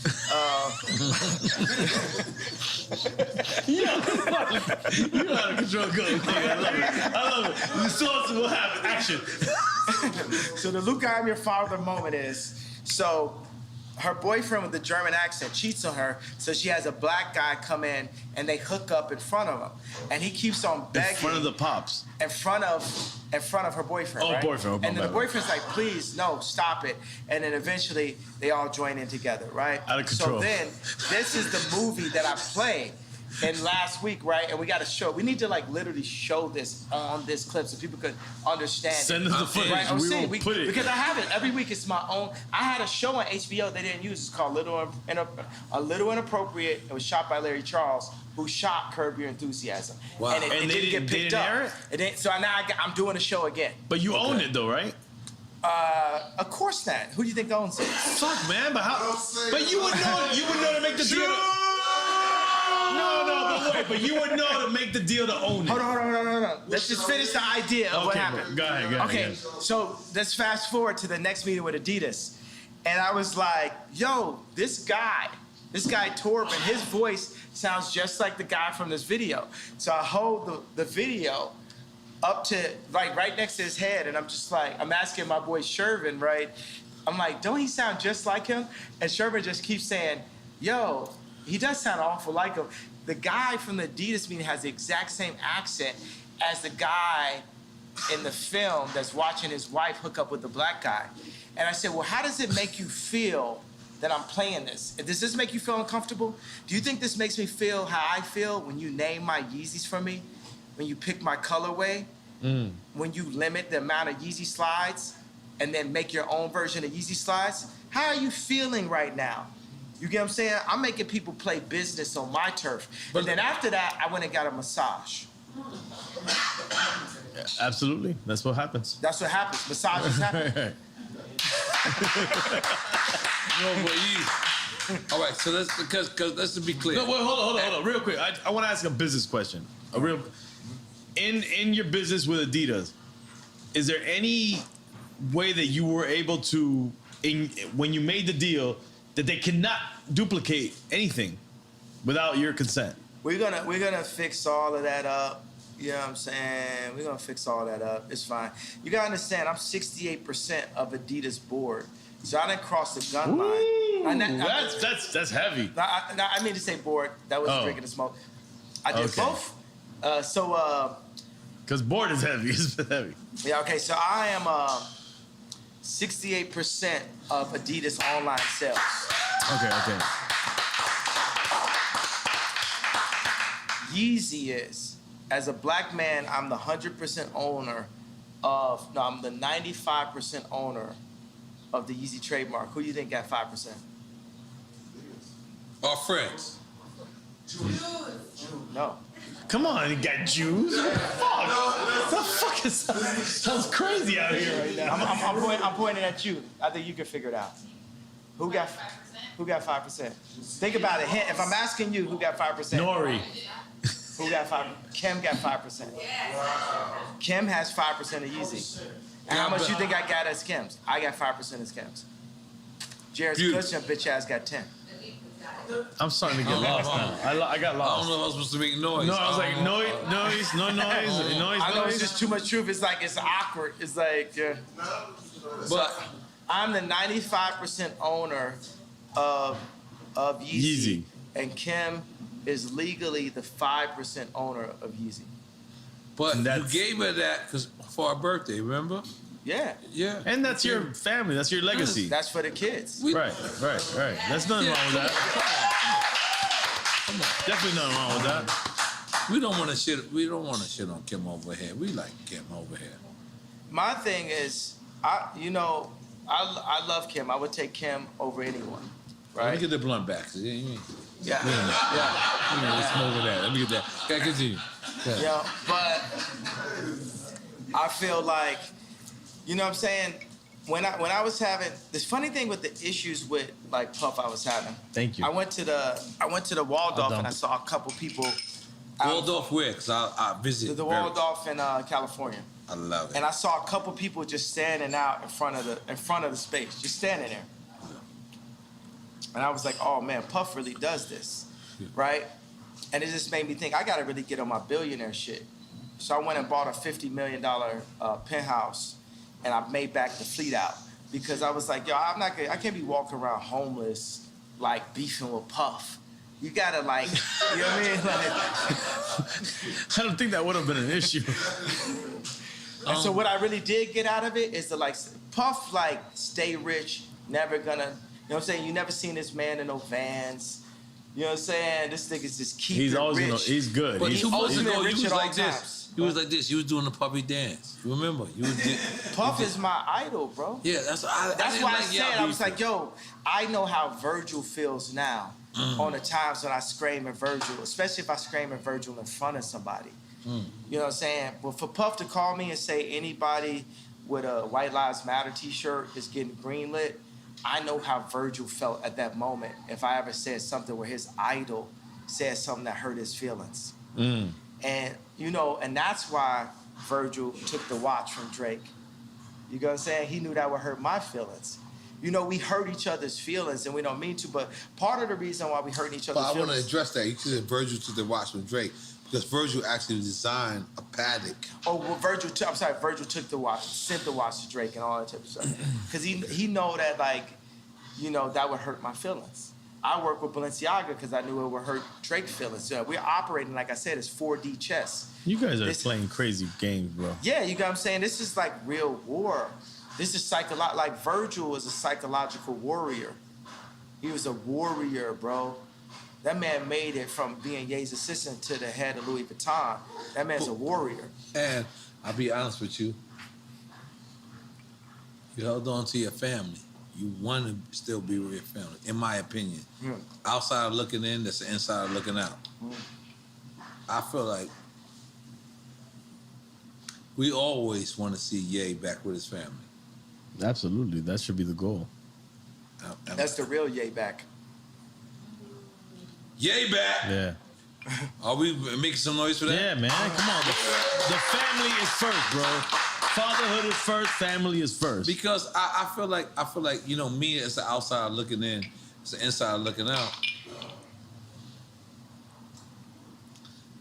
You know how to control good. I love it. The source will happen. Action. So the Luke, I am your father moment is, so her boyfriend with the German accent cheats on her, so she has a black guy come in and they hook up in front of him. And he keeps on begging. In front of the pops. In front of her boyfriend, Oh, right? boyfriend. And then the boyfriend's like, please, no, stop it. And then eventually they all join in together, right? Out of control. So then, this is the movie that I played in Last Week, right? And we got to show. We need to like literally show this on this clip so people could understand. Send us the footage. Right? We will put it. Because I have it every week. It's my own. I had a show on HBO they didn't use. It's called A Little Inappropriate. It was shot by Larry Charles, who shot Curb Your Enthusiasm. Wow. And it didn't get picked up. Air it? So now I'm doing a show again. But you own it though, right? Of course not. Who do you think owns it? Fuck, man. But how? But you would know. You would know to make the deal. No, but wait. But you would know to make the deal to own it. Hold on. Let's just finish the idea of what happened. Go ahead. Okay, so let's fast forward to the next meeting with Adidas. And I was like, yo, this guy Torben, his voice sounds just like the guy from this video. So I hold the video up to, like, right next to his head, and I'm just like, I'm asking my boy Shervin, right? I'm like, don't he sound just like him? And Shervin just keeps saying, yo, he does sound awful like him. The guy from the Adidas meeting has the exact same accent as the guy in the film that's watching his wife hook up with the black guy. And I said, well, how does it make you feel that I'm playing this? Does this make you feel uncomfortable? Do you think this makes me feel how I feel when you name my Yeezys for me? When you pick my colorway? When you limit the amount of Yeezy slides and then make your own version of Yeezy slides? How are you feeling right now? You get what I'm saying? I'm making people play business on my turf. But then after that, I went and got a massage. Absolutely. That's what happens. That's what happens. Massages happen. No, but all right, so let's because let's be clear. No, wait, hold on, real quick. I want to ask a business question. In your business with Adidas, is there any way that you were able to, when you made the deal, that they cannot duplicate anything without your consent? We're gonna fix all of that up. You know what I'm saying? We're gonna fix all that up. It's fine. You gotta understand, I'm 68% of Adidas board. So I didn't cross the gun line. That's heavy. I mean to say board. That was drinking the smoke. I did both. Because board is heavy. It's heavy. Yeah, okay. So I am 68% of Adidas online sales. Okay. Yeezy is, as a black man, I'm the 100% owner of, no, I'm the 95% owner of the Yeezy trademark. Who do you think got 5%? Our friends. No. Come on, you got Jews. Fuck. The fuck sounds crazy out here right now. I'm pointing at you. I think you can figure it out. Who got 5%? Think about it. If I'm asking you, who got 5%? Nori. Who got 5%? Kim got 5%. Kim has 5% of Yeezy. And how much you think I got as Kim's? I got 5% as Kim's. Jared's cushion bitch ass got 10. I'm starting to get lost now. I got lost. I don't know if I was supposed to make noise. No, I was like, noise. I know it's just too much truth. It's like, it's awkward. It's like, But I'm the 95% owner of Yeezy. And Kim is legally the 5% owner of Yeezy. But you gave her that for her birthday, remember? Yeah. Yeah. And that's your family. That's your legacy. That's for the kids. Right. There's nothing wrong with that. Come on. Definitely nothing wrong with that. We don't want to shit on Kim over here. We like Kim over here. My thing is, I love Kim. I would take Kim over anyone. Right? Let me get the blunt back. Yeah. Let's smoke with that. Let me get that. Okay, continue. Yeah, but I feel like, you know what I'm saying? When I was having this funny thing with the issues with like Puff I was having. Thank you. I went to the Waldorf and I saw a couple people. Waldorf where? Because I visit. The Waldorf in California. I love it. And I saw a couple people just standing out in front of the space, just standing there. And I was like, oh man, Puff really does this, right? And it just made me think, I gotta really get on my billionaire shit. So I went and bought a $50 million penthouse, and I made back the fleet out because I was like, yo, I can't be walking around homeless, like beefing with Puff. You gotta like, you know what I mean? Like, I don't think that would have been an issue. And so what I really did get out of it is to like, Puff like stay rich, never gonna, you know what I'm saying? You never seen this man in no Vans. You know what I'm saying? This nigga's just keep He's it always rich. he's good. But He's 2 months ago, rich you was at all like this. times. You was like this. You was doing the puppy dance. You remember? Puff is my idol, bro. Yeah, that's why I said, I was like, yo, I know how Virgil feels now on the times when I scream at Virgil, especially if I scream at Virgil in front of somebody. You know what I'm saying? But for Puff to call me and say anybody with a White Lives Matter t-shirt is getting greenlit, I know how Virgil felt at that moment if I ever said something where his idol said something that hurt his feelings. And, you know, and that's why Virgil took the watch from Drake. You know what I'm saying? He knew that would hurt my feelings. You know, we hurt each other's feelings and we don't mean to, but part of the reason why we hurt each other's feelings... But I want to address that. You said Virgil took the watch from Drake because Virgil actually designed a paddock. Oh, well, Virgil took the watch, sent the watch to Drake and all that type of stuff. Because he know that, like, you know, that would hurt my feelings. I work with Balenciaga because I knew it would hurt Drake's feelings. We're operating, like I said, as 4D chess. You guys are playing crazy games, bro. Yeah, you know what I'm saying? This is like real war. This is like Virgil is a psychological warrior. He was a warrior, bro. That man made it from being Ye's assistant to the head of Louis Vuitton. That man's a warrior. And I'll be honest with you. You held on to your family. You want to still be with your family, in my opinion. Outside looking in, that's the inside looking out. I feel like we always want to see Ye back with his family. Absolutely. That should be the goal. That's the real Ye back. Ye back! Yeah. Are we making some noise for that? Yeah, man. Come on. The family is first, bro. Fatherhood is first, family is first. Because I feel like me as an outsider looking in, as an insider looking out.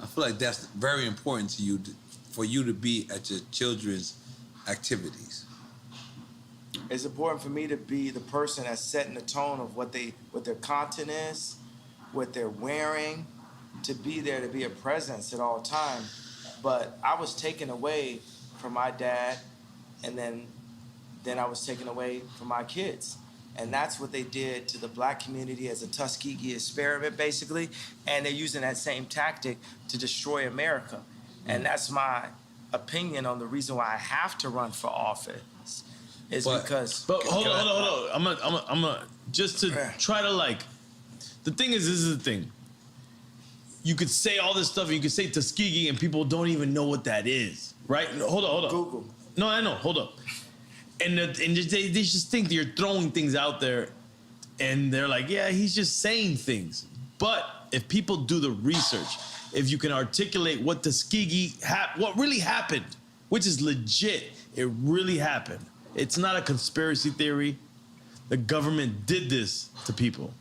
I feel like that's very important to you, for you to be at your children's activities. It's important for me to be the person that's setting the tone of what their content is, what they're wearing, to be there, to be a presence at all times. But I was taken away from my dad, and then I was taken away from my kids. And that's what they did to the black community as a Tuskegee experiment, basically. And they're using that same tactic to destroy America. And that's my opinion on the reason why I have to run for office. Because. But hold on. I'm gonna just to try to like. The thing is, this is the thing. You could say all this stuff, and you could say Tuskegee, and people don't even know what that is, right? No, hold on. Google. No, I know. Hold up. And they just think that you're throwing things out there, and they're like, yeah, he's just saying things. But if people do the research, if you can articulate what Tuskegee, what really happened, which is legit, it really happened. It's not a conspiracy theory. The government did this to people.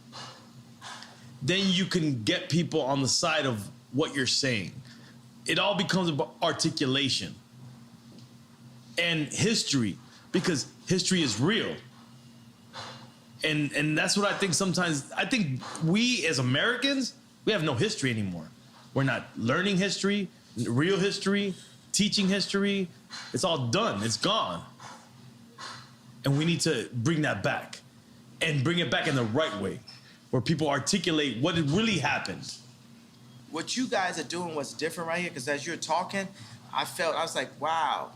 Then you can get people on the side of what you're saying. It all becomes about articulation and history, because history is real. And that's what I think sometimes. I think we as Americans, we have no history anymore. We're not learning history, real history, teaching history. It's all done. It's gone. And we need to bring that back, and bring it back in the right way, where people articulate what really happened. What you guys are doing was different right here, because as you're talking, I was like, wow,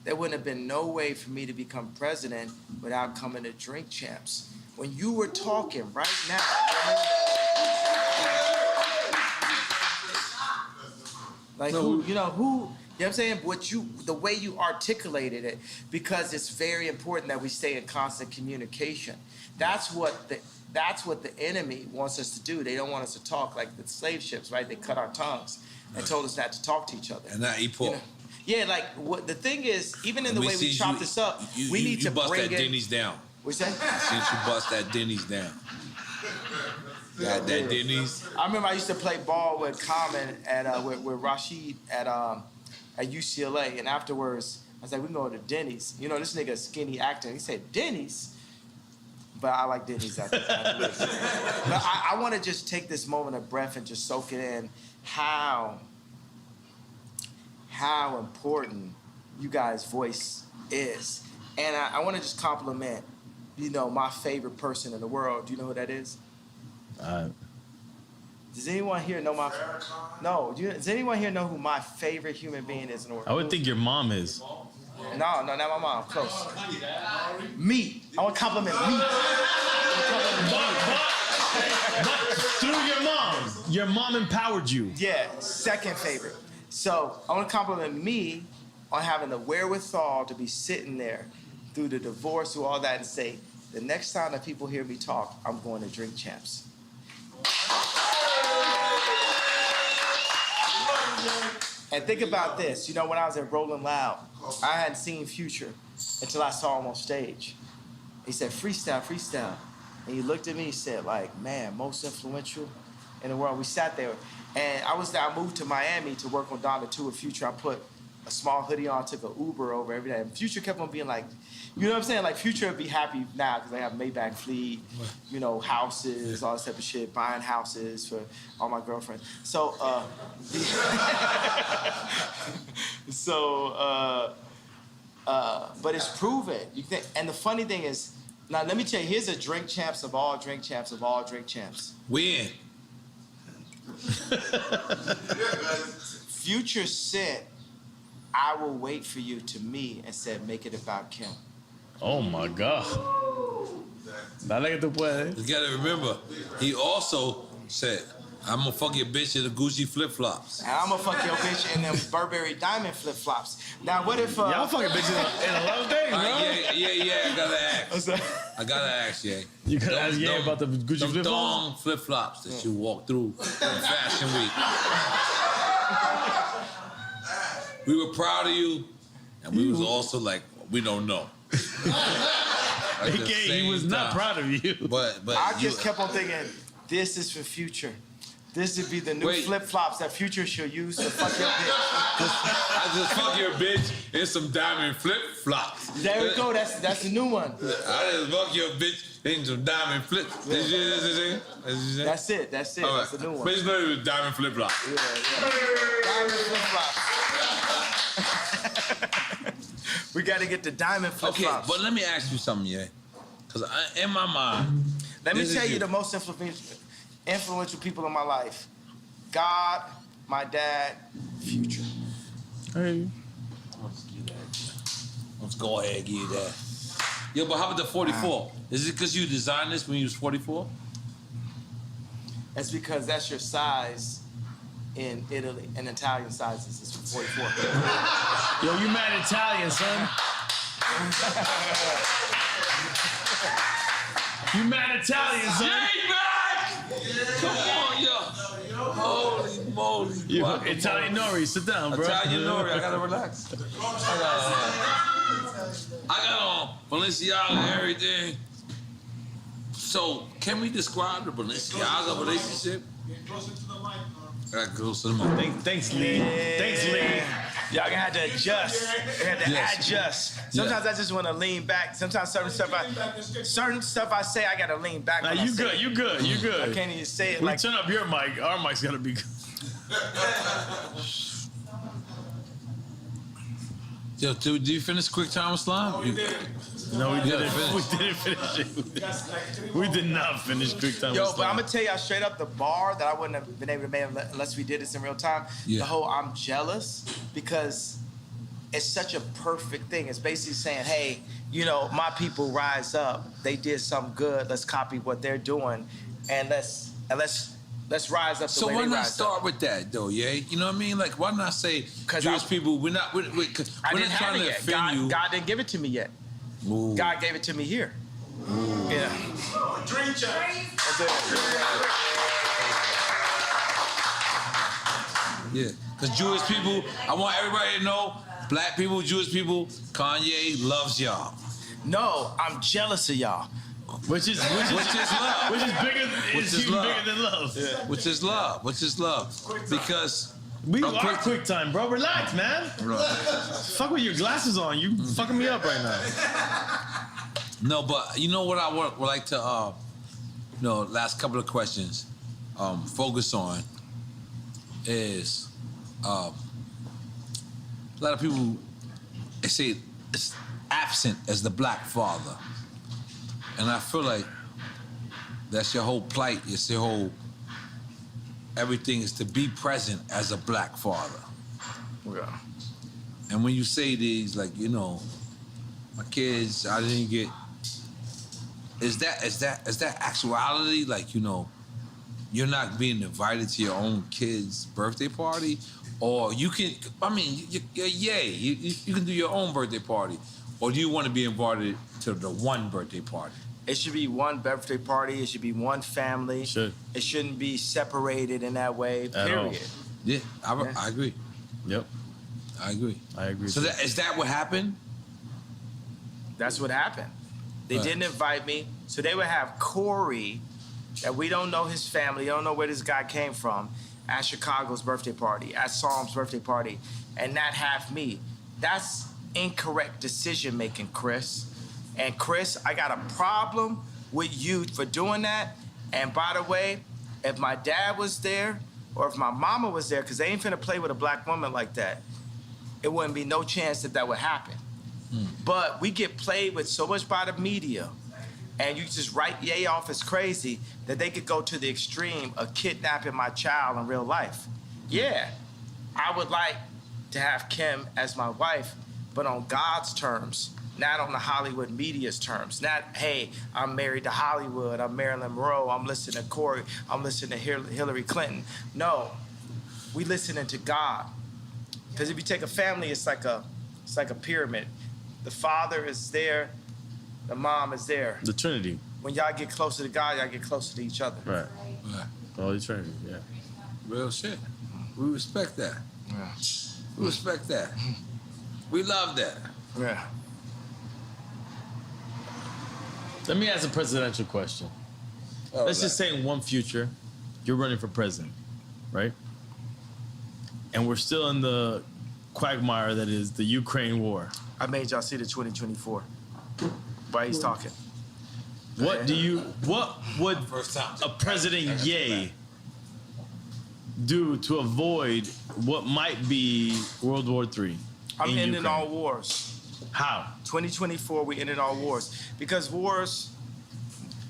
there wouldn't have been no way for me to become president without coming to Drink Champs. When you were talking right now, like who, you know what I'm saying? The way you articulated it, because it's very important that we stay in constant communication. That's what the enemy wants us to do. They don't want us to talk like the slave ships, right? They cut our tongues and told us not to talk to each other. And not eat pork. Yeah, like what the thing is, even in the way we chop this up, we need to bring that Denny's down. What's that? Since you bust that Denny's down. Got that Denny's. I remember I used to play ball with Common with Rashid at UCLA, and afterwards I was like, we can go to Denny's. You know, this nigga skinny acting. He said Denny's, but I like Denny's after that. But I want to just take this moment of breath and just soak it in how important you guys' voice is. And I want to just compliment, my favorite person in the world. Do you know who that is? Does anyone here know does anyone here know who my favorite human being is in the world? I would think your mom is. No, not my mom. Close. Me. I want to compliment me. But through your mom. Your mom empowered you. Yeah, second favorite. So I want to compliment me on having the wherewithal to be sitting there through the divorce, through all that, and say, the next time that people hear me talk, I'm going to Drink Champs. And think about this. When I was at Rolling Loud, I hadn't seen Future until I saw him on stage. He said, freestyle, freestyle. And he looked at me, he said, like, man, most influential in the world. We sat there. And I moved to Miami to work on Donda 2 with Future. I put a small hoodie on, took an Uber over every day. And Future kept on being like, you know what I'm saying? Like, Future would be happy now because they have Maybach Fleet, houses, all this type of shit, buying houses for all my girlfriends. So, but it's proven. And the funny thing is, now let me tell you, here's a Drink Champs of all Drink Champs of all Drink Champs. We in. Future said, I will wait for you to me, and said, make it about Kim. Oh my God. Dale que tú puedes. You gotta remember, he also said, I'm gonna fuck your bitch in the Gucci flip-flops. And I'm gonna fuck your bitch in them Burberry diamond flip-flops. Now, what if... Y'all fucking bitches in a lot of things, bro. Yeah, I gotta ask. I gotta ask, yeah. You gotta ask, yeah, about the Gucci flip-flops? Thong flip-flops that you walk through in Fashion Week. We were proud of you, And we was also like, we don't know. He was not proud of you. But I just kept on thinking, this is for Future. This would be the new flip-flops that Future should use to fuck your bitch. I just fuck your bitch in some diamond flip-flops. There we go. That's the new one. I just fuck your bitch in some diamond flip. Yeah. That's it. That's All right. the new one. But it's better with diamond flip-flops. Yeah. Diamond flip-flops. We got to get the diamond flip-flops. Okay, but let me ask you something, yeah. Because in my mind, let me tell you the most influential people in my life: God, my dad, Future. Hey. Let's go ahead and give you that. Yo, but how about the 44? Is it because you designed this when you was 44? That's because that's your size in Italy, and Italian sizes is 44. Yo, you mad Italian, son? You mad Italian, son? Come on, yo. Holy moly. Italian Nori, sit down, bro. Italian Nori, I gotta relax. I got on Balenciaga and everything. So, can we describe the Balenciaga relationship? I got close to the mic. Thanks, Lee. Thanks, Lee. Y'all gonna have to adjust. You have to adjust. Sometimes I just want to lean back. Sometimes certain stuff I say, I gotta lean back. Nah, you good. I can't even say it. We turn up your mic. Our mic's gotta be good. Yo, did you finish Quick Time Slime? No, we didn't finish it. We did not finish Quick Time. Yo, but I'm gonna tell y'all straight up, the bar that I wouldn't have been able to make unless we did this in real time. Yeah. The whole I'm jealous because it's such a perfect thing. It's basically saying, hey, you know, my people rise up. They did something good. Let's copy what they're doing, and let's rise up. So why not start with that though, yeah? You know what I mean? Like, why not say Jewish people? We're not trying to offend you. God didn't give it to me yet. Ooh. God gave it to me here. Ooh. Yeah. Dream champs. Yeah, because Jewish people, I want everybody to know, black people, Jewish people, Kanye loves y'all. No, I'm jealous of y'all. Which is love. Which is bigger. Bigger than love. Yeah. Which is love. Because we are quick time, bro. Relax, man. Right. Fuck with your glasses on. You fucking me up right now. No, but you know what I would like to, last couple of questions, focus on is a lot of people say it's absent as the black father. And I feel like that's your whole plight. It's your whole, everything is to be present as a black father. Yeah. And when you say these, like, you know, my kids, I didn't get, is that actuality? Like, you know, you're not being invited to your own kid's birthday party? Or you can, I mean, you can do your own birthday party. Or do you want to be invited to the one birthday party? It should be one birthday party. It should be one family. It shouldn't be separated in that way, period. Yeah, I agree. Yep. I agree. So is that what happened? That's what happened. They didn't invite me. So they would have Corey, that we don't know his family, don't know where this guy came from, at Chicago's birthday party, at Psalm's birthday party, and not have me. That's incorrect decision making, Chris. And Chris, I got a problem with you for doing that. And by the way, if my dad was there or if my mama was there, because they ain't finna play with a black woman like that, it wouldn't be no chance that would happen. But we get played with so much by the media, and you just write Ye off as crazy, that they could go to the extreme of kidnapping my child in real life. Yeah, I would like to have Kim as my wife, but on God's terms, not on the Hollywood media's terms. Not, hey, I'm married to Hollywood, I'm Marilyn Monroe, I'm listening to Corey, I'm listening to Hillary Clinton. No, we listening to God. Because if you take a family, it's like a pyramid. The father is there, the mom is there. The Trinity. When y'all get closer to God, y'all get closer to each other. Right. Oh, the Trinity, yeah. Real shit. We respect that. Yeah. We respect that. We love that. Yeah. Let me ask a presidential question. Let's just say in one future, you're running for president, right? And we're still in the quagmire that is the Ukraine war. I made y'all see the 2024. Why he's talking? What would a President Ye do to avoid what might be World War III? I'm ending Ukraine? all wars. How? 2024, we ended all wars. Because wars...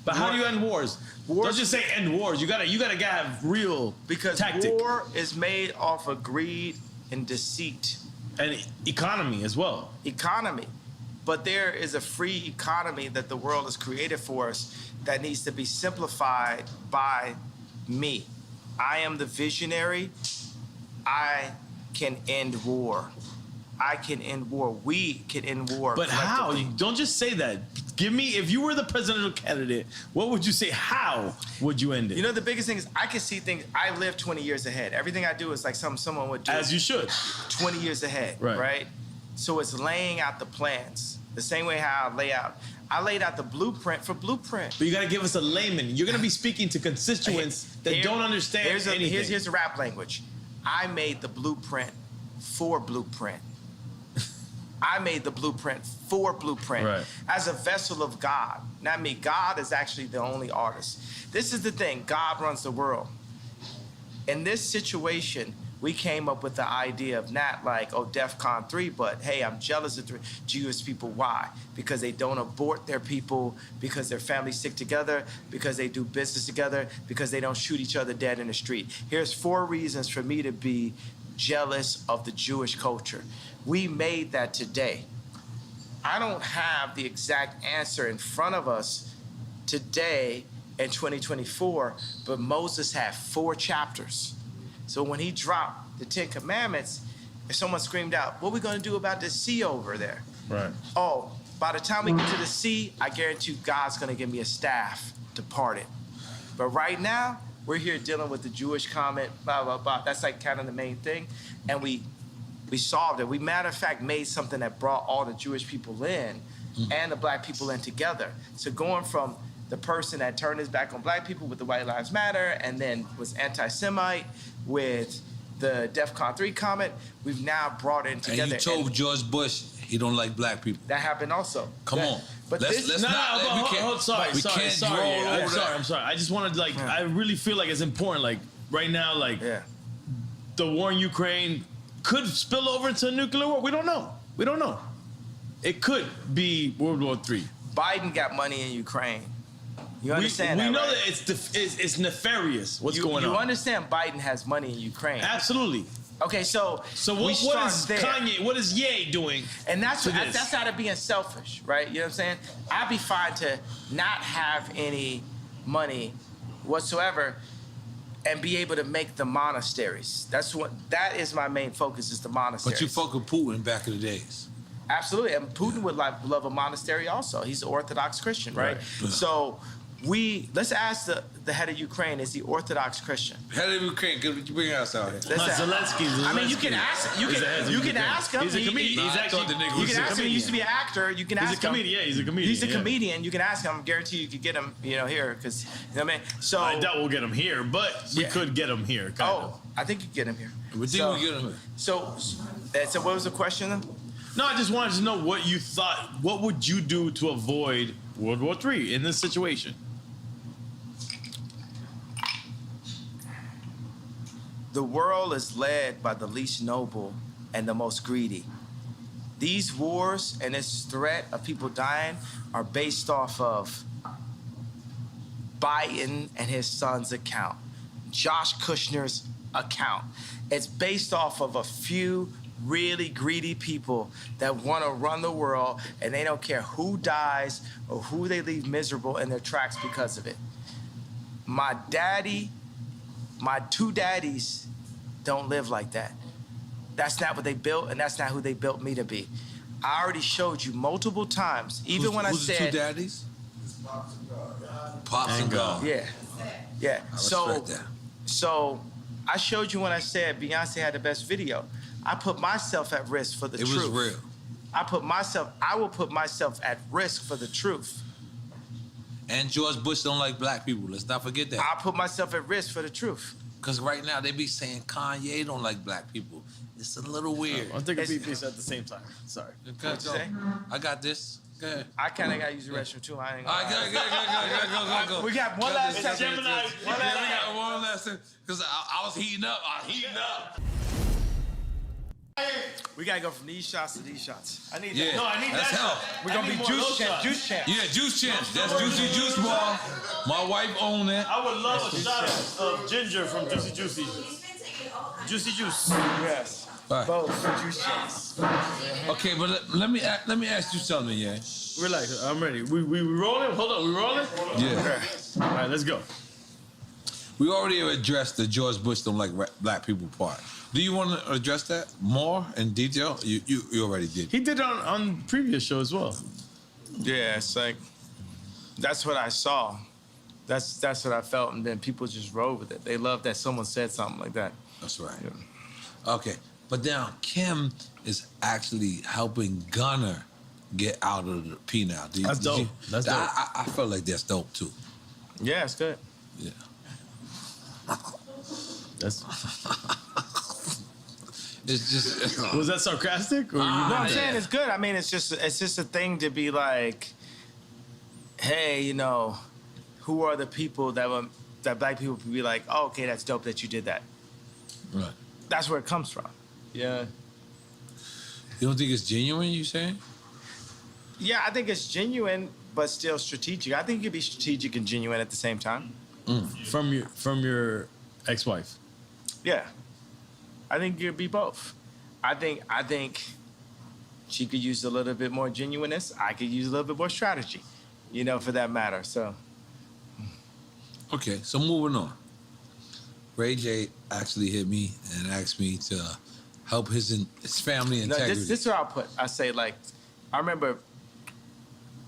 But how do you end wars? Don't just say end wars. You gotta have real tactic. War is made off of greed and deceit. And economy as well. Economy. But there is a free economy that the world has created for us that needs to be simplified by me. I am the visionary. I can end war. I can end war. We can end war. But how? Don't just say that. Give me, if you were the presidential candidate, what would you say? How would you end it? You know, the biggest thing is I can see things. I live 20 years ahead. Everything I do is like something someone would do. As you should. 20 years ahead, right? So it's laying out the plans. The same way how I laid out the blueprint for Blueprint. But you got to give us a layman. You're going to be speaking to constituents that don't understand anything. Here's the rap language. I made the blueprint for Blueprint. I made the blueprint for Blueprint as a vessel of God. Not me. God is actually the only artist. This is the thing. God runs the world. In this situation, we came up with the idea of not like, oh, DEFCON 3, but hey, I'm jealous of Jewish people. Why? Because they don't abort their people, because their families stick together, because they do business together, because they don't shoot each other dead in the street. Here's 4 reasons for me to be jealous of the Jewish culture. We made that today. I don't have the exact answer in front of us today in 2024, but Moses had 4 chapters. So when he dropped the 10 Commandments, if someone screamed out, what are we going to do about this sea over there? Right. Oh, by the time we get to the sea, I guarantee you God's going to give me a staff to part it. But right now, we're here dealing with the Jewish comment, blah, blah, blah. That's like kind of the main thing. And we solved it. We, matter of fact, made something that brought all the Jewish people in and the black people in together. So going from the person that turned his back on black people with the White Lives Matter and then was anti-Semite with the DEFCON 3 comment, we've now brought it together. And you told George Bush he don't like black people. That happened also. Come on. But I'm sorry. I just wanted to, I really feel like it's important, like, right now, like, the war in Ukraine could spill over into a nuclear war. We don't know. It could be World War III. Biden got money in Ukraine. You understand we that, know right? that it's nefarious what's going on. You understand Biden has money in Ukraine. Absolutely. Okay, so what is Kanye, what is Ye doing? And that's out of being selfish, right? You know what I'm saying? I'd be fine to not have any money whatsoever and be able to make the monasteries. That is my main focus, is the monasteries. But you fuck with Putin back in the days. Absolutely, and Putin would love a monastery also. He's an Orthodox Christian, right? So let's ask the head of Ukraine, is he Orthodox Christian? Head of Ukraine, could you bring us out here? Zelensky. I mean, you can ask him. You can ask him. He's a comedian. You can ask him. He used to be an actor. You can ask him. He's a comedian. He's a comedian. You can ask him. I guarantee you could get him, here, because, you know what I mean? So I doubt we'll get him here, but we could get him here. I think you get him here. We think we'll get him here. So what was the question then? No, I just wanted to know what you thought. What would you do to avoid World War III in this situation? The world is led by the least noble and the most greedy. These wars and this threat of people dying are based off of Biden and his son's account, Josh Kushner's account. It's based off of a few really greedy people that want to run the world, and they don't care who dies or who they leave miserable in their tracks because of it. My 2 daddies don't live like that. That's not what they built, and that's not who they built me to be. I already showed you multiple times, even when I said... Who's the 2 daddies? Pops and God. Yeah. I respect that. So I showed you when I said Beyonce had the best video. I put myself at risk for the truth. It was real. I will put myself at risk for the truth. And George Bush don't like black people. Let's not forget that. I'll put myself at risk for the truth. Because right now they be saying Kanye don't like black people. It's a little weird. I'm taking a piece at the same time. Sorry. What'd you say? I got this. Go ahead. I kind of got to use the restroom too. I ain't All right, go. We got one last session. We got one last session. Because I was heating up. We gotta go from these shots to these shots. I need Yeah, that. No, I need that's that. help. We're gonna be juice champs. Yeah, juice champs. That's Juicy Juice Bar. My wife owned it. I would love a shot of ginger from Juicy Juicy. Juicy Juice. Yes. Right. Both juice champs. Okay, but let me ask you something, yeah. Relax, I'm ready. We rolling? Hold on, we rolling? Yeah. All right, let's go. We already addressed the George Bush don't like black people part. Do you want to address that more in detail? You already did. He did it on previous show as well. Yeah, it's like that's what I saw. That's what I felt, and then people just rode with it. They loved that someone said something like that. That's right. Yeah. Okay, but now Kim is actually helping Gunner get out of the penal. That's dope. That's dope. I felt like that's dope too. Yeah, it's good. Yeah. That's. It's just. Was that sarcastic? Or no, I'm saying it's good. I mean, it's just a thing to be like, hey, you know, who are the people that black people would be like, oh, okay, that's dope that you did that. Right. That's where it comes from. Yeah. You don't think it's genuine? You saying? Yeah, I think it's genuine, but still strategic. I think you can be strategic and genuine at the same time. From your ex-wife. Yeah. I think you'd be both. I think she could use a little bit more genuineness. I could use a little bit more strategy, you know, for that matter. So. Okay, so moving on. Ray J actually hit me and asked me to help his family integrity. No, this is what I'll put. I say, like, I remember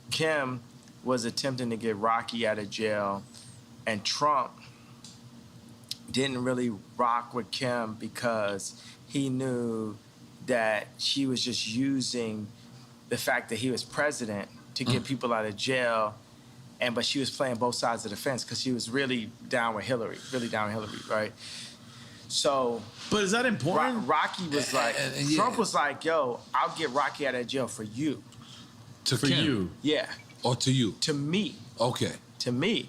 Kim was attempting to get Rocky out of jail, and Trump didn't really rock with Kim because he knew that she was just using the fact that he was president to get people out of jail, but she was playing both sides of the fence because she was really down with Hillary, right? So, but is that important? Rocky was like, Trump was like, yo, I'll get Rocky out of jail for you. For you? Yeah. Or to you? To me. Okay. To me.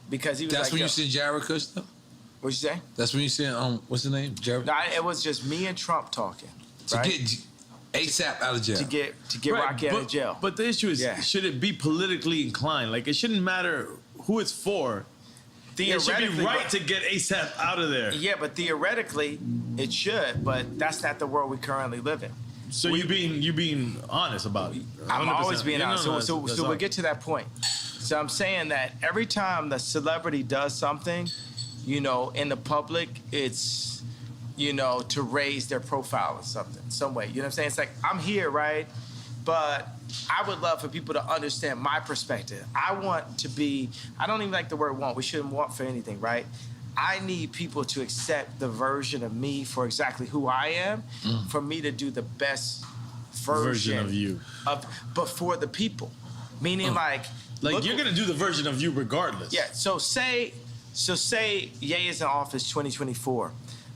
Because he was That's like, when you seen Jared Kushner? What'd you say? That's when you seen, what's his name? Jared? No, it was just me and Trump talking. To right? get ASAP out of jail. To get Rocky out of jail. But the issue is, should it be politically inclined? Like, it shouldn't matter who it's for. It should be right to get ASAP out of there. Yeah, but theoretically, it should. But that's not the world we currently live in. So you being honest about it. 100%. I'm always being honest. So that's we'll get to that point. So I'm saying that every time the celebrity does something, you know, in the public, it's, you know, to raise their profile or something, some way. You know what I'm saying? It's like, I'm here, right? But I would love for people to understand my perspective. I want to be, I don't even like the word want. We shouldn't want for anything, right? I need people to accept the version of me for exactly who I am, for me to do the best version of you. But for the people. Meaning like you're gonna do the version of you regardless. Yeah, so say Ye is in office 2024.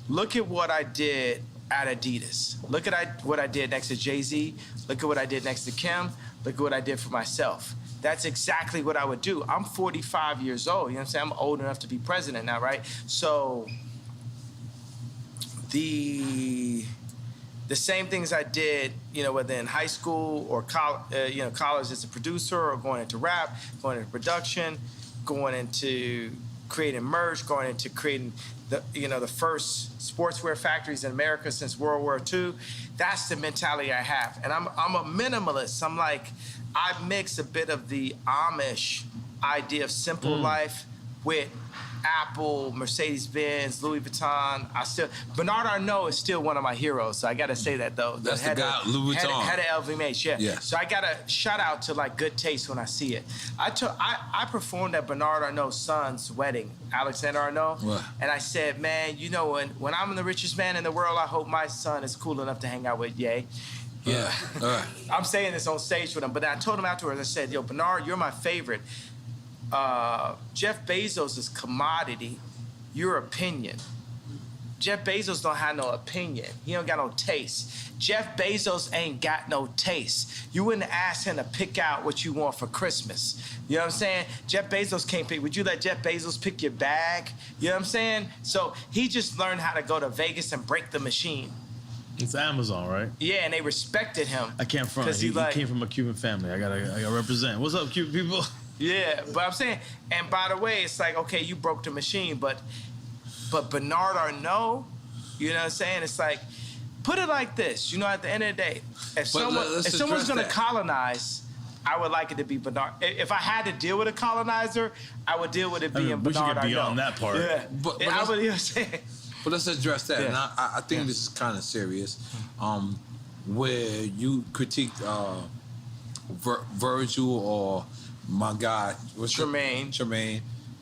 Look at what I did at Adidas. Look at what I did next to Jay-Z. Look at what I did next to Kim. Look at what I did for myself. That's exactly what I would do. I'm 45 years old. You know what I'm saying? I'm old enough to be president now, right? So the same things I did, you know, whether in high school or college as a producer, or going into rap, going into production, going into creating merch, going into creating the first sportswear factories in America since World War II. That's the mentality I have. And I'm a minimalist. I'm like, I mix a bit of the Amish idea of simple life with Apple, Mercedes-Benz, Louis Vuitton. Bernard Arnault is still one of my heroes, so I gotta say that though. That's the guy, Louis Vuitton. Head of LVMH, yeah. Yes. So I gotta shout out to like good taste when I see it. I performed at Bernard Arnault's son's wedding, Alexander Arnault, What? and I said, man, you know, when I'm the richest man in the world, I hope my son is cool enough to hang out with Ye. Yeah. I'm saying this on stage with him, but I told him afterwards, I said, yo, Bernard, you're my favorite. Jeff Bezos is commodity. Your opinion. Jeff Bezos don't have no opinion. He don't got no taste. Jeff Bezos ain't got no taste. You wouldn't ask him to pick out what you want for Christmas. You know what I'm saying? Jeff Bezos can't pick. Would you let Jeff Bezos pick your bag? You know what I'm saying? So he just learned how to go to Vegas and break the machine. It's Amazon, right? Yeah, and they respected him. I can't front. He came from a Cuban family. I gotta represent. What's up, Cuban people? Yeah, but I'm saying, and by the way, it's like, okay, you broke the machine, but Bernard Arnault, you know what I'm saying? It's like, put it like this, you know, at the end of the day, if someone's gonna colonize, I would like it to be Bernard. If I had to deal with a colonizer, I would deal with it being Bernard Arnault. We should get beyond that part. Yeah, but I would, you know what I'm saying? But let's address that. Yeah. And I think this is kind of serious, where you critiqued Virgil or my guy, Tremaine,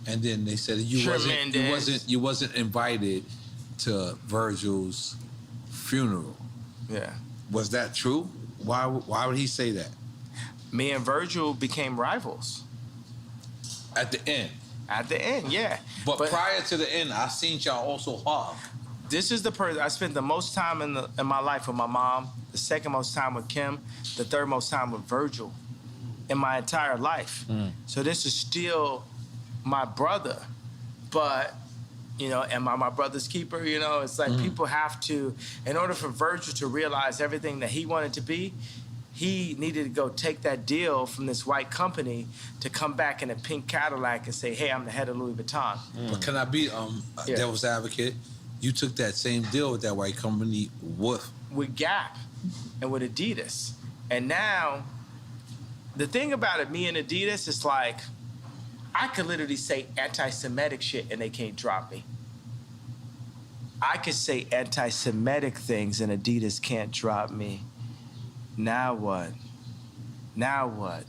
and then they said you wasn't invited to Virgil's funeral. Yeah. Was that true? Why would he say that? Me and Virgil became rivals. At the end. At the end, yeah. But prior to the end, I seen y'all also hug. This is the person I spent the most time in my life with my mom, the second most time with Kim, the third most time with Virgil in my entire life. So this is still my brother, but, you know, am I my brother's keeper? You know, it's like people have to, in order for Virgil to realize everything that he wanted to be, he needed to go take that deal from this white company to come back in a pink Cadillac and say, hey, I'm the head of Louis Vuitton. But can I be devil's advocate? You took that same deal with that white company with Gap and with Adidas. And now, the thing about it, me and Adidas, is like, I could literally say anti-Semitic shit and they can't drop me. I could say anti-Semitic things and Adidas can't drop me. Now what? Now what?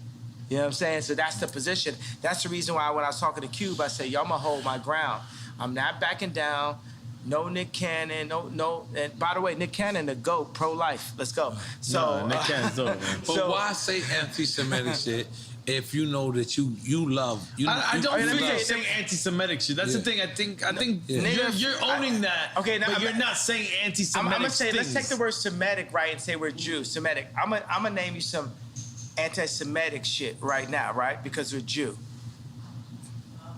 You know what I'm saying? So that's the position. That's the reason why when I was talking to Cube, I said, yo, I'm gonna hold my ground. I'm not backing down. No Nick Cannon, no. And by the way, Nick Cannon, the GOAT, pro-life. Let's go. So Nick Cannon's dope, man. But why say anti-Semitic shit if you know that you love? I don't think you're saying anti-Semitic shit. That's the thing. I think you're owning that. Okay, now, but you're not saying anti-Semitic. I'm gonna say, things. let's take the word Semitic, right, and say we're Jews. Semitic. I'm gonna name you some anti-Semitic shit right now, right? Because we're Jew.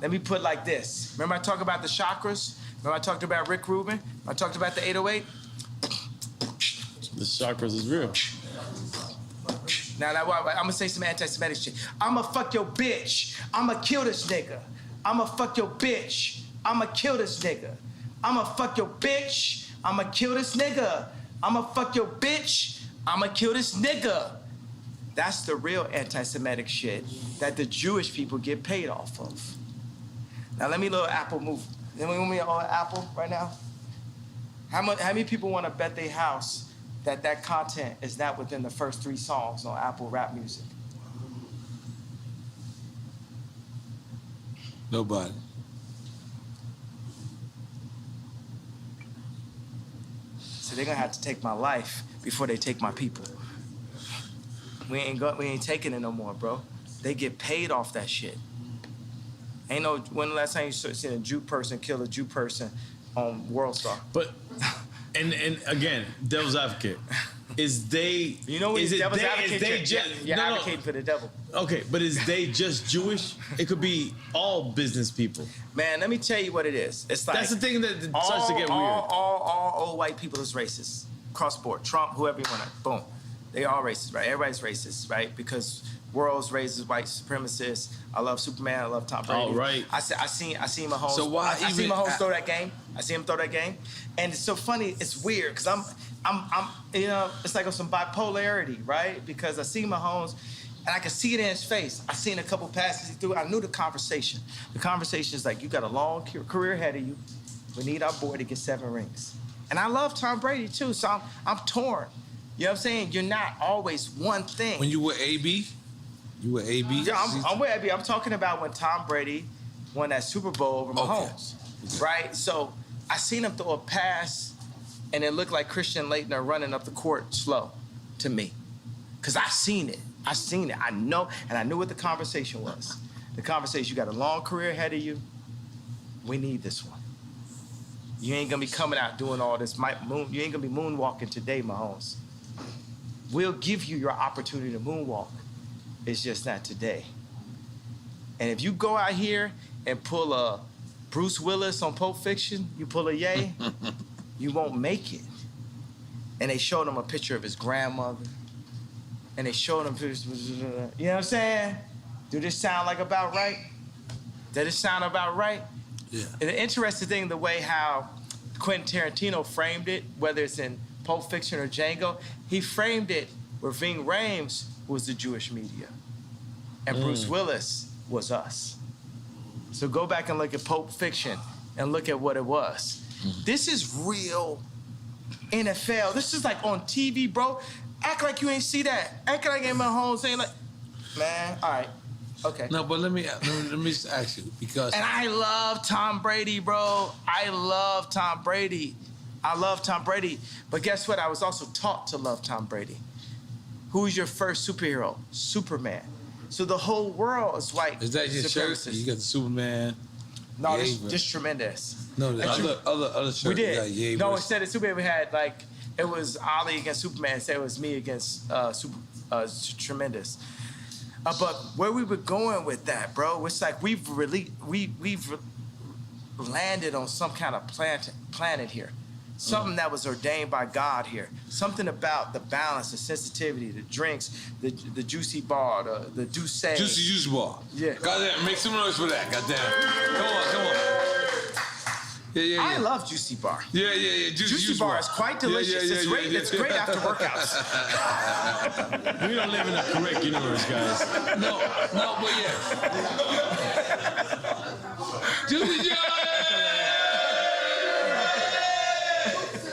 Let me put it like this. Remember I talked about the chakras? Remember I talked about Rick Rubin? I talked about the 808? The chakras is real. Now, I'm gonna say some anti-Semitic shit. I'ma fuck your bitch. I'ma kill this nigga. I'ma fuck your bitch. I'ma kill this nigga. I'ma fuck your bitch. I'ma kill this nigga. I'ma fuck your bitch. I'ma kill this nigga. That's the real anti-Semitic shit that the Jewish people get paid off of. Now let me little Apple move. Then we want me on Apple right now. How many people want to bet their house that content is not within the first 3 songs on Apple Rap Music? Nobody. So they're gonna have to take my life before they take my people. We ain't taking it no more, bro. They get paid off that shit. Ain't no, when the last time you seen a Jew person kill a Jew person on World Star? But and again, devil's advocate. Is they? You know, is devil's advocate? You're advocating for the devil. Okay, but is they just Jewish? It could be all business people. Man, let me tell you what it is. It's like that's the thing that starts to get weird. All old white people is racist. Cross board, Trump, whoever you want to, boom. They all racist, right? Everybody's racist, right? Because world's racist, white supremacists. I love Superman. I love Tom Brady. All right. I seen Mahomes. So why I see Mahomes throw that game. I see him throw that game, and it's so funny. It's weird because I'm you know, it's like some bipolarity, right? Because I see Mahomes, and I can see it in his face. I seen a couple passes he threw. I knew the conversation. The conversation is like, you got a long career ahead of you. We need our boy to get 7 rings. And I love Tom Brady too, so I'm torn. You know what I'm saying? You're not always one thing. When you were AB? You were AB? Yeah, I'm with AB. I'm talking about when Tom Brady won that Super Bowl over Mahomes, right? So I seen him throw a pass, and it looked like Christian Laettner running up the court slow. to me. Because I seen it. I know, and I knew what the conversation was. The conversation, you got a long career ahead of you. We need this one. You ain't gonna be coming out doing all this. You ain't gonna be moonwalking today, Mahomes. We'll give you your opportunity to moonwalk. It's just not today. And if you go out here and pull a Bruce Willis on Pulp Fiction, you pull a Ye, you won't make it. And they showed him a picture of his grandmother. And they showed him pictures, you know what I'm saying? Do this sound like about right? Does it sound about right? Yeah. And the interesting thing, the way how Quentin Tarantino framed it, whether it's in Pulp Fiction or Django, he framed it where Ving Rhames was the Jewish media. And Bruce Willis was us. So go back and look at Pulp Fiction and look at what it was. This is real NFL. This is like on TV, bro. Act like you ain't see that. Act like I ain't my home saying like, man, all right, okay. No, but let me just ask you because. And I love Tom Brady, bro. I love Tom Brady. But guess what? I was also taught to love Tom Brady. Who's your first superhero? Superman. So the whole world is white. Is that your shirt? You got the Superman. No, this tremendous. No, the other shirt. We did. Yeah, no, instead of Superman, we had like it was Ali against Superman. Instead, it was me against Tremendous. But where we were going with that, bro, it's like we've landed on some kind of planet here. Something that was ordained by God here. Something about the balance, the sensitivity, the drinks, the juicy bar, the douce. Juicy bar. Yeah. Goddamn, make some noise for that. Goddamn. Come on. Yeah. I love juicy bar. Yeah. Juicy bar is quite delicious. It's great after workouts. We don't live in a correct universe, guys. No, but yeah. Juicy jar.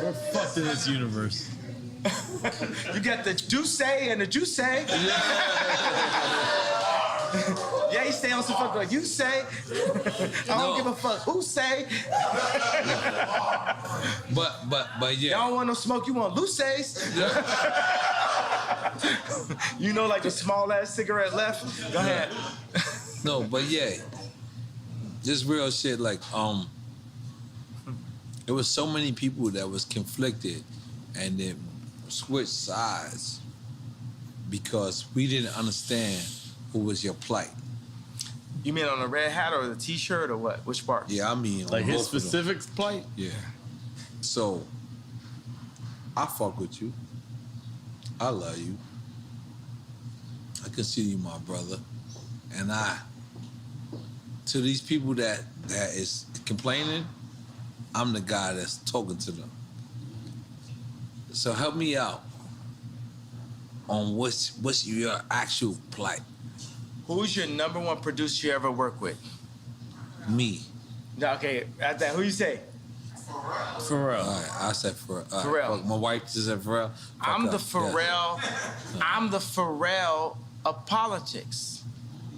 We're fucked in this universe. You got the douce and the juice. Yeah, you stay on some fuck like you say. I don't give a fuck who say. But yeah. Y'all don't want no smoke, you want Luces. You know, like the small ass cigarette left. Go ahead. No, but yeah. Just real shit like there was so many people that was conflicted and then switched sides because we didn't understand what was your plight. You mean on the red hat or the t-shirt or what? Which part? Yeah, I mean like his specific plight? Yeah. So I fuck with you. I love you. I consider you my brother. And to these people that is complaining, I'm the guy that's talking to them. So help me out on what's your actual plight. Who's your number one producer you ever worked with? Me. Okay, at that, who you say? Pharrell. All right, I said Pharrell. Pharrell. My wife just said Pharrell. I'm the Pharrell of politics.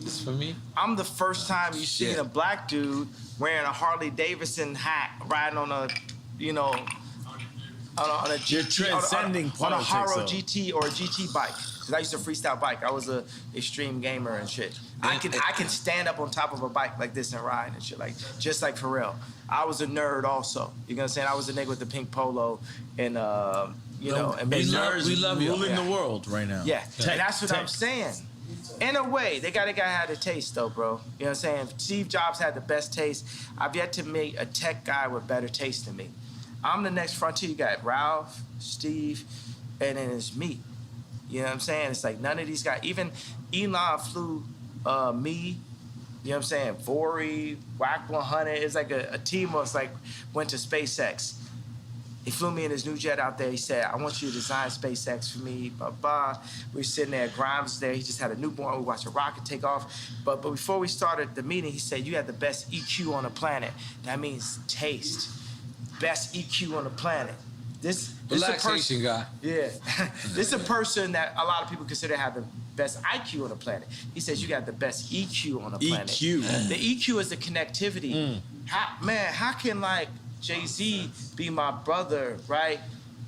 It's for me? I'm the first time you see a black dude wearing a Harley Davidson hat, riding on a, on a GT, You're transcending on a Haro politics, GT or a GT bike. Cause I used to freestyle bike. I was a extreme gamer and shit. I can stand up on top of a bike like this and ride and shit, like just like Pharrell. I was a nerd also. You know what I'm saying? I was a nigga with the pink polo and and we love you. Ruling the world right now. Yeah, and that's what I'm saying. In a way, they gotta have a taste though, bro. You know what I'm saying? Steve Jobs had the best taste. I've yet to meet a tech guy with better taste than me. I'm the next frontier. You got Ralph, Steve, and then it's me. You know what I'm saying? It's like none of these guys, even Elon flew me, you know what I'm saying? Vori, Wack 100. It's like a team was like went to SpaceX. He flew me in his new jet out there. He said, I want you to design SpaceX for me, blah, blah. We were sitting there, Grimes was there. He just had a newborn. We watched a rocket take off. But before we started the meeting, he said, you have the best EQ on the planet. That means taste. Best EQ on the planet. This relaxation guy. Yeah. This is a person that a lot of people consider to have the best IQ on the planet. He says you got the best EQ on the planet. EQ. The EQ is the connectivity. How can like Jay-Z be my brother, right?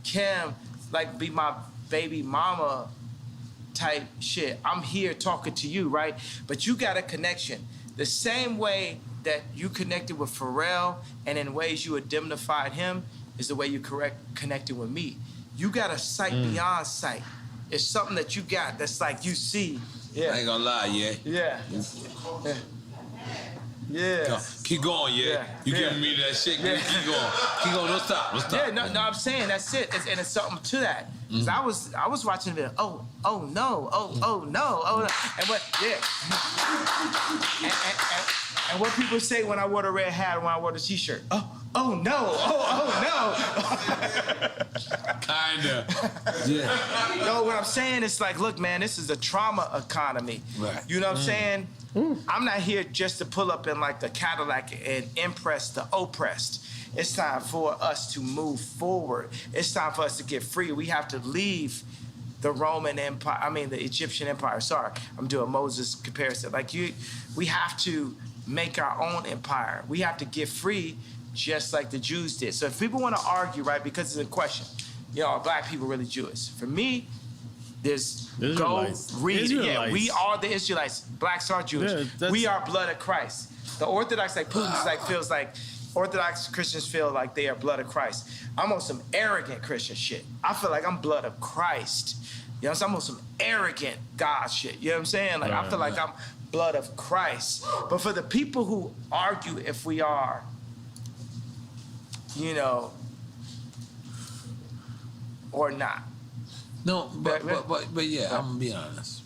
Kim, like be my baby mama type shit. I'm here talking to you, right? But you got a connection. The same way that you connected with Pharrell and in ways you indemnified him is the way you connected with me. You got a sight beyond sight. It's something that you got that's like you see. Yeah. I ain't gonna lie, Yeah. Yeah. Keep going, You giving me that shit, Keep going. Keep going, don't stop. Yeah, no, I'm saying that's it. And it's something to that. Cause I was watching it. Oh no. And what? Yeah. And what people say when I wore the red hat, when I wore the t-shirt. Oh no. Kinda. Yeah. No, what I'm saying is like, look, man, this is a trauma economy. Right. You know what I'm saying? I'm not here just to pull up in like the Cadillac and impress the oppressed. It's time for us to move forward. It's time for us to get free. We have to leave the Roman Empire, the Egyptian Empire. Sorry, I'm doing Moses comparison. We have to make our own empire. We have to get free just like the Jews did. So if people want to argue, right, because it's a question, are black people really Jewish? For me, go read it. Yeah, we are the Israelites. Blacks are Jewish. Yeah, we are blood of Christ. The Orthodox, like Putin, feels like Orthodox Christians feel like they are blood of Christ. I'm on some arrogant Christian shit. I feel like I'm blood of Christ. You know what I'm saying? I'm on some arrogant God shit. You know what I'm saying? I feel like I'm blood of Christ. But for the people who argue if we are, or not. No, but yeah, I'm gonna be honest.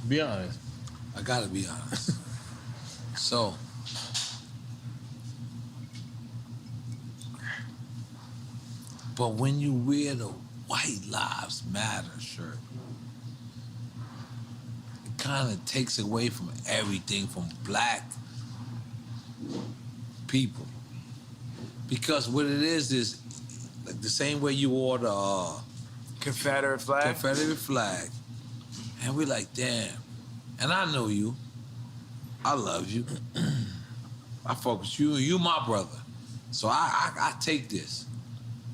Be honest. I gotta be honest. So, but when you wear the White Lives Matter shirt, it kind of takes away from everything from black people. Because what it is like the same way you wore the Confederate flag. And we're like, damn. And I know you. I love you. I fuck with you. You my brother. So I take this.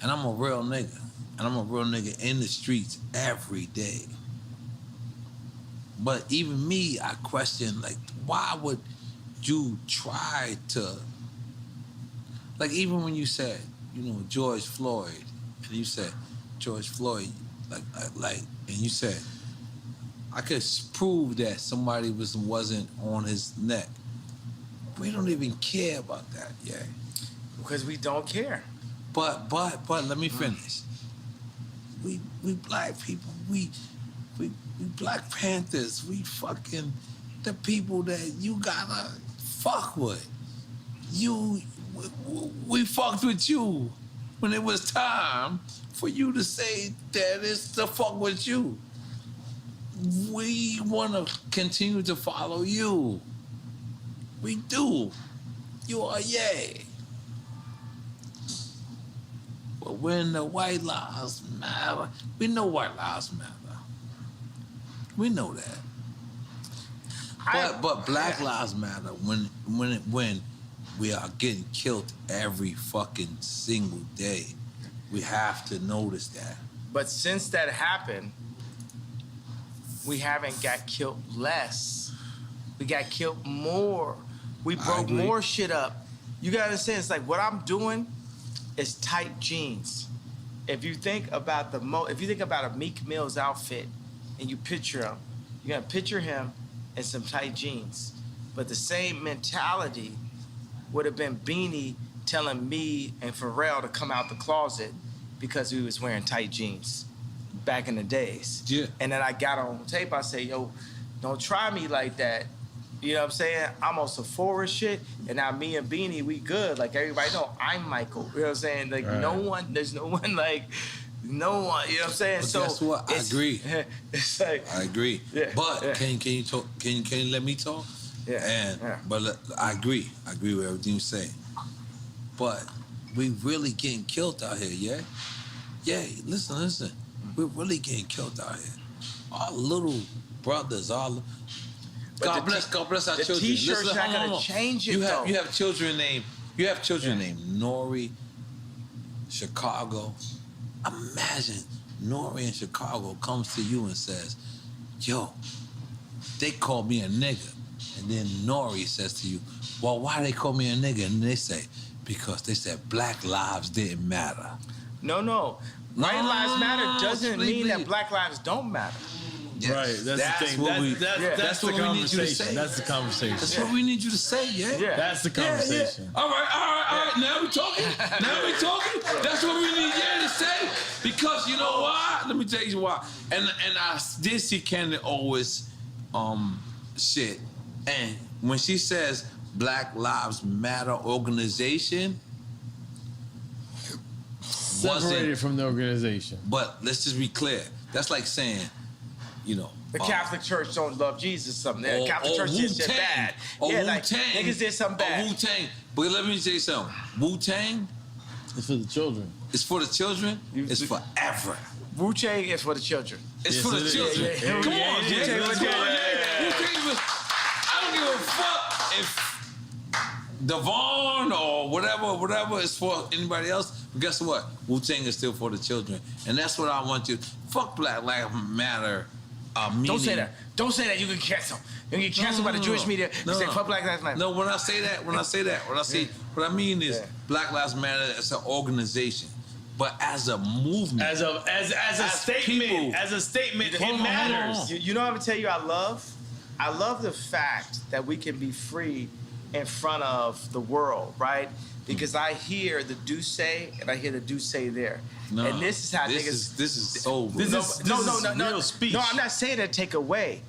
And I'm a real nigga. And I'm a real nigga in the streets every day. But even me, I question, why would you try to... even when you said, George Floyd, and you said, George Floyd, and you said, I could prove that somebody wasn't on his neck. We don't even care about that, Because we don't care. But let me finish. We black people, we Black Panthers, we fucking the people that you gotta fuck with. We fucked with you when it was time for you to say that it's to fuck with you. We want to continue to follow you. We do. You are yay. But when the White Lives Matter, we know White Lives Matter. We know that. But Black Lives Matter when we are getting killed every fucking single day. We have to notice that. But since that happened, we haven't got killed less. We got killed more. We broke more shit up. You gotta understand, it's like what I'm doing is tight jeans. If you think about a Meek Mill's outfit and you picture him, you're gonna picture him in some tight jeans. But the same mentality would have been Beanie telling me and Pharrell to come out the closet because we was wearing tight jeans back in the days. Yeah. And then I got on tape, I say, yo, don't try me like that. You know what I'm saying? I'm on Sephora shit, and now me and Beanie, we good. Like, everybody know I'm Michael. You know what I'm saying? Like, there's no one, you know what I'm saying? But so guess what? I agree. It's like, I agree. Yeah, but yeah. Can you talk? Can you let me talk? Yeah. But I agree. I agree with everything you say. But we really getting killed out here, yeah? Yeah, listen. We're really getting killed out here. Our little brothers, God bless our children. The T-shirt's not gonna change it, though. You have children named Nori, Chicago. Imagine Nori in Chicago comes to you and says, yo, they call me a nigga. And then Nori says to you, well, why they call me a nigga? And they say, because they said black lives didn't matter. No. White lives matter doesn't mean that black lives don't matter. Yes. Right, that's the thing. That's the conversation. That's the conversation. That's what we need you to say, yeah? That's the conversation. Yeah. All right. Now we talking. That's what we need to say. Because you know why? Let me tell you why. And I did see Candy always shit. And when she says Black Lives Matter organization, separated from the organization. But let's just be clear. That's like saying, you know, the Catholic Church don't love Jesus. Something. The Catholic Church did shit bad. Like niggas did something bad. Wu-Tang. But let me tell you something. Wu-Tang. It's for the children. It's for the children. It's forever. Wu-Tang is for the children. It's for the children. Come on, Jay. Wu-Tang. I don't give a fuck if Devon or whatever is for anybody else. But guess what? Wu-Tang is still for the children. And that's what I want you. Fuck Black Lives Matter. Don't say that. Don't say that. You can cancel. You can get canceled by the Jewish media. You say fuck Black Lives Matter. No, what I mean is Black Lives Matter as an organization. But as a movement. As a statement, it matters. You know what I'm gonna tell you I love? I love the fact that we can be free in front of the world, right? Because I hear the do say and I hear the do say there. No, and this is how this niggas. This is so. No. Real speech. No, I'm not saying to take away.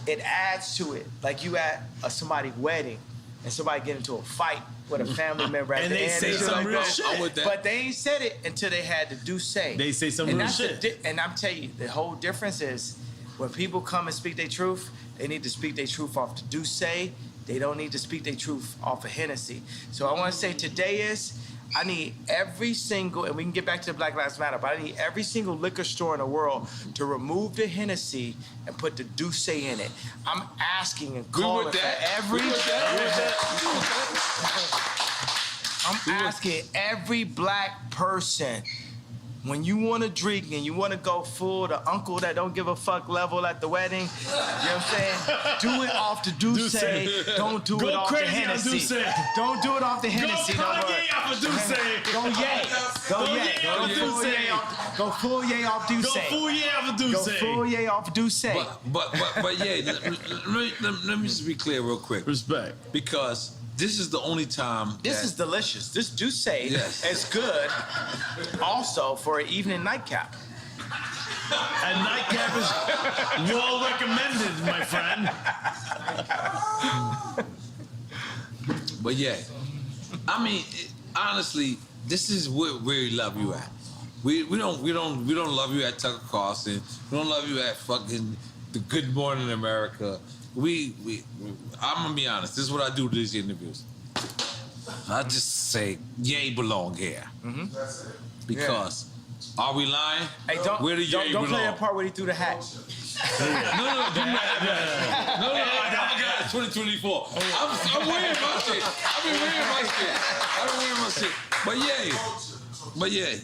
It adds to it. Like you at somebody's wedding and somebody get into a fight with a family member at and the they end. say some real shit. But they ain't said it until they had to do say. They say some real shit. And I'm telling you, the whole difference is when people come and speak their truth, they need to speak their truth off the do say. They don't need to speak their truth off of Hennessy. So I want to say today is, I need every single, and we can get back to the Black Lives Matter, but I need every single liquor store in the world to remove the Hennessy and put the Douce in it. I'm asking and calling for every... I'm asking every black person, when you want to drink and you want to go full, the uncle that don't give a fuck level at the wedding, you know what I'm saying? Do it off the Douce. Don't do it off the Hennessy. Don't do it off the Hennessy. Go Kanye off of Douce. Go yay. Go full yay off Douce. Go full yay off of Douce. Go full yay off Douce. But yeah, let me just be clear real quick. Respect. Because this is the only time. This is delicious. This Douce is good also for an evening nightcap. And nightcap is well recommended, my friend. But yeah, I mean, honestly, this is where we love you at. We don't love you at Tucker Carlson. We don't love you at fucking the Good Morning America. I'm gonna be honest. This is what I do to these interviews. I just say, Ye belong here. Mm-hmm. Because are we lying? Hey, don't play that part where he threw the hat. No, I forgot 2024. I'm wearing my shit. I've been wearing my shit. But yeah,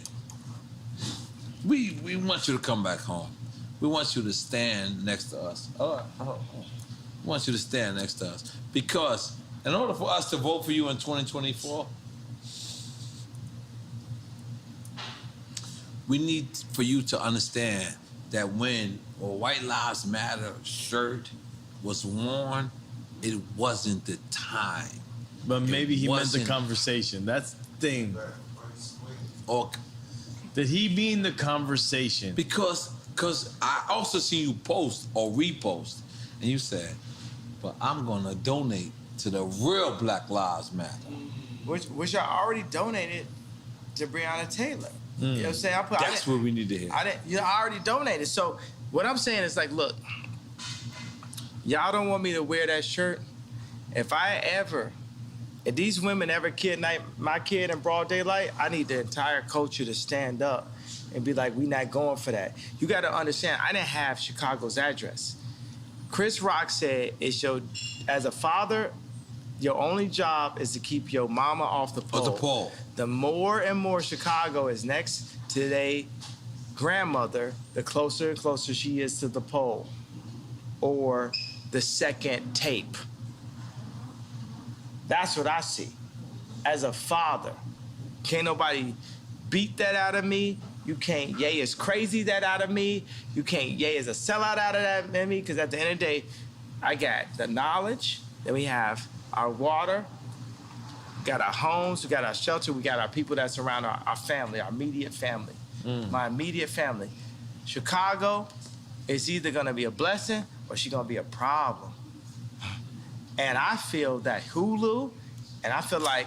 we want you to come back home. We want you to stand next to us. We want you to stand next to us. Because in order for us to vote for you in 2024, we need for you to understand that when a White Lives Matter shirt was worn, it wasn't the time. But maybe he meant the conversation. That's the thing. Or did he mean the conversation? Because I also see you post or repost, and you said, but I'm gonna donate to the real Black Lives Matter. Which I already donated to Breonna Taylor. You know what I'm saying? That's what we need to hear. I already donated. So what I'm saying is like, look, y'all don't want me to wear that shirt. If these women ever kidnap my kid in broad daylight, I need the entire culture to stand up and be like, we not going for that. You got to understand, I didn't have Chicago's address. Chris Rock said, as a father, your only job is to keep your mama off the pole. The pole. The more and more Chicago is next to their grandmother, the closer and closer she is to the pole, or the second tape. That's what I see. As a father, can't nobody beat that out of me. You can't Ye is crazy that out of me. You can't Ye is a sellout out of that in me, because at the end of the day, I got the knowledge, then we have our water, we got our homes, we got our shelter, we got our people that surround our family, our immediate family. My immediate family. Chicago is either gonna be a blessing or she's gonna be a problem. And I feel that Hulu and I feel like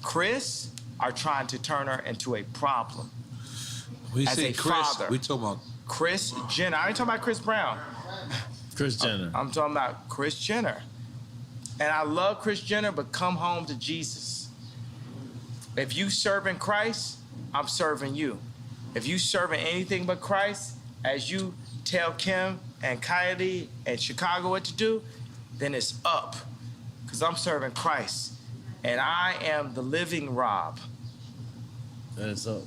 Chris are trying to turn her into a problem. We as say a Chris, father. we talking about Kris Jenner. I ain't talking about Chris Brown. Kris Jenner. I'm talking about Kris Jenner. And I love Kris Jenner, but come home to Jesus. If you serving Christ, I'm serving you. If you serving anything but Christ, as you tell Kim and Kylie and Chicago what to do, then it's up. Because I'm serving Christ. And I am the living Rob. That is up.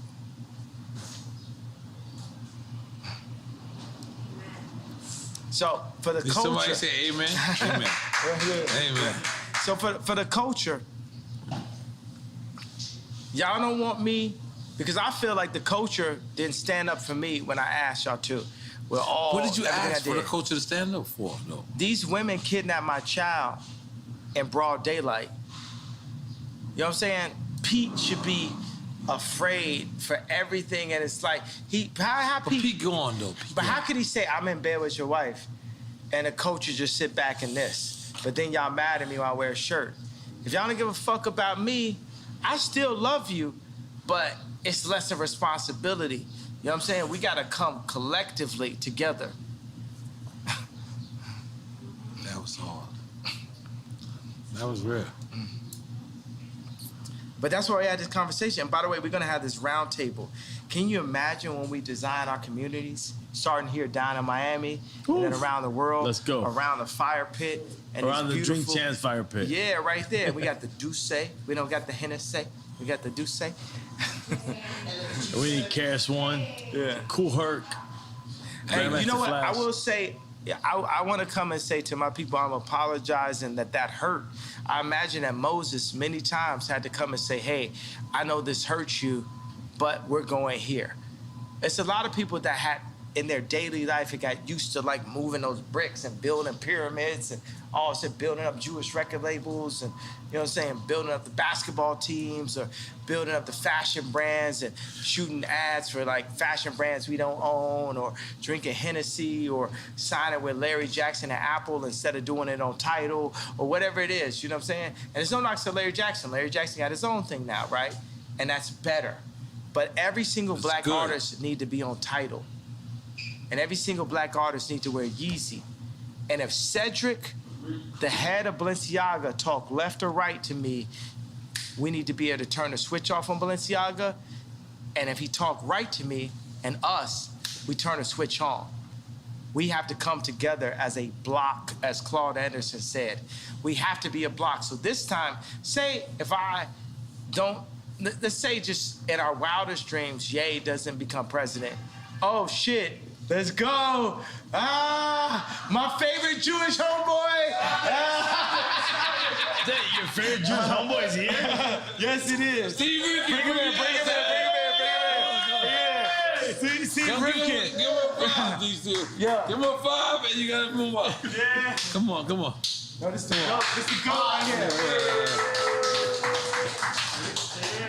So for the Did culture. somebody say amen? Amen. Amen. So for the culture, y'all don't want me, because I feel like the culture didn't stand up for me when I asked y'all to. We're all. What did you everything ask I for the did. culture to stand up for? No. These women kidnapped my child in broad daylight. You know what I'm saying? Pete should be afraid for everything, and it's like how But Pete go on though. But how could he say I'm in bed with your wife, and the culture just sit back in this? But then y'all mad at me when I wear a shirt. If y'all don't give a fuck about me, I still love you, but it's less of responsibility. You know what I'm saying? We gotta come collectively together. That was hard. That was real. But that's why we had this conversation. And by the way, we're gonna have this round table. Can you imagine when we design our communities, starting here down in Miami, and then around the world, Let's go. around the fire pit, and Around the these Drink beautiful- Champs fire pit. Yeah, right there. We got the Douce. We don't got the Hennessy. We got the Douce. We need Karis One. Yeah. Cool Herc. Hey, you know what? Flash. I will say, I want to come and say to my people, I'm apologizing that hurt. I imagine that Moses many times had to come and say, hey, I know this hurts you, but we're going here. It's a lot of people that had in their daily life, it got used to like moving those bricks and building pyramids and building up Jewish record labels and, you know what I'm saying, building up the basketball teams or building up the fashion brands and shooting ads for like fashion brands we don't own or drinking Hennessy or signing with Larry Jackson and Apple instead of doing it on Tidal or whatever it is, you know what I'm saying? And it's no knocks to Larry Jackson. Larry Jackson got his own thing now, right? And that's better. But every single black artist need to be on Tidal. And every single black artist needs to wear Yeezy. And if Cedric, the head of Balenciaga, talk left or right to me, we need to be able to turn the switch off on Balenciaga. And if he talk right to me and us, we turn the switch on. We have to come together as a block, as Claude Anderson said. We have to be a block. So this time, say if I don't, let's say just in our wildest dreams, Ye doesn't become president. Oh shit. Let's go. My favorite Jewish homeboy. Your favorite Jewish homeboy is here? Yes, it is. Steve Rifkin. Bring him in. Steve Rifkin. Give him a 5, these two. Yeah. Give him a 5 and you gotta move up. Yeah. Come on. No, this the go. This the go right here.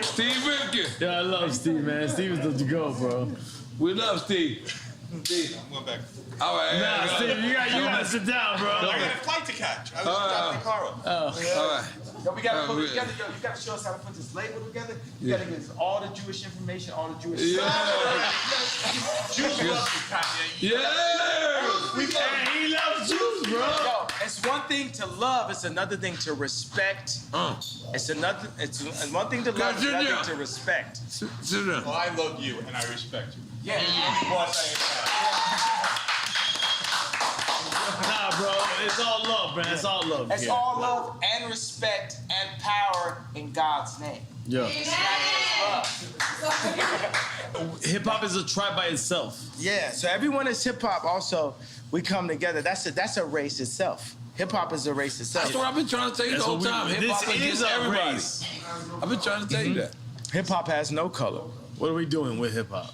Steve Rifkin. Yeah, I love Steve, man. Steve is the go, bro. We love Steve. Steve. I'm going back. All right. Nah, Steve, you gotta sit down, bro. I got a flight to catch. I was dropping the car up. All right. Yo, we gotta put it together. Yo, you gotta show us how to put this label together. You gotta give us all the Jewish information, all the Jewish stuff. Jews love you, Kanye. Yeah. Man, he loves Jews, bro. Yo, it's one thing to love, it's another thing to respect. It's one thing to love, it's another thing to respect. Sit down. Well, I love you and I respect you. Yeah. Nah, bro, it's all love, man. It's all love. It's all love and respect and power in God's name. Yeah. Hip hop is a tribe by itself. Yeah, so everyone is hip hop. Also, we come together. That's a race itself. Hip hop is a race itself. That's what I've been trying to tell you the whole time. Hip hop against everybody. I've been trying to tell you that. Hip hop has no color. What are we doing with hip hop?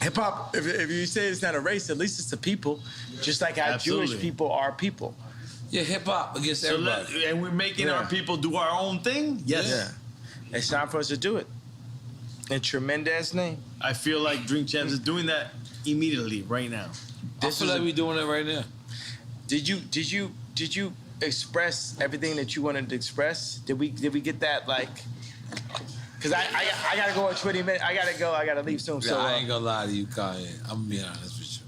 Hip hop, if you say it's not a race, at least it's a people. Just like how Jewish people are people. Yeah, hip hop against everybody. And we're making our people do our own thing? Yes. Yeah. It's time for us to do it. In tremendous name. I feel like Drink Champs is doing that immediately, right now. I feel like we're doing it right now. Did you express everything that you wanted to express? Did we get that, like? Because I gotta go in 20 minutes. I gotta leave soon. Yeah, So I ain't gonna lie to you, Kanye. I'm gonna be honest with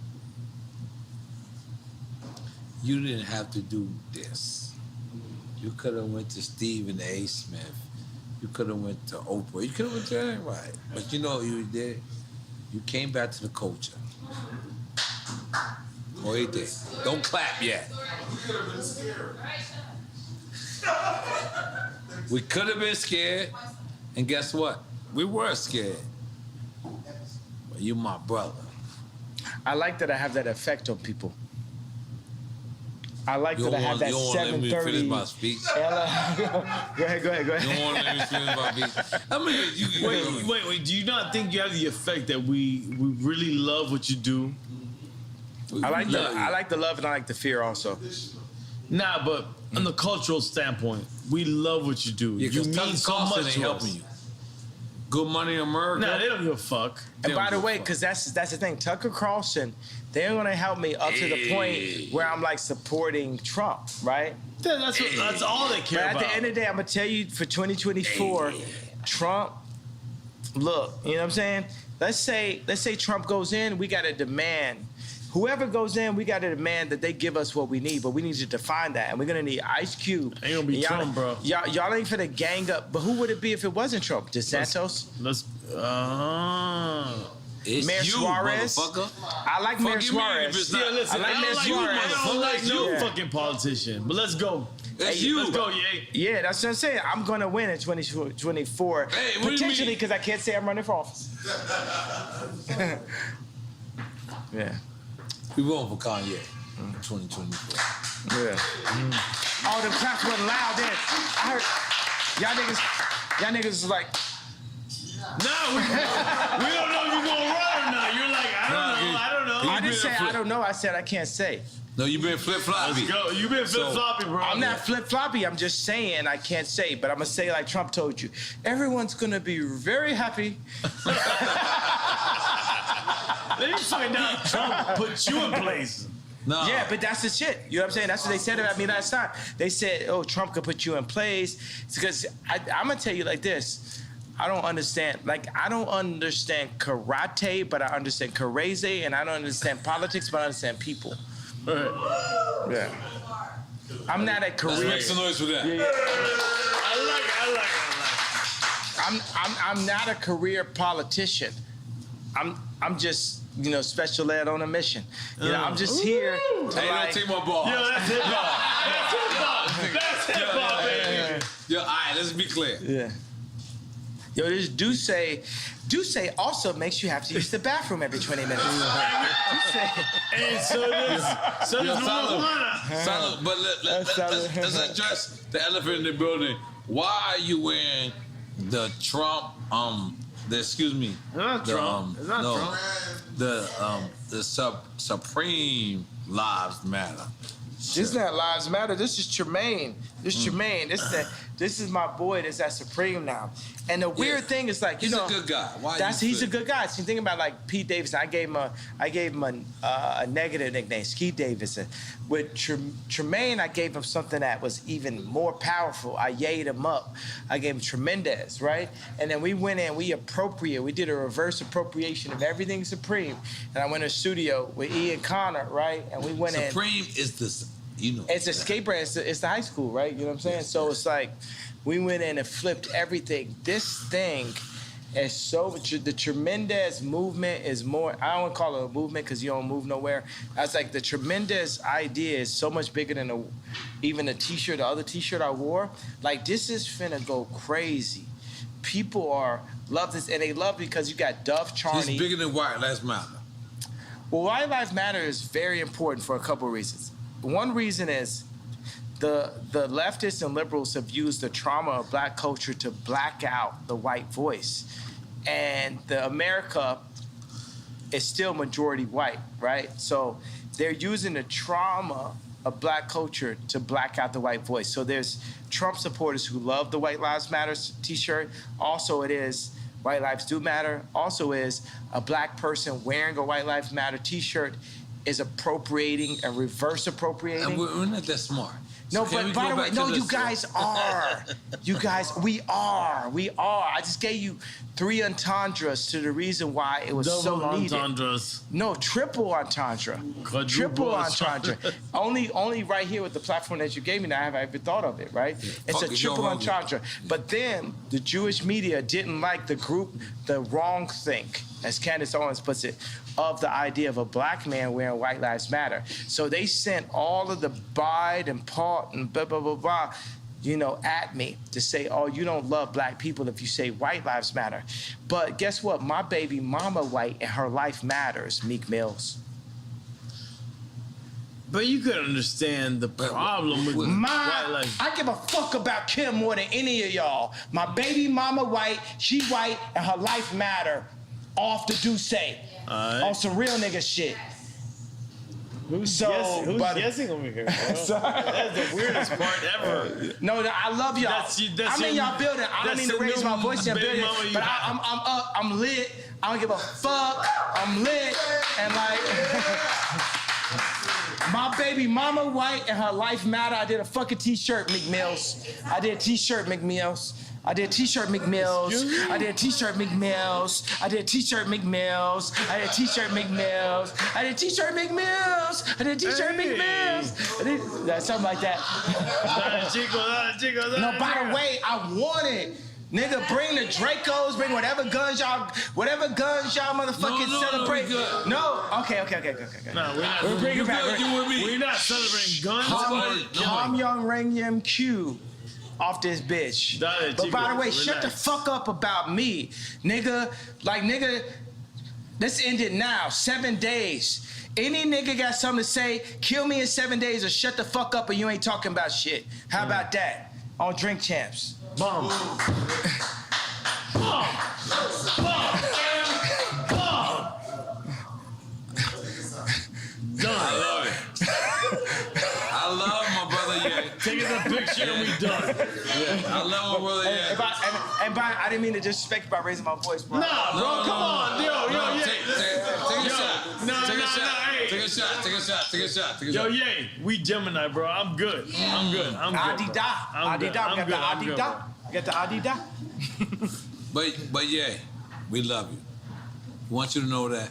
you. You didn't have to do this. You could have went to Stephen A. Smith. You could have went to Oprah. You could have went to anybody. But you know what you did? You came back to the culture. Oh, he did. Don't clap yet. We could have been scared. And guess what? We were scared. But you my brother. I like that I have that effect on people. I like that I have that 7:30. You don't want to let me finish my speech? Go ahead. You don't want to let me finish my speech? I mean, Wait. Do you not think you have the effect that we really love what you do? I like the love and I like the fear also. Nah, but on the cultural standpoint, we love what you do. Yeah, you mean Tucker so Carlson much ain't to helping us. you. Good Money in America. Nah, they don't give a fuck. And by the way, because that's the thing, Tucker Carlson, they're gonna help me up to the point where I'm like supporting Trump, right? That's all they care but about. At the end of the day, I'm gonna tell you for 2024, Trump. Look, you know what I'm saying? Let's say Trump goes in, we gotta demand. Whoever goes in, we got to demand that they give us what we need, but we need to define that. And we're going to need Ice Cube. Ain't going to be Trump, bro. Y'all ain't finna gang up. But who would it be if it wasn't Trump? DeSantos? It's Mayor you, Suarez? motherfucker. I like Mayor Suarez. Yeah, listen, I don't like no fucking politician. But let's go. It's you. Let's go, Ye. Yeah, that's what I'm saying. I'm going to win in 2024. Hey, what do you potentially, mean? because I can't say I'm running for office. Yeah. We voting for Kanye in 2024. Yeah. All them claps wasn't loud then. I heard y'all niggas is like, No, we don't know if you're gonna run or not. You're like, I don't know. I didn't say I don't know. I said I can't say. No, you been flip-floppy. Let's go. You been flip-floppy, bro. I'm not flip-floppy. I'm just saying I can't say, but I'm gonna say like Trump told you. Everyone's gonna be very happy. Let me find out Trump put you in place. No. Yeah, but that's the shit. You know what I'm saying? That's what they said about me last time. They said, oh, Trump could put you in place. It's because I'm going to tell you like this. I don't understand karate, but I understand karate, and I don't understand politics, but I understand people. Yeah. I'm not a career. Let's make some noise for that. Yeah. I like it. I'm not a career politician. I'm just, special ed on a mission. I'm just here to Hey, don't take my ball. Yo, that's hip hop. That's hip hop, baby. Yo, all right, let's be clear. Yeah. Yo, this Duce also makes you have to use the bathroom every 20 minutes. And so does marijuana. Salud, but let's address the elephant in the building. Why are you wearing the Trump, Supreme Lives Matter? This is not Lives Matter. This is Tremaine. Tremaine. This is my boy that's at Supreme now. And the weird thing is like, he's a good guy. He's a good guy. So you think about like Pete Davidson. I gave him a negative nickname, Ski Davidson. With Tremaine, I gave him something that was even more powerful. I yayed him up. I gave him Tremendous, right? And then we went in, we did a reverse appropriation of everything Supreme. And I went to the studio with Ian Connor, right? And we went in. Supreme is this, It's a skate brand. It's the high school, right? You know what I'm saying? So it's like, we went in and flipped everything. This thing is the Tremendous movement is more, I don't want to call it a movement because you don't move nowhere. I was like, the Tremendous idea is so much bigger than even the other t-shirt I wore. Like, this is finna go crazy. people love this, and they love it because you got Dove Charney. It's bigger than White Lives Matter. Well, White Lives Matter is very important for a couple of reasons. One reason is the leftists and liberals have used the trauma of black culture to black out the white voice. And America is still majority white, right? So they're using the trauma of black culture to black out the white voice. So there's Trump supporters who love the White Lives Matter t-shirt. Also it is White Lives Do Matter. Also is a black person wearing a White Lives Matter t-shirt is appropriating and reverse appropriating. And we're not that smart. No, So but by the way, no, you guys are. You guys, we are. I just gave you 3 entendres to the reason why it was Double so needed. entendres. No, triple entendre. Triple entendre. only right here with the platform that you gave me now have I ever thought of it, right? It's a triple entendre. But then the Jewish media didn't like the group, the wrong think, as Candace Owens puts it, of the idea of a black man wearing White Lives Matter. So they sent all of the Bide and Paul and blah, blah, blah, blah, at me to say, oh, you don't love black people if you say White Lives Matter. But guess what? My baby mama white and her life matters, Meek Mills. But you could understand the problem with white life. I give a fuck about Kim more than any of y'all. My baby mama white, she white, and her life matter. Off the Duce. On some real nigga shit. Who's guessing over here, bro? Sorry. That's the weirdest part ever. No, I love y'all. I'm in y'all building. I don't mean to raise my voice in your building, but I'm up. I'm lit. I don't give a fuck. I'm lit. And like, my baby mama white and her life matter. I did a fucking t-shirt, Meek Mills. I did a t-shirt, Meek Mills. I did a t-shirt, Meek Mills. I did a t-shirt, Meek Mills. I did a t-shirt, Meek Mills. I did a t-shirt, Meek Mills. I did a t-shirt, Meek Mills. I did a t-shirt, Meek Mills. That's something like that. No, by the way, I want it. Nigga, bring the Dracos, bring whatever guns y'all motherfucking celebrate. No, okay. No, we're not. We're bringing back. We're not celebrating guns. Ham Young Ring Yim Q. Off this bitch. But by the way, shut the fuck up about me. Nigga, let's end it now. 7 days. Any nigga got something to say, kill me in 7 days or shut the fuck up and you ain't talking about shit. How about that? On Drink Champs. Bomb. Done. I love my brother, yeah. Taking a picture and we done. I love my brother, yeah. And I didn't mean to disrespect by raising my voice, bro. Nah, bro, come on. Yo, take a shot. Take a shot. Yo, Ye, we Gemini, bro. I'm good. I'm good. Adida. We got the Adida. But yeah, we love you. We want you to know that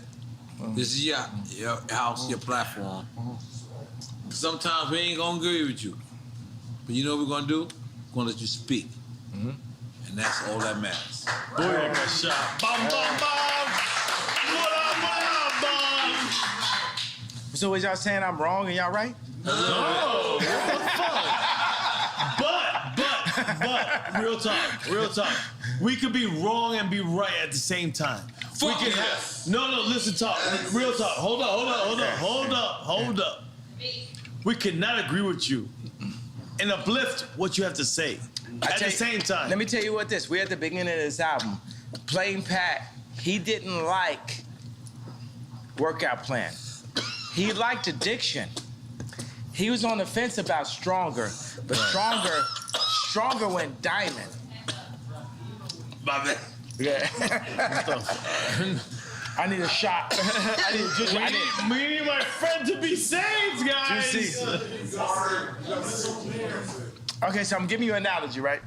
this is your house, your platform. Sometimes we ain't gonna agree with you. But you know what we're gonna do? We're gonna let you speak. And that's all that matters. Boy, I got shot. Bum, bum, bum. What up, bum? So was y'all saying I'm wrong and y'all right? No, what the fuck? But, real talk. We could be wrong and be right at the same time. Fuck yes. No, listen, talk. Real talk. Hold up. We cannot agree with you and uplift what you have to say at the same time. Let me tell you what this. We're at the beginning of this album. Plain Pat, he didn't like Workout Plan. He liked Addiction. He was on the fence about Stronger, but Stronger went diamond. My man. Yeah. I need a shot. We need my friend to be saved, guys. Okay, so I'm giving you an analogy, right?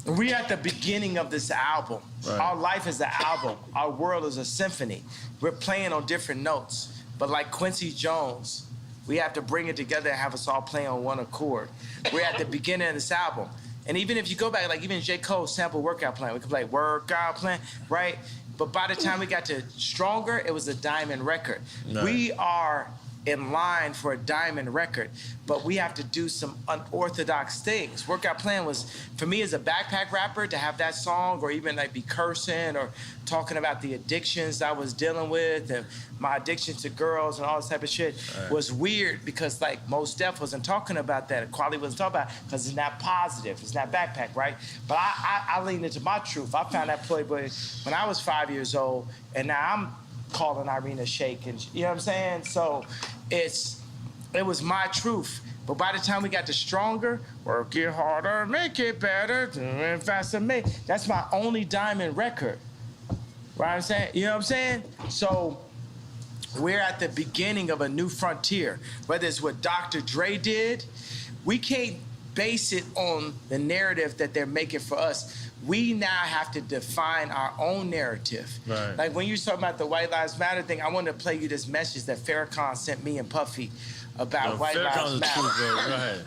We're at the beginning of this album. Right. Our life is an album. Our world is a symphony. We're playing on different notes. But like Quincy Jones, we have to bring it together and have us all play on one accord. We're at the beginning of this album. And even if you go back, like even J. Cole sample Workout Plan, we could play Workout Plan, right? But by the time we got to Stronger, it was a diamond record. Right. We are in line for a diamond record, but we have to do some unorthodox things. Workout Plan was, for me as a backpack rapper, to have that song or even like be cursing or talking about the addictions I was dealing with and my addiction to girls and all this type of shit was weird because like Mos Def wasn't talking about that. Quality wasn't talking about it because it's not positive. It's not backpack, right? But I leaned into my truth. I found that Playboy when I was 5 years old, and now I'm calling Irina Shayk, and you know what I'm saying? So it was my truth. But by the time we got to Stronger, work it harder, make it better, and faster, that's my only diamond record. Right? I'm saying, you know what I'm saying? So we're at the beginning of a new frontier. Whether it's what Dr. Dre did, we can't base it on the narrative that they're making for us. We now have to define our own narrative. Right. Like when you talking about the White Lives Matter thing, I wanted to play you this message that Farrakhan sent me and Puffy about White Lives Matter. Truth, bro. Right.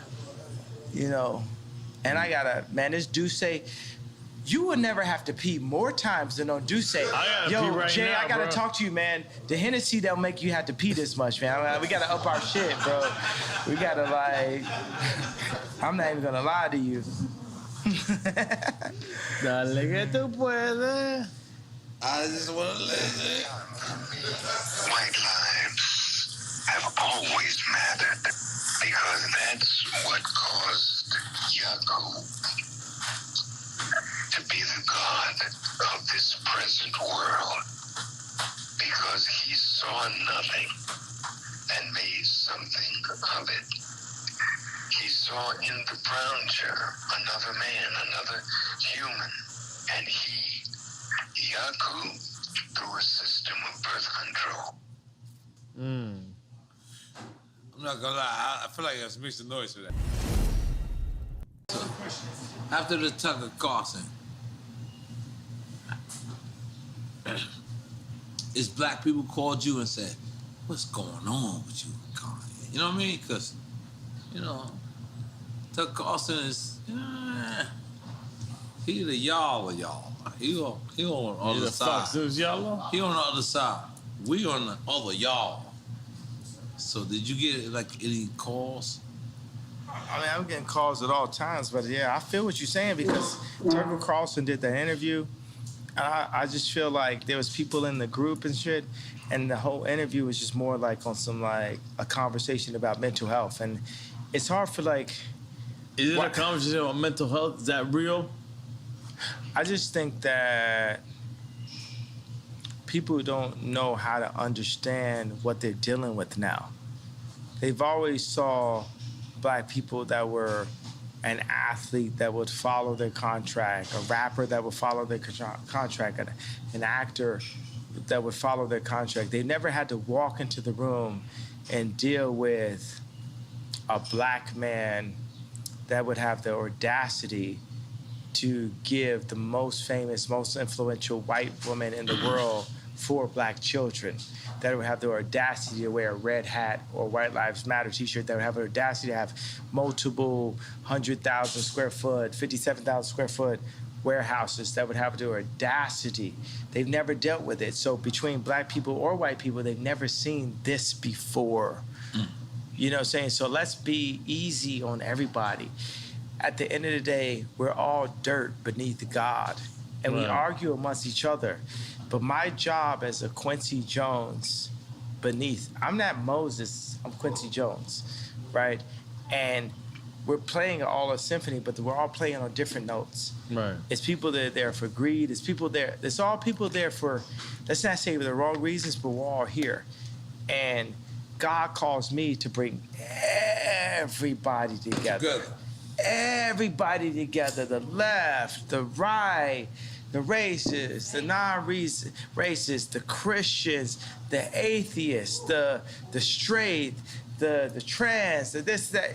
You know, and I gotta, man, this Duce, you would never have to pee more times than on Duce. I gotta pee right Jay, now, I gotta bro. talk to you, man. The Hennessy don't make you have to pee this much, man. We gotta up our shit, bro. We gotta like, I'm not even gonna lie to you. Dale que tú puedes. I just want to listen. White lives have always mattered because that's what caused Yaku to be the god of this present world, because he saw nothing and made something of it. He saw in the brown chair another man, another human, and he, Yaku, through a system of birth control. I'm not gonna lie, I feel like I was making some noise for that. So, after the Tucker Carlson, is black people called you and said, what's going on with you, Kanye? You know what I mean? Because, you know, Tucker Carlson is, he the y'all of y'all. He on the other side. Y'all? He on the other side. We on the other y'all. So did you get like any calls? I mean, I'm getting calls at all times, but yeah, I feel what you're saying because Tucker Carlson did that interview. I just feel like there was people in the group and shit, and the whole interview was just more like on some like a conversation about mental health, and it's hard for like. Is it a conversation about mental health? Is that real? I just think that people don't know how to understand what they're dealing with now. They've always saw black people that were an athlete that would follow their contract, a rapper that would follow their contract, an actor that would follow their contract. They never had to walk into the room and deal with a black man that would have the audacity to give the most famous, most influential white woman in the world 4 black children, that would have the audacity to wear a red hat or White Lives Matter t-shirt, that would have the audacity to have multiple 100,000 square foot, 57,000 square foot warehouses, that would have the audacity. They've never dealt with it. So between black people or white people, they've never seen this before. You know what I'm saying? So let's be easy on everybody. At the end of the day, we're all dirt beneath God, and we argue amongst each other. But my job as a Quincy Jones beneath, I'm not Moses, I'm Quincy Jones, right? And we're playing all a symphony, but we're all playing on different notes. Right. It's people that are there for greed. It's people there. It's all people there for, let's not say for the wrong reasons, but we're all here. And God calls me to bring everybody together. Good. Everybody together, the left, the right, the racists, the non-racists, the Christians, the atheists, the straight, the trans, the this, that,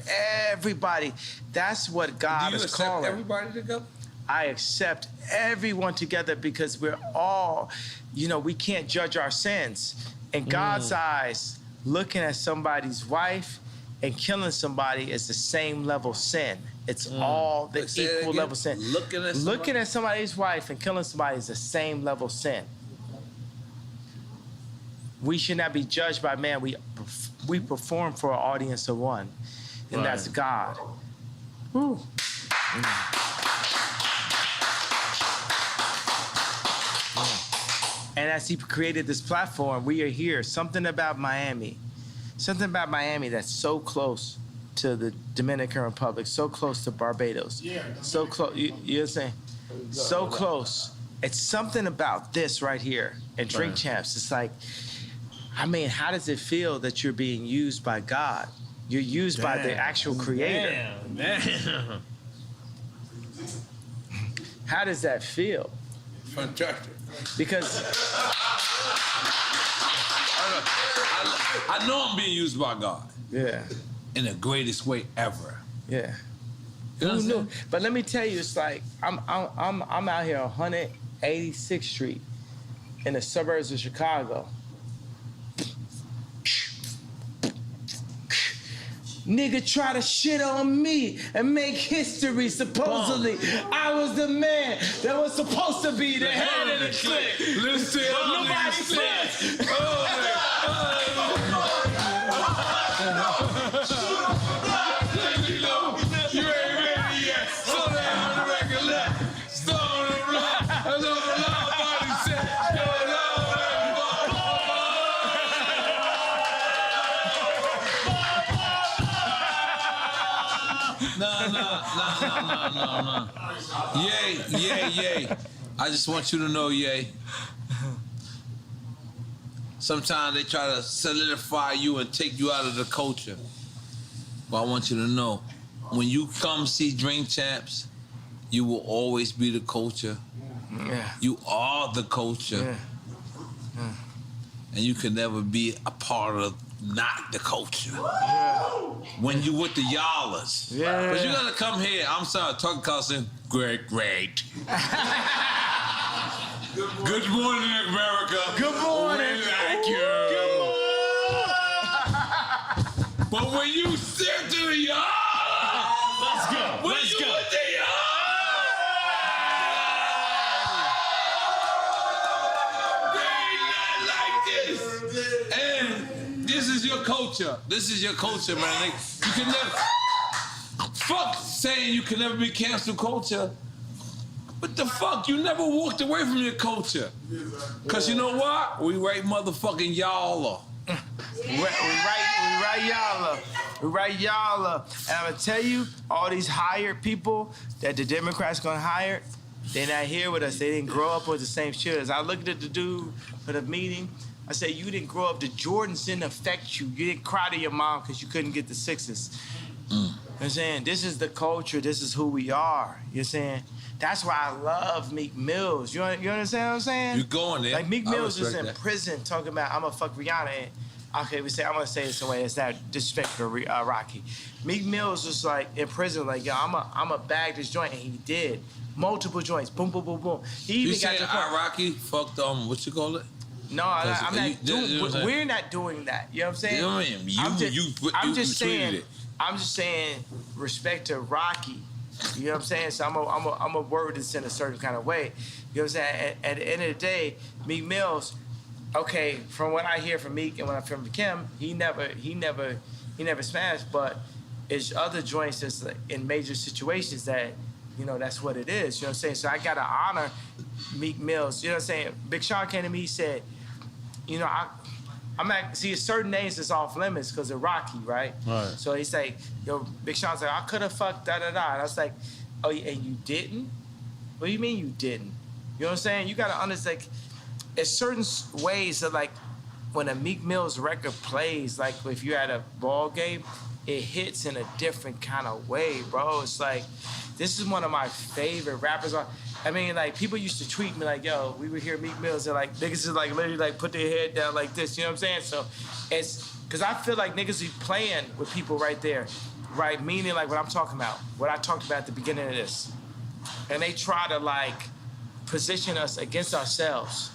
everybody. That's what God is calling. Do you accept everybody together? I accept everyone together because we're all, we can't judge our sins. In God's eyes, looking at somebody's wife and killing somebody is the same level sin. It's all the equal level sin. Looking at somebody's wife and killing somebody is the same level sin. we should not be judged by man. We perform for an audience of one, and that's God. Woo. And as he created this platform, we are here. Something about Miami that's so close to the Dominican Republic, so close to Barbados, so close. You know what I'm saying? So close. It's something about this right here and Drink Champs. It's like, I mean, how does it feel that you're being used by God? You're used by the actual creator. Man. How does that feel? Fantastic. Because I know I'm being used by God. Yeah. In the greatest way ever. Yeah. You know Who knew? But let me tell you, it's like I'm out here on 186th Street in the suburbs of Chicago. Nigga try to shit on me and make history. Supposedly, I was the man that was supposed to be the head of the clique. Listen, nobody said. You ain't ready yet. So that on the record left. Stone the block. That's all the body said. No. Yay. I just want you to know, Yay. Sometimes they try to solidify you and take you out of the culture. But I want you to know, when you come see Drink Champs, you will always be the culture. Yeah. You are the culture. Yeah. And you can never be a part of not the culture. Yeah. When you with the y'allers. Yeah. But you gotta come here. I'm sorry, talking cussing. Great. Good morning, America. Good morning. Thank you. Good morning. But when you sit to the y'all, Let's go. When you with the y'all, they ain't nothing like this. And this is your culture. This is your culture, man. Like, you can never. Fuck saying you can never be cancel culture. What the fuck? You never walked away from your culture. Cause you know what? We right motherfucking y'all. We right y'all. And I'm gonna tell you, all these hired people that the Democrats gonna hire, they're not here with us. They didn't grow up with the same shit. As I looked at the dude for the meeting, I said, you didn't grow up. The Jordans didn't affect you. You didn't cry to your mom because you couldn't get the sixes. You know what I'm saying? This is the culture. This is who we are. You know what I'm saying? That's why I love Meek Mills. You understand what I'm saying? You going there. Like Meek Mills is in that. prison talking about, I'm gonna fuck Rihanna. And, okay, I'm gonna say this in a way it's not disrespectful to Rocky. Meek Mills was like in prison, like, yo, I'm a bag this joint, and he did. Multiple joints, boom, boom, boom, boom. He even You got saying to the point. Rocky fucked what you call it? No, I'm not doing. you know what I'm We're not doing that. You know what I'm saying? You know what I mean? I'm just tweeted saying. it. I'm just saying respect to Rocky. You know what I'm saying? So I'm a word this in a certain kind of way. You know what I'm saying? At the end of the day, Meek Mills. Okay, from what I hear from Meek and when I hear from Kim, he never smashed. But it's other joints that's like in major situations that, you know, that's what it is. You know what I'm saying? So I gotta honor Meek Mills. You know what I'm saying? Big Sean came to me, he said, you know, I'm at, see, certain names is off limits because of Rocky, right? Right. So he's like, yo, Big Sean's like, I could have fucked da-da-da. And I was like, oh, and you didn't? What do you mean you didn't? You know what I'm saying? You got to understand, like, there's certain ways that, like, when a Meek Mill's record plays, like, if you're at a ball game, it hits in a different kind of way, bro. It's like, this is one of my favorite rappers. I mean, like, people used to tweet me like, yo, we would hear Meek Mills and, like, niggas is, like, literally, like, put their head down like this. You know what I'm saying? So it's, because I feel like niggas be playing with people right there, right? Meaning, like, what I'm talking about, what I talked about at the beginning of this. And they try to, like, position us against ourselves.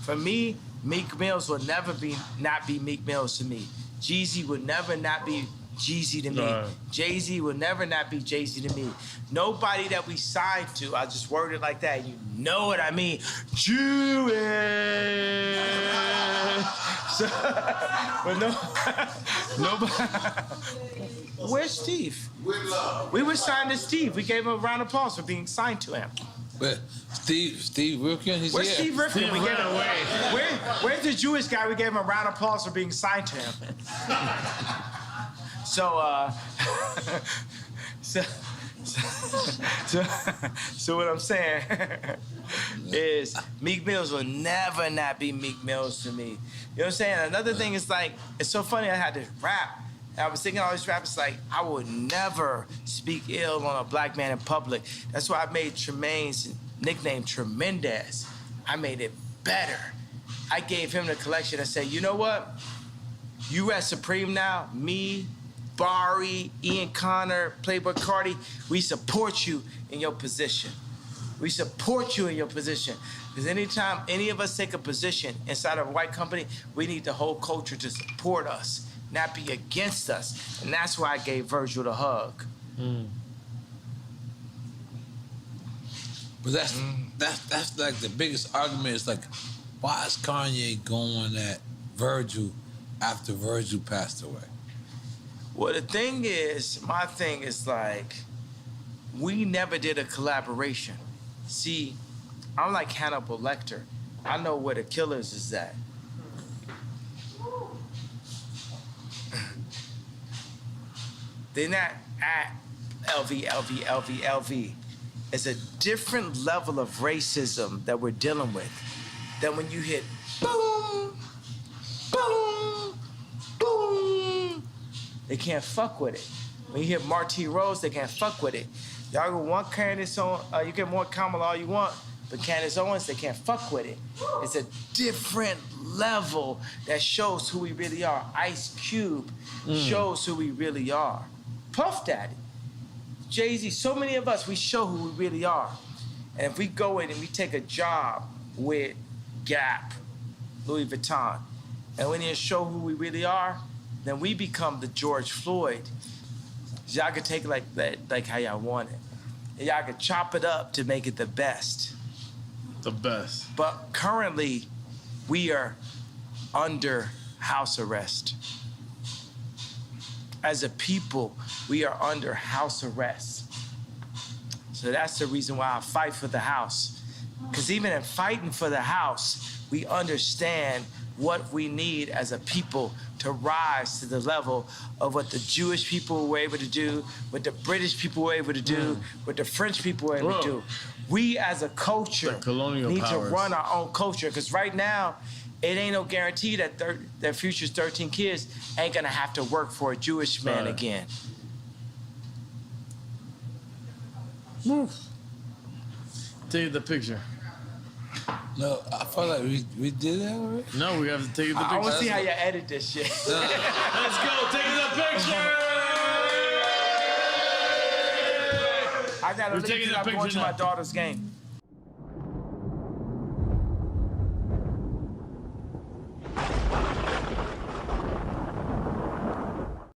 For me, Meek Mills will never not be Meek Mills to me. Jeezy would never not be Jeezy to me. Jay-Z will never not be Jay-Z to me. Nobody that we signed to, I just word it like that, you know what I mean. Jewish. So, but nobody. Where's Steve? We were signed to Steve. We gave him a round of applause for being signed to him. Where? Steve Rifkin? He's Where's here. Steve Rifkin? Where's the Jewish guy? We gave him a round of applause for being signed to him. So what I'm saying is Meek Mills will never not be Meek Mills to me. You know what I'm saying? Another thing is like, it's so funny I had to rap. And I was thinking all these rappers like, I would never speak ill on a black man in public. That's why I made Tremaine's nickname Tremendous. I made it better. I gave him the collection and said, you know what? You at Supreme now, me, Barry, Ian Connor, Playboy Cardi, we support you in your position. We support you in your position. Because anytime any of us take a position inside of a white company, we need the whole culture to support us, not be against us. And that's why I gave Virgil the hug. But that's like the biggest argument is like, why is Kanye going at Virgil after Virgil passed away? Well, the thing is, my thing is like, we never did a collaboration. See, I'm like Hannibal Lecter. I know where the killers is at. They're not at LV. It's a different level of racism that we're dealing with than when you hit boom, boom, boom. They can't fuck with it. When you hit Marty Rose, they can't fuck with it. Y'all go one Candace on, you get more Kamala all you want, but Candace Owens, they can't fuck with it. It's a different level that shows who we really are. Ice Cube shows who we really are. Puff Daddy, Jay-Z, so many of us, we show who we really are. And if we go in and we take a job with Gap, Louis Vuitton, and we need to show who we really are, then we become the George Floyd. Y'all can take it like that, like how y'all want it. And y'all can chop it up to make it the best. The best. But currently, we are under house arrest. As a people, we are under house arrest. So that's the reason why I fight for the house. Because even in fighting for the house, we understand what we need as a people to rise to the level of what the Jewish people were able to do, what the British people were able to do, what the French people were able to do. We as a culture need to run our own culture, because right now, it ain't no guarantee that that Future's 13 kids ain't gonna have to work for a Jewish man again. Take the picture. No, I felt like we did that already. No, we have to take the picture. I want to see how you edit this shit. Let's go, take the picture! I gotta leave because I'm going to my daughter's game.